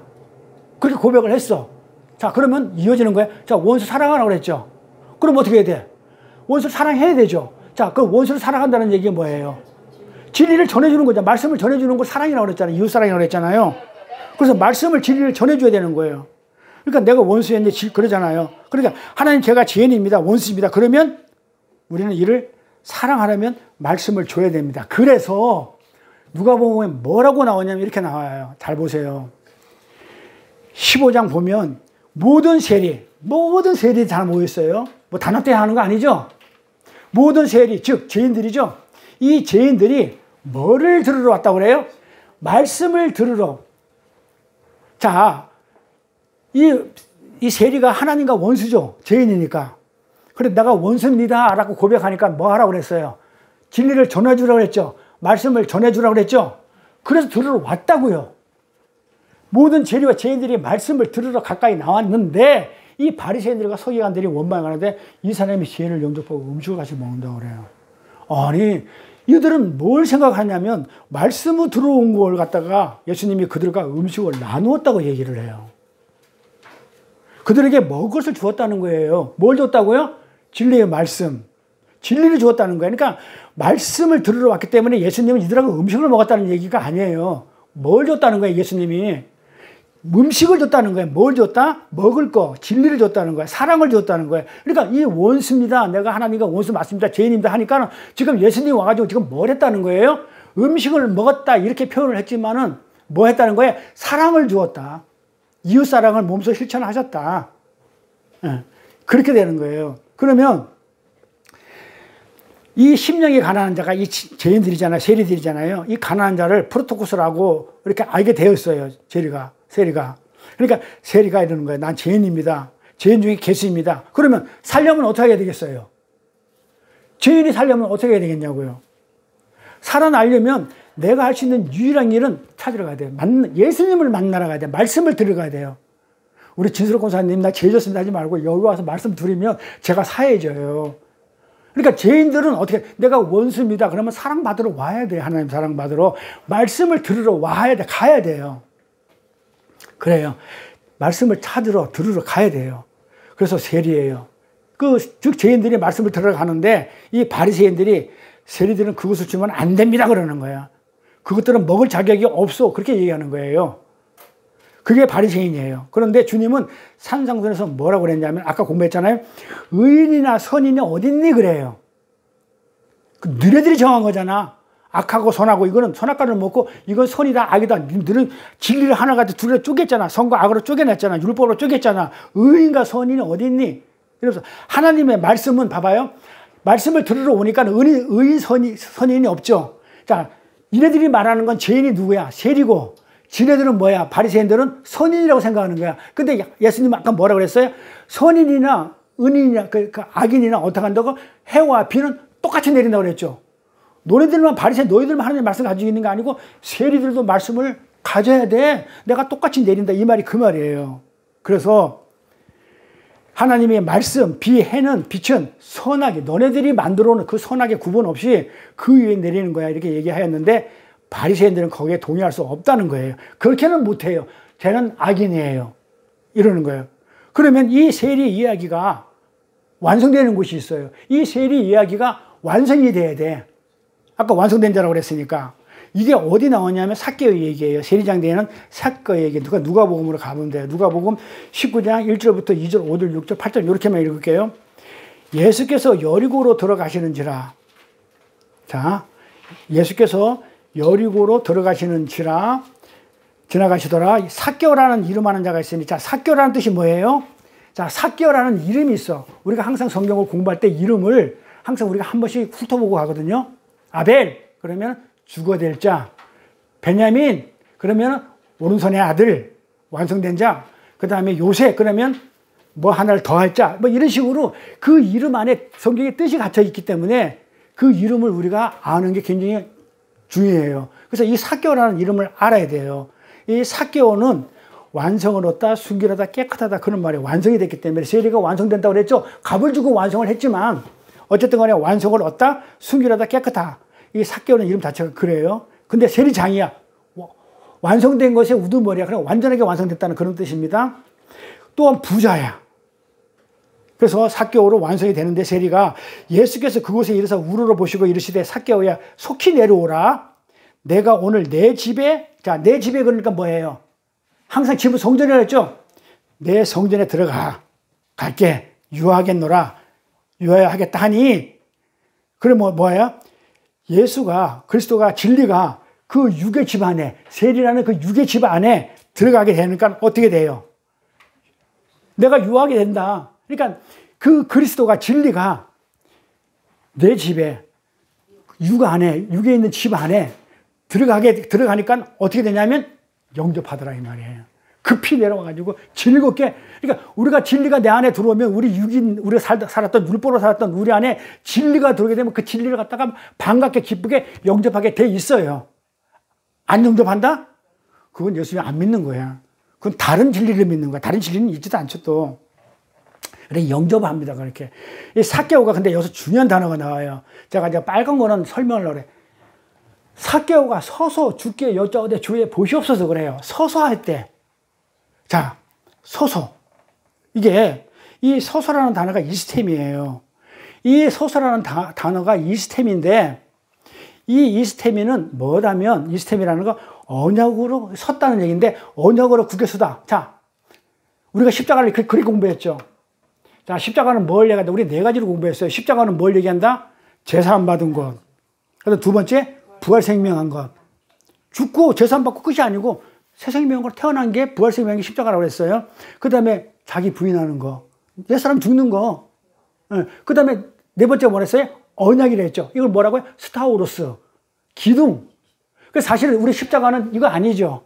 그렇게 고백을 했어. 자, 그러면 이어지는 거예요. 자, 원수 사랑하라고 그랬죠. 그럼 어떻게 해야 돼? 원수를 사랑해야 되죠. 자, 그 원수를 사랑한다는 얘기가 뭐예요? 진리를 전해주는 거죠. 말씀을 전해주는 걸 사랑이라고 그랬잖아요. 이웃사랑이라고 그랬잖아요. 그래서 말씀을 진리를 전해줘야 되는 거예요. 그러니까 내가 원수였는데 그러잖아요. 그러니까 하나님 제가 죄인입니다. 원수입니다. 그러면 우리는 이를 사랑하려면 말씀을 줘야 됩니다. 그래서 누가복음에 뭐라고 나오냐면 이렇게 나와요. 잘 보세요. 15장 보면 모든 세리 다 모였어요. 뭐 단합 때 하는 거 아니죠? 모든 세리, 즉 죄인들이죠. 이 죄인들이 뭐를 들으러 왔다고 그래요? 말씀을 들으러. 자, 이 세리가 하나님과 원수죠. 죄인이니까. 그래, 내가 원수입니다 라고 고백하니까 뭐 하라고 그랬어요? 진리를 전해주라고 그랬죠. 말씀을 전해주라고 그랬죠. 그래서 들으러 왔다고요. 모든 세리와 죄인들이 말씀을 들으러 가까이 나왔는데 이 바리새인들과 서기관들이 원망하는데 이 사람이 죄인을 영접하고 음식을 같이 먹는다고 그래요. 아니, 이들은 뭘 생각하냐면 말씀을 들어온 걸 갖다가 예수님이 그들과 음식을 나누었다고 얘기를 해요. 그들에게 먹을 것을 주었다는 거예요. 뭘 줬다고요? 진리의 말씀. 진리를 주었다는 거예요. 그러니까 말씀을 들으러 왔기 때문에 예수님은 이들하고 음식을 먹었다는 얘기가 아니에요. 뭘 줬다는 거예요, 예수님이. 음식을 줬다는 거예요. 뭘 줬다? 먹을 거, 진리를 줬다는 거예요. 사랑을 줬다는 거예요. 그러니까 이 원수입니다. 내가 하나님과 원수 맞습니다. 죄인입니다. 하니까 지금 예수님이 와가지고 지금 뭘 했다는 거예요? 음식을 먹었다 이렇게 표현을 했지만은 뭐 했다는 거예요? 사랑을 주었다. 이웃사랑을 몸소 실천하셨다. 네. 그렇게 되는 거예요. 그러면 이 심령이 가난한 자가 이 죄인들이잖아요. 세리들이잖아요. 이 가난한 자를 프로토코스라고 이렇게 알게 되었어요. 세리가. 그러니까 세리가 이러는 거예요. 난 죄인입니다. 죄인 중에 개수입니다. 그러면 살려면 어떻게 해야 되겠어요? 죄인이 살려면 어떻게 해야 되겠냐고요. 살아나려면 내가 할 수 있는 유일한 일은 찾으러 가야 돼요. 예수님을 만나러 가야 돼요. 말씀을 들어가야 돼요. 우리 진수록 권사님 나 죄 졌습니다 하지 말고 여기 와서 말씀 들으면 제가 사해져요. 그러니까 죄인들은 어떻게, 내가 원수입니다. 그러면 사랑받으러 와야 돼요. 하나님 사랑받으러. 말씀을 들으러 와야 돼. 가야 돼요. 그래요. 말씀을 찾으러, 들으러 가야 돼요. 그래서 세리예요. 즉 죄인들이 말씀을 들으러 가는데 이 바리새인들이 세리들은 그것을 주면 안 됩니다 그러는 거야. 그것들은 먹을 자격이 없어. 그렇게 얘기하는 거예요. 그게 바리새인이에요. 그런데 주님은 산상순에서 뭐라고 그랬냐면 아까 공부했잖아요. 의인이나 선인이 어딨니 그래요. 너네들이 정한 거잖아. 악하고 선하고 이거는 선악과를 먹고 이건 선이다 악이다. 너는 진리를 하나 가지고 둘에 쪼갰잖아. 선과 악으로 쪼개냈잖아. 율법으로 쪼갰잖아. 의인과 선인이 어딨니? 그래서 하나님의 말씀은 봐봐요. 말씀을 들으러 오니까 의인 선인이 없죠. 자, 이네들이 말하는 건 죄인이 누구야? 세리고 지네들은 뭐야? 바리새인들은 선인이라고 생각하는 거야. 근데 예수님 아까 뭐라고 그랬어요? 선인이나 은인이나 그 악인이나 어떻게 한다고? 해와 비는 똑같이 내린다고 그랬죠. 너희들만 바리새인 너희들만 하나님의 말씀 가지고 있는 게 아니고 세리들도 말씀을 가져야 돼. 내가 똑같이 내린다. 이 말이 그 말이에요. 그래서 하나님의 말씀, 비, 해는 빛은 선하게 너네들이 만들어 놓은 그 선하게 구분 없이 그 위에 내리는 거야. 이렇게 얘기하였는데 바리새인들은 거기에 동의할 수 없다는 거예요. 그렇게는 못해요. 쟤는 악인이에요. 이러는 거예요. 그러면 이 세리 이야기가 완성되는 곳이 있어요. 이 세리 이야기가 완성이 돼야 돼. 아까 완성된 자라고 그랬으니까. 이게 어디 나오냐면 삭개오 얘기예요. 세리장대에는 삭개오 얘기. 누가복음으로 가보면 돼요. 누가복음 19장 1절부터 2절, 5절, 6절, 8절 이렇게만 읽을게요. 예수께서 여리고로 들어가시는지라. 자, 예수께서 여리고로 들어가시는지라 지나가시더라. 삭개오라는 이름하는 자가 있으니, 자, 삭개오라는 뜻이 뭐예요? 자, 삭개오라는 이름이 있어. 우리가 항상 성경을 공부할 때 이름을 항상 우리가 한 번씩 훑어보고 가거든요. 아벨 그러면 죽어될 자, 베냐민 그러면 오른손의 아들, 완성된 자, 그 다음에 요셉 그러면 뭐 하나를 더할 자, 뭐 이런 식으로 그 이름 안에 성경의 뜻이 갇혀 있기 때문에 그 이름을 우리가 아는 게 굉장히 중요해요. 그래서 이 삭개오라는 이름을 알아야 돼요. 이 삭개오는 완성을 얻다, 순결하다, 깨끗하다 그런 말이 완성이 됐기 때문에 세리가 완성된다고 그랬죠. 값을 주고 완성을 했지만 어쨌든 간에 완성을 얻다, 순결하다, 깨끗하다. 이 삭개오는 이름 자체가 그래요. 근데 세리장이야. 완성된 것이 우두머리야. 그럼 완전하게 완성됐다는 그런 뜻입니다. 또한 부자야. 그래서 삭개오로 완성이 되는데 세리가 예수께서 그곳에 이르사 우러러 보시고 이르시되 삭개오야 속히 내려오라. 내가 오늘 내 집에, 자, 내 집에 그러니까 뭐예요? 항상 집은 성전이라고 했죠? 내 성전에 들어가. 갈게. 유하겠노라. 유하겠다 하니. 그럼 뭐예요? 예수가, 그리스도가, 진리가 그 육의 집 안에, 세리라는 그 육의 집 안에 들어가게 되니까 어떻게 돼요? 내가 유하게 된다. 그러니까 그 그리스도가 진리가 내 집에 육에 있는 집 안에 들어가니까 어떻게 되냐면 영접하더라 이 말이에요. 급히 내려와가지고 즐겁게. 그러니까 우리가 진리가 내 안에 들어오면 우리가 살았던 율법으로 살았던 우리 안에 진리가 들어오게 되면 그 진리를 갖다가 반갑게 기쁘게 영접하게 돼 있어요. 안 영접한다? 그건 예수님 안 믿는 거야. 그건 다른 진리를 믿는 거야. 다른 진리는 있지도 않죠 또. 그래 영접합니다 그렇게. 이 삭개오가 근데 여기서 중요한 단어가 나와요. 제가 이제 빨간 거는 설명을 하래. 삭개오가 서서 주께 여짜오되 주의 보시옵소서 그래요. 서서 할 때. 자, 서서. 이게 이 서서라는 단어가 이스템이에요. 이 서서라는 단어가 이스템인데 이 이스템이는 뭐다면 이스템이라는 거 언약으로 섰다는 얘기인데 언약으로 굳게 서다. 자, 우리가 십자가를 그렇게 공부했죠. 자, 십자가는 뭘 얘기한다? 우리 네 가지로 공부했어요. 십자가는 뭘 얘기한다? 제사함 받은 것. 그다음 두 번째, 부활 생명한 것. 죽고 제사함 받고 끝이 아니고 새 생명으로 태어난 게 부활 생명이 십자가라고 했어요. 그 다음에 자기 부인하는 거. 옛사람 죽는 거. 그 다음에 네 번째 뭐 했어요? 언약이라 했죠. 이걸 뭐라고요? 스타우로스. 기둥. 그래서 사실 우리 십자가는 이거 아니죠.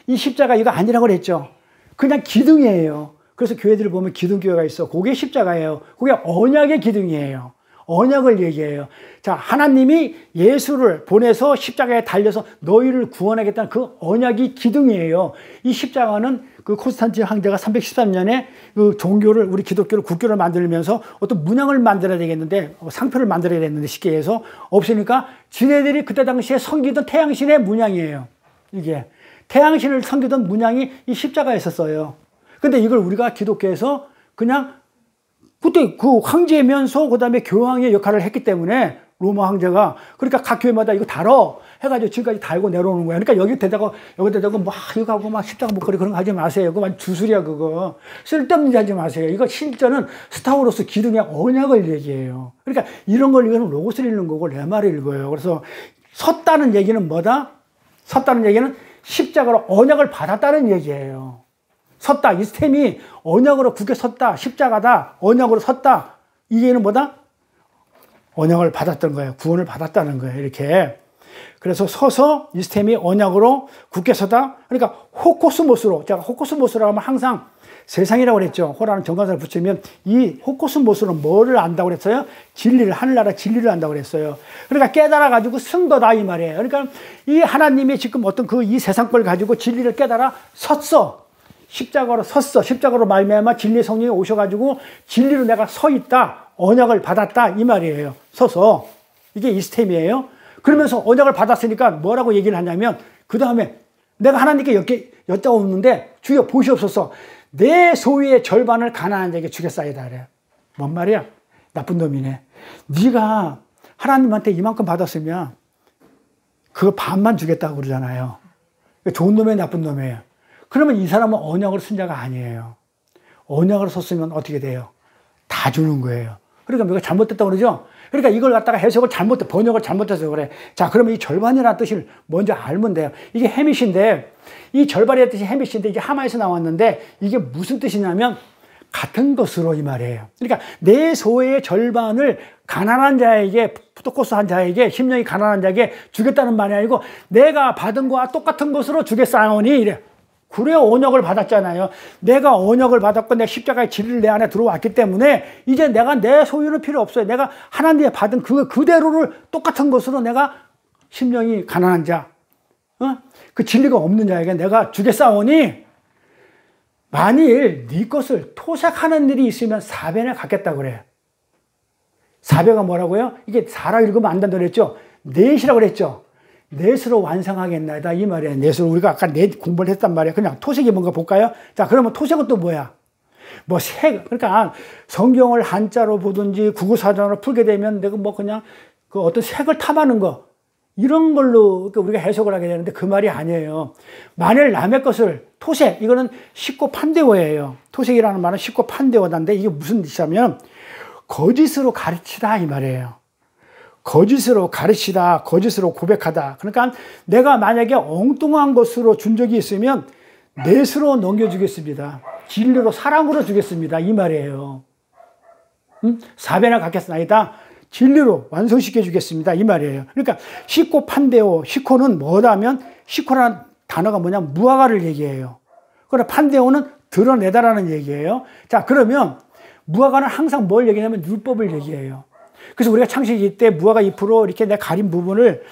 이 십자가 이거 아니라고 그랬죠. 그냥 기둥이에요. 그래서 교회들을 보면 기둥교회가 있어. 그게 십자가예요. 그게 언약의 기둥이에요. 언약을 얘기해요. 자, 하나님이 예수를 보내서 십자가에 달려서 너희를 구원하겠다는 그 언약이 기둥이에요. 이 십자가는 그 콘스탄틴 황제가 313년에 그 종교를, 우리 기독교를 국교를 만들면서 어떤 문양을 만들어야 되겠는데, 상표를 만들어야 되는데 쉽게 해서 없으니까 지네들이 그때 당시에 섬기던 태양신의 문양이에요. 이게. 태양신을 섬기던 문양이 이 십자가였었어요. 근데 이걸 우리가 기독교에서 그냥 그때 그 황제면서 그 다음에 교황의 역할을 했기 때문에 로마 황제가 그러니까 각 교회마다 이거 달어 해가지고 지금까지 달고 내려오는 거야. 그러니까 여기 대다가 막 이거 하고 막 십자가 목걸이 그런 거 하지 마세요. 그거 주술이야 그거. 쓸데없는 일 하지 마세요. 이거 실제는 스타우로스 기둥의 언약을 얘기해요. 그러니까 이런 걸 이거는 로고스를 읽는 거고 내 말을 읽어요. 그래서 섰다는 얘기는 뭐다? 섰다는 얘기는 십자가로 언약을 받았다는 얘기예요. 섰다. 이 스템이 언약으로 굳게 섰다. 십자가다. 언약으로 섰다. 이게는 뭐다? 언약을 받았던 거예요. 구원을 받았다는 거예요. 이렇게. 그래서 서서 이 스템이 언약으로 굳게 서다. 그러니까 호코스모스로. 제가 호코스모스라고 하면 항상 세상이라고 그랬죠. 호라는 정관사를 붙이면 이 호코스모스는 뭐를 안다고 그랬어요? 진리를, 하늘나라 진리를 안다고 그랬어요. 그러니까 깨달아가지고 쓴 거다 이 말이에요. 그러니까 이 하나님이 지금 어떤 그 이 세상 걸 가지고 진리를 깨달아 섰어. 십자가로 섰어. 십자가로 말미암아 진리의 성령이 오셔가지고 진리로 내가 서 있다. 언약을 받았다. 이 말이에요. 서서. 이게 이 스템이에요. 그러면서 언약을 받았으니까 뭐라고 얘기를 하냐면 그 다음에 내가 하나님께 여쭤오는데 주여 보시옵소서. 내 소유의 절반을 가난한 자에게 주겠사이다. 그래요. 뭔 말이야? 나쁜 놈이네. 네가 하나님한테 이만큼 받았으면 그거 반만 주겠다고 그러잖아요. 좋은 놈이에요, 나쁜 놈이에요. 그러면 이 사람은 언약을 쓴 자가 아니에요. 언약을 썼으면 어떻게 돼요? 다 주는 거예요. 그러니까 우리가 잘못됐다고 그러죠? 그러니까 이걸 갖다가 해석을 번역을 잘못해서 그래. 자, 그러면 이 절반이라는 뜻을 먼저 알면 돼요. 이게 헤밋인데, 이 절반이라는 뜻이 헤밋인데, 이게 하마에서 나왔는데, 이게 무슨 뜻이냐면, 같은 것으로 이 말이에요. 그러니까 내 소유의 절반을 가난한 자에게, 푸토코스한 자에게, 심령이 가난한 자에게 주겠다는 말이 아니고, 내가 받은 거와 똑같은 것으로 주겠사오니, 이래. 그래 언약을 받았잖아요. 내가 언약을 받았고 내 십자가의 진리를 내 안에 들어왔기 때문에 이제 내가 내 소유는 필요 없어요. 내가 하나님의 받은 그대로를 똑같은 것으로 내가 심령이 가난한 자, 그 진리가 없는 자에게 내가 주겠사오니 만일 네 것을 토색하는 일이 있으면 사변에 갖겠다 그래. 사변가 뭐라고요? 이게 사라 읽으면 안 된다고 그랬죠. 넷이라고 그랬죠. 넷으로 완성하겠나이다 이 말이에요. 넷으로 우리가 아까 넷 공부를 했단 말이에요. 그냥 토색이 뭔가 볼까요? 자, 그러면 토색은 또 뭐야? 뭐 그러니까 성경을 한자로 보든지 국어사전으로 풀게 되면 내가 뭐 그냥 그 어떤 색을 탐하는 거 이런 걸로 우리가 해석을 하게 되는데 그 말이 아니에요. 만일 남의 것을 토색, 이거는 쉽고 판대어예요. 토색이라는 말은 쉽고 판대어인데 이게 무슨 뜻이냐면 거짓으로 가르치다 이 말이에요. 거짓으로 가르치다, 거짓으로 고백하다. 그러니까 내가 만약에 엉뚱한 것으로 준 적이 있으면 넷으로 넘겨주겠습니다. 진리로 사랑으로 주겠습니다. 이 말이에요. 사배나 갖겠사나이다. 진리로 완성시켜 주겠습니다. 이 말이에요. 그러니까 시코 판데오, 시코는 뭐다 하면 시코라는 단어가 뭐냐, 무화과를 얘기해요. 그러나 판데오는 드러내다라는 얘기예요. 자, 그러면 무화과는 항상 뭘 얘기하냐면 율법을 얘기해요. 그래서 우리가 창세기 때 무화과 잎으로 이렇게 내 가린 부분을,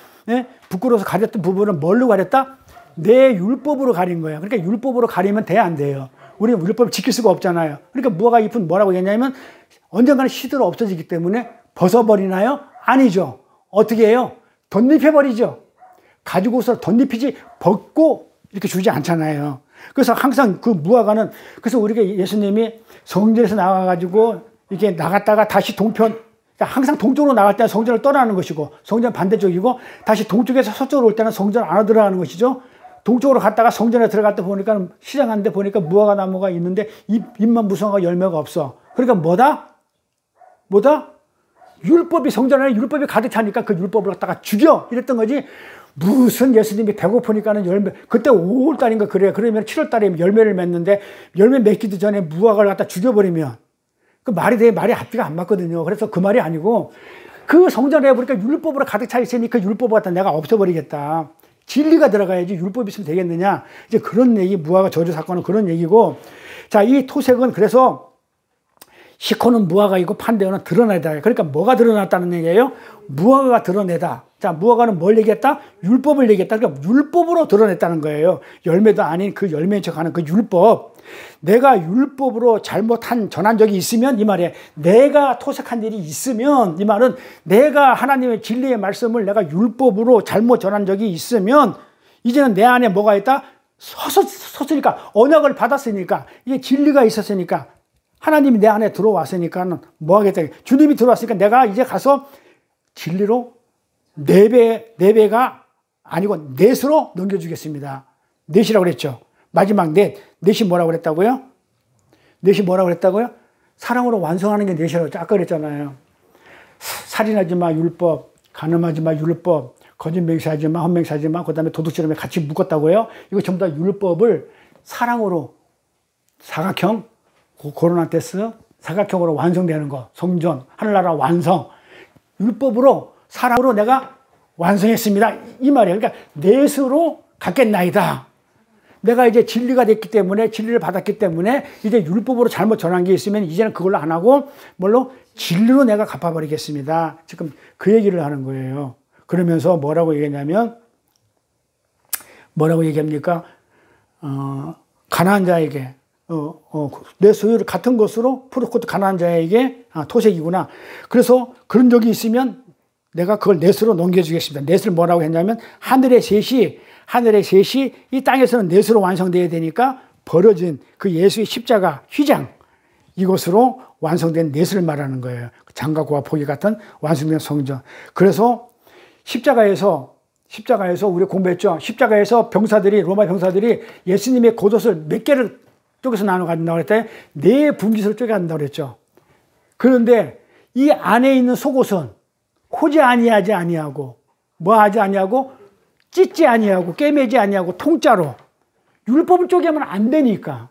부끄러워서 가렸던 부분을 뭘로 가렸다? 내 율법으로 가린 거예요. 그러니까 율법으로 가리면 돼, 안 돼요? 우리는 율법을 지킬 수가 없잖아요. 그러니까 무화과 잎은 뭐라고 얘기하냐면 언젠가는 시들어 없어지기 때문에 벗어버리나요? 아니죠. 어떻게 해요? 덧입혀버리죠. 가지고서 덧입히지 벗고 이렇게 주지 않잖아요. 그래서 항상 그 무화과는, 그래서 우리가 예수님이 성전에서 나와가지고 이렇게 나갔다가 다시 동편, 항상 동쪽으로 나갈 때는 성전을 떠나는 것이고, 성전 반대쪽이고, 다시 동쪽에서 서쪽으로 올 때는 성전 안으로 들어가는 것이죠. 동쪽으로 갔다가 성전에 들어갈 때 보니까, 시장 갔는데 보니까 무화과 나무가 있는데 잎만 무성하고 열매가 없어. 그러니까 뭐다? 율법이, 성전 안에 율법이 가득 차니까 그 율법을 갖다가 죽여! 이랬던 거지. 무슨 예수님이 배고프니까는 열매, 그때 5월달인가 그래요. 그러면 7월달에 열매를 맺는데, 열매 맺기도 전에 무화과를 갖다 죽여버리면, 그 말이 돼, 말이 앞뒤가 안 맞거든요. 그래서 그 말이 아니고, 그 성전에 보니까 율법으로 가득 차 있으니 그 율법을 갖다 내가 없애버리겠다. 진리가 들어가야지 율법이 있으면 되겠느냐. 이제 그런 얘기, 무화과 저주 사건은 그런 얘기고, 자, 이 토색은 그래서 시코는 무화과이고 판데오는 드러내다. 그러니까 뭐가 드러났다는 얘기예요? 무화과가 드러내다. 자, 무화과는 뭘 얘기했다? 율법을 얘기했다. 그러니까 율법으로 드러냈다는 거예요. 열매도 아닌 그 열매인 척하는 그 율법. 내가 율법으로 잘못한 전한 적이 있으면, 이 말이에요. 내가 토색한 일이 있으면, 이 말은 내가 하나님의 진리의 말씀을 내가 율법으로 잘못 전한 적이 있으면, 이제는 내 안에 뭐가 있다? 섰으니까, 언약을 받았으니까, 이게 진리가 있었으니까, 하나님이 내 안에 들어왔으니까 뭐 하겠다. 주님이 들어왔으니까 내가 이제 가서 진리로 네 배가 아니고 넷으로 넘겨주겠습니다. 넷이라고 그랬죠. 마지막 넷이 뭐라고 그랬다고요? 넷이 뭐라고 그랬다고요? 사랑으로 완성하는 게 넷이라고 아까 그랬잖아요. 살인하지 마 율법, 간음하지 마 율법, 거짓 맹세하지 마, 헛맹세하지 마, 그 다음에 도둑질하며 같이 묶었다고요. 이거 전부 다 율법을 사랑으로 사각형, 고로나테스 사각형으로 완성되는 거, 성전, 하늘나라 완성, 율법으로 사랑으로 내가 완성했습니다. 이 말이에요. 그러니까 넷으로 갖겠나이다. 내가 이제 진리가 됐기 때문에, 진리를 받았기 때문에 이제 율법으로 잘못 전한 게 있으면 이제는 그걸로 안 하고 뭘로? 진리로 내가 갚아버리겠습니다. 지금 그 얘기를 하는 거예요. 그러면서 뭐라고 얘기했냐면, 뭐라고 얘기합니까? 가난한 자에게 내 소유를 같은 것으로 푸르코트 가난한 자에게 토색이구나. 그래서 그런 적이 있으면 내가 그걸 넷으로 넘겨주겠습니다. 넷을 뭐라고 했냐면 하늘의 셋이 이 땅에서는 넷으로 완성되어야 되니까 벌어진 그 예수의 십자가 휘장, 이것으로 완성된 넷을 말하는 거예요. 장과 고와 포기 같은 완성된 성전. 그래서 십자가에서 우리 공부했죠. 십자가에서 로마 병사들이 예수님의 겉옷을 몇 개를 쪼개서 나눠 가진다고 그랬더니 네 분깃으로 쪼개 간다고 그랬죠. 그런데 이 안에 있는 속옷은 호지 아니하지 아니하고 뭐 하지 아니하고 찢지 아니하고 꿰매지 아니하고 통짜로, 율법을 쪼개면 안 되니까,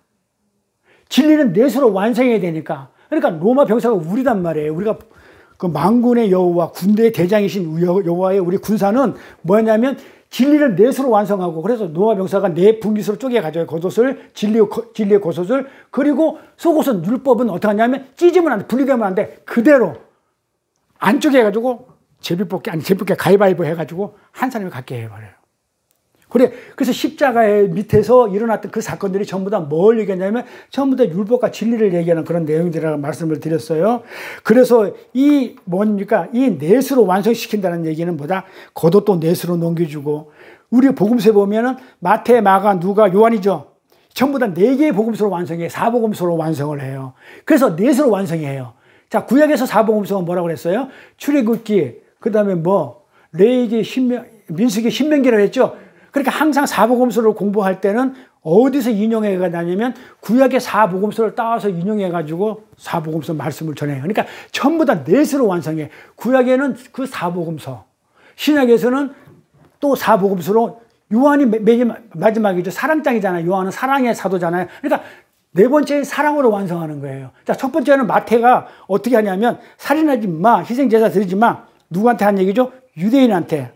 진리는 넷으로 완성해야 되니까. 그러니까 로마 병사가 우리단 말이에요. 우리가 그 만군의 여호와, 군대의 대장이신 여호와의 우리 군사는 뭐냐면 진리를 넷으로 완성하고, 그래서 로마 병사가 네 분깃으로 쪼개 가져요. 겉옷을, 진리의 겉옷을. 그리고 속옷은, 율법은 어떻게 하냐면 찢으면 안 돼, 분리되면 안 돼. 그대로 안 쪼개가지고 제비뽑기 가위바위보 해가지고 한 사람이 갖게 해버려요. 그래서 십자가의 밑에서 일어났던 그 사건들이 전부 다 뭘 얘기하냐면 전부 다 율법과 진리를 얘기하는 그런 내용들이라고 말씀을 드렸어요. 그래서 이 넷으로 완성시킨다는 얘기는 뭐다? 겉옷도 넷으로 넘겨주고, 우리 복음서에 보면은 마태, 마가, 누가, 요한이죠. 전부 다 4개의 복음서로 완성해요. 4복음서로 완성을 해요. 그래서 넷으로 완성해요. 자, 구약에서 4복음서가 뭐라고 그랬어요? 출애굽기, 그 다음에 레위기, 민수기, 신명기라고 했죠. 그러니까 항상 4복음서를 공부할 때는 어디서 인용해 가냐면 구약의 4복음서를 따와서 인용해 가지고 4복음서 말씀을 전해요. 그러니까 전부 다 넷으로 완성해. 구약에는 그 4복음서, 신약에서는 또 4복음서로, 요한이 마지막이죠. 사랑장이잖아요. 요한은 사랑의 사도잖아요. 그러니까 네 번째는 사랑으로 완성하는 거예요. 자, 첫 번째는 마태가 어떻게 하냐면 살인하지 마, 희생제사 드리지 마. 누구한테 한 얘기죠? 유대인한테.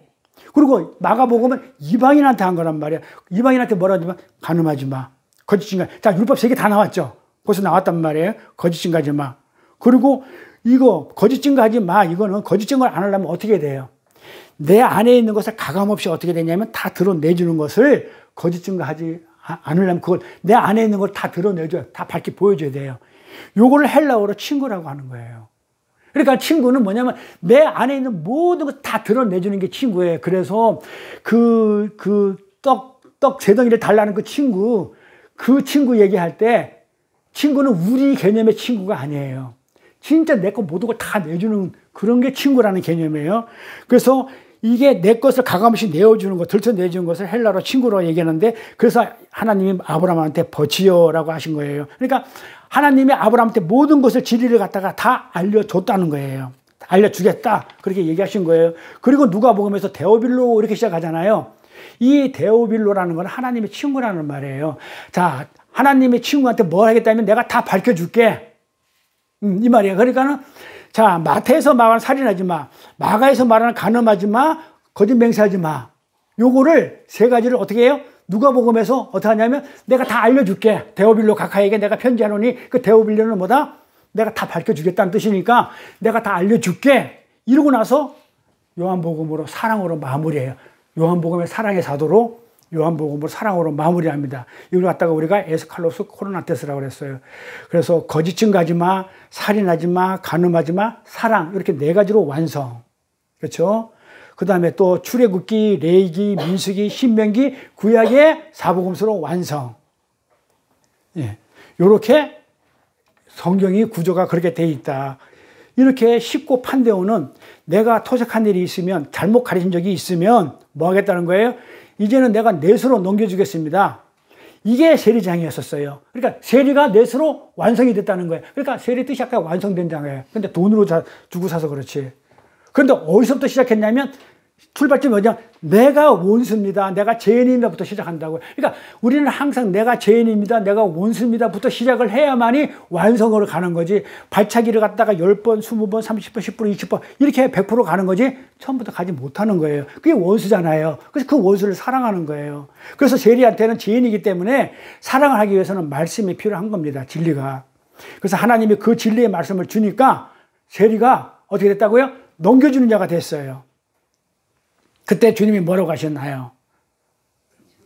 그리고 마가복음은 이방인한테 한 거란 말이야. 이방인한테 뭐라 하지만 간음하지 마. 거짓 증거. 자, 율법 3개 다 나왔죠. 벌써 나왔단 말이에요. 거짓 증거하지 마. 그리고 이거 거짓 증거하지 마. 이거는 거짓 증거를 안 하려면 어떻게 돼요? 내 안에 있는 것을 가감없이 어떻게 되냐면 다 드러내주는 것을 거짓 증거하지 않으려면 그걸 내 안에 있는 걸 다 드러내줘야, 다 밝게 보여줘야 돼요. 요거를 헬라어로 친구라고 하는 거예요. 그러니까 친구는 뭐냐면 내 안에 있는 모든 걸 다 드러내주는 게 친구예요. 그래서 떡 3덩이를 달라는 그 친구 얘기할 때 친구는 우리 개념의 친구가 아니에요. 진짜 내 거 모든 걸 다 내주는 그런 게 친구라는 개념이에요. 그래서 이게 내 것을 가감없이 내어주는 것, 들춰내주는 것을 헬라로 친구로 얘기하는데, 그래서 하나님이 아브라함한테 버치어라고 하신 거예요. 그러니까 하나님이 아브라함한테 모든 것을 진리를 갖다가 다 알려줬다는 거예요. 알려주겠다. 그렇게 얘기하신 거예요. 그리고 누가복음에서 데오빌로 이렇게 시작하잖아요. 이 데오빌로라는 건 하나님의 친구라는 말이에요. 자, 하나님의 친구한테 뭘 하겠다면 내가 다 밝혀줄게. 이 말이에요. 그러니까는 자, 마태에서 말하는 살인하지 마, 마가에서 말하는 간음하지 마, 거짓 맹세하지 마. 요거를 3가지를 어떻게 해요? 누가복음에서 어떻게 하냐면 내가 다 알려줄게. 데오빌로 각하에게 내가 편지하노니, 그 데오빌로는 뭐다? 내가 다 밝혀주겠다는 뜻이니까 내가 다 알려줄게. 이러고 나서 요한복음으로 사랑으로 마무리해요. 요한복음의 사랑의 사도로 요한복음으로 사랑으로 마무리합니다. 이걸 갖다가 우리가 에스칼로스 코로나테스라고 그랬어요. 그래서 거짓 증거하지 마, 살인하지 마, 간음하지 마, 사랑, 이렇게 4가지로 완성. 그렇죠? 그 다음에 또 출애굽기, 레위기, 민수기, 신명기, 구약의 사복음서로 완성. 예, 이렇게 성경이 구조가 그렇게 돼 있다. 이렇게 쉽고 판대오는 내가 토색한 일이 있으면, 잘못 가르친 적이 있으면 뭐 하겠다는 거예요? 이제는 내가 넷으로 넘겨주겠습니다. 이게 세리장이었었어요. 그러니까 세리가 넷으로 완성이 됐다는 거예요. 그러니까 세리 뜻이 아까 완성된 장이에요. 근데 돈으로 주고 사서 그렇지. 그런데 어디서부터 시작했냐면 출발점이 뭐냐? 내가 원수입니다. 내가 죄인입니다부터 시작한다고요. 그러니까 우리는 항상 내가 죄인입니다. 내가 원수입니다부터 시작을 해야만이 완성으로 가는 거지. 발차기를 갖다가 10번, 20번, 30번, 10번, 20번 이렇게 100% 가는 거지 처음부터 가지 못하는 거예요. 그게 원수잖아요. 그래서 그 원수를 사랑하는 거예요. 그래서 세리한테는 죄인이기 때문에 사랑을 하기 위해서는 말씀이 필요한 겁니다. 진리가. 그래서 하나님이 그 진리의 말씀을 주니까 세리가 어떻게 됐다고요? 넘겨주는 자가 됐어요. 그때 주님이 뭐라고 하셨나요?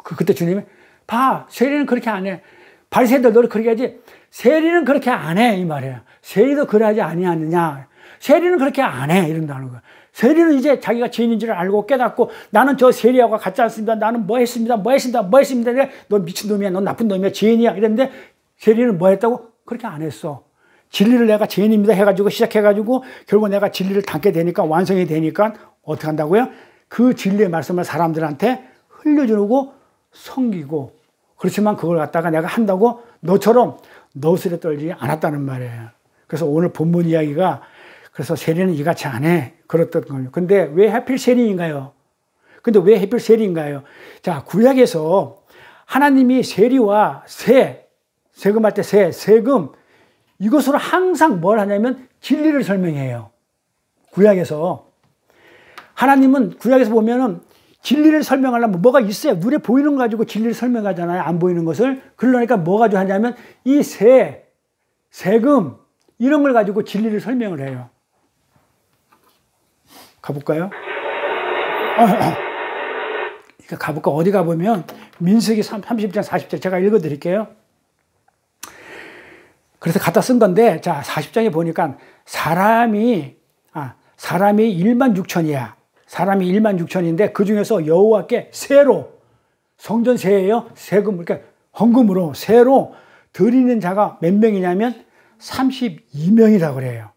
그때 주님이 봐, 세리는 그렇게 안 해. 바리새인들 너를 그렇게 하지. 세리는 그렇게 안 해, 이 말이에요. 세리도 그러하지 아니하느냐. 세리는 그렇게 안 해, 이런다는 거예요. 세리는 이제 자기가 죄인인 줄 알고 깨닫고 나는 저 세리하고 같지 않습니다. 나는 뭐 했습니다. 너 미친놈이야. 너 나쁜 놈이야. 죄인이야. 이랬는데 세리는 뭐 했다고? 그렇게 안 했어. 진리를 내가 죄인입니다 해가지고 시작해가지고 결국 내가 진리를 담게 되니까 완성이 되니까 어떻게 한다고요? 그 진리의 말씀을 사람들한테 흘려주고 섬기고, 그렇지만 그걸 갖다가 내가 한다고 너처럼 너스레 떨지 않았다는 말이에요. 그래서 오늘 본문 이야기가 그래서 세리는 이같이 안 해. 그렇던 거예요. 근데 왜 하필 세리인가요? 근데 왜 하필 세리인가요? 자, 구약에서 하나님이 세리와 세금할 때 세금, 이것으로 항상 뭘 하냐면 진리를 설명해요. 구약에서. 하나님은 구약에서 보면은 진리를 설명하려면 뭐가 있어야, 눈에 보이는 거 가지고 진리를 설명하잖아요. 안 보이는 것을. 그러니까 뭐 가지고 하냐면 이 세금, 이런 걸 가지고 진리를 설명을 해요. 가볼까요? 그러니까 가볼까? 어디 가보면 민수기 30장 40절 제가 읽어드릴게요. 그래서 갖다 쓴 건데, 자, 40장에 보니까 사람이 16,000이야. 사람이 16,000인데 그 중에서 여호와께 세로, 성전 세예요. 세금, 그러니까 헌금으로 세로 드리는 자가 몇 명이냐면 32명이라고 그래요.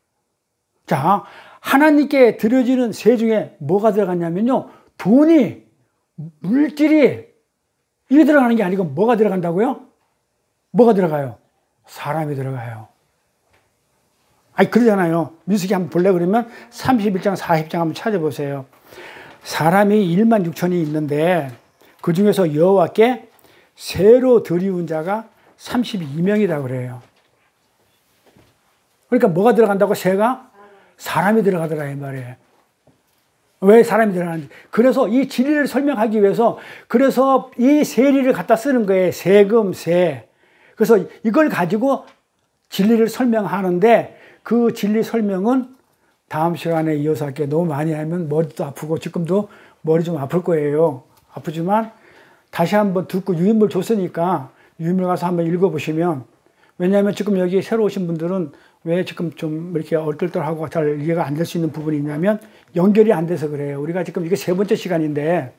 자, 하나님께 드려지는 세 중에 뭐가 들어갔냐면요, 돈이, 물질이 이게 들어가는 게 아니고 뭐가 들어간다고요? 뭐가 들어가요? 사람이 들어가요. 아니, 그러잖아요. 민수기 한번 볼래 그러면 31장, 40장 한번 찾아보세요. 사람이 16,000이 있는데 그 중에서 여호와께 세로 드리운 자가 32명이다 그래요. 그러니까 뭐가 들어간다고? 새가? 사람이 들어가더라 이 말이에요. 왜 사람이 들어가는지. 그래서 이 진리를 설명하기 위해서 그래서 이 세리를 갖다 쓰는 거예요. 세금, 세. 그래서 이걸 가지고 진리를 설명하는데 그 진리 설명은 다음 시간에 이어서 할게요. 너무 많이 하면 머리도 아프고 지금도 머리 좀 아플 거예요. 아프지만 다시 한번 듣고 유인물 줬으니까 유인물 가서 한번 읽어보시면, 왜냐하면 지금 여기 새로 오신 분들은 왜 지금 좀 이렇게 얼떨떨하고 잘 이해가 안 될 수 있는 부분이 있냐면 연결이 안 돼서 그래요. 우리가 지금 이게 세 번째 시간인데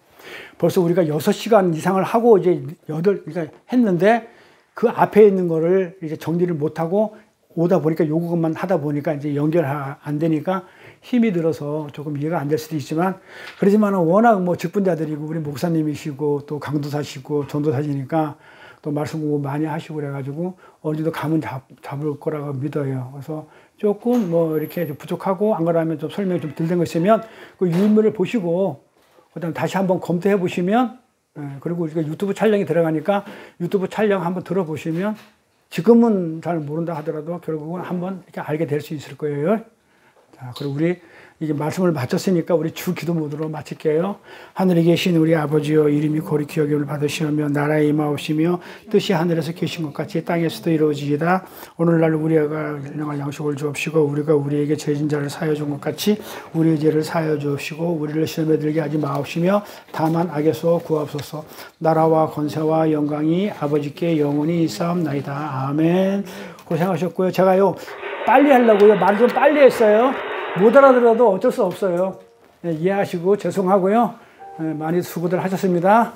벌써 우리가 6시간 이상을 하고 이제 그러니까 했는데 그 앞에 있는 거를 이제 정리를 못하고 오다 보니까 요것만 하다 보니까 이제 연결 안 되니까 힘이 들어서 조금 이해가 안 될 수도 있지만, 그렇지만 워낙 뭐 직분자들이고 우리 목사님이시고 또 강도사시고 전도사시니까 또 말씀 공부 많이 하시고 그래가지고 어느 정도 감은 잡을 거라고 믿어요. 그래서 조금 뭐 이렇게 좀 부족하고 안 그러면 좀 설명이 좀 덜 된 거 있으면 그 유인물을 보시고 그다음 다시 한번 검토해 보시면, 그리고 우리가 유튜브 촬영이 들어가니까 유튜브 촬영 한번 들어보시면 지금은 잘 모른다 하더라도 결국은 한번 이렇게 알게 될 수 있을 거예요. 자, 그리고 우리 이게 말씀을 마쳤으니까 우리 주 기도 모드로 마칠게요. 하늘에 계신 우리 아버지여, 이름이 거룩히 여김을 받으시오며 나라의 임하옵시며 뜻이 하늘에서 계신 것 같이 땅에서도 이루어지이다. 오늘날 우리가 일용할 양식을 주옵시고 우리가 우리에게 죄진 자를 사하여 준 것 같이 우리의 죄를 사하여 주옵시고 우리를 시험에 들게 하지 마옵시며 다만 악에서 구하옵소서. 나라와 권세와 영광이 아버지께 영원히 있사옵나이다. 아멘. 고생하셨고요. 제가요 빨리 하려고요 말을 좀 빨리 했어요. 못 알아들어도 어쩔 수 없어요. 이해하시고 죄송하고요. 많이 수고들 하셨습니다.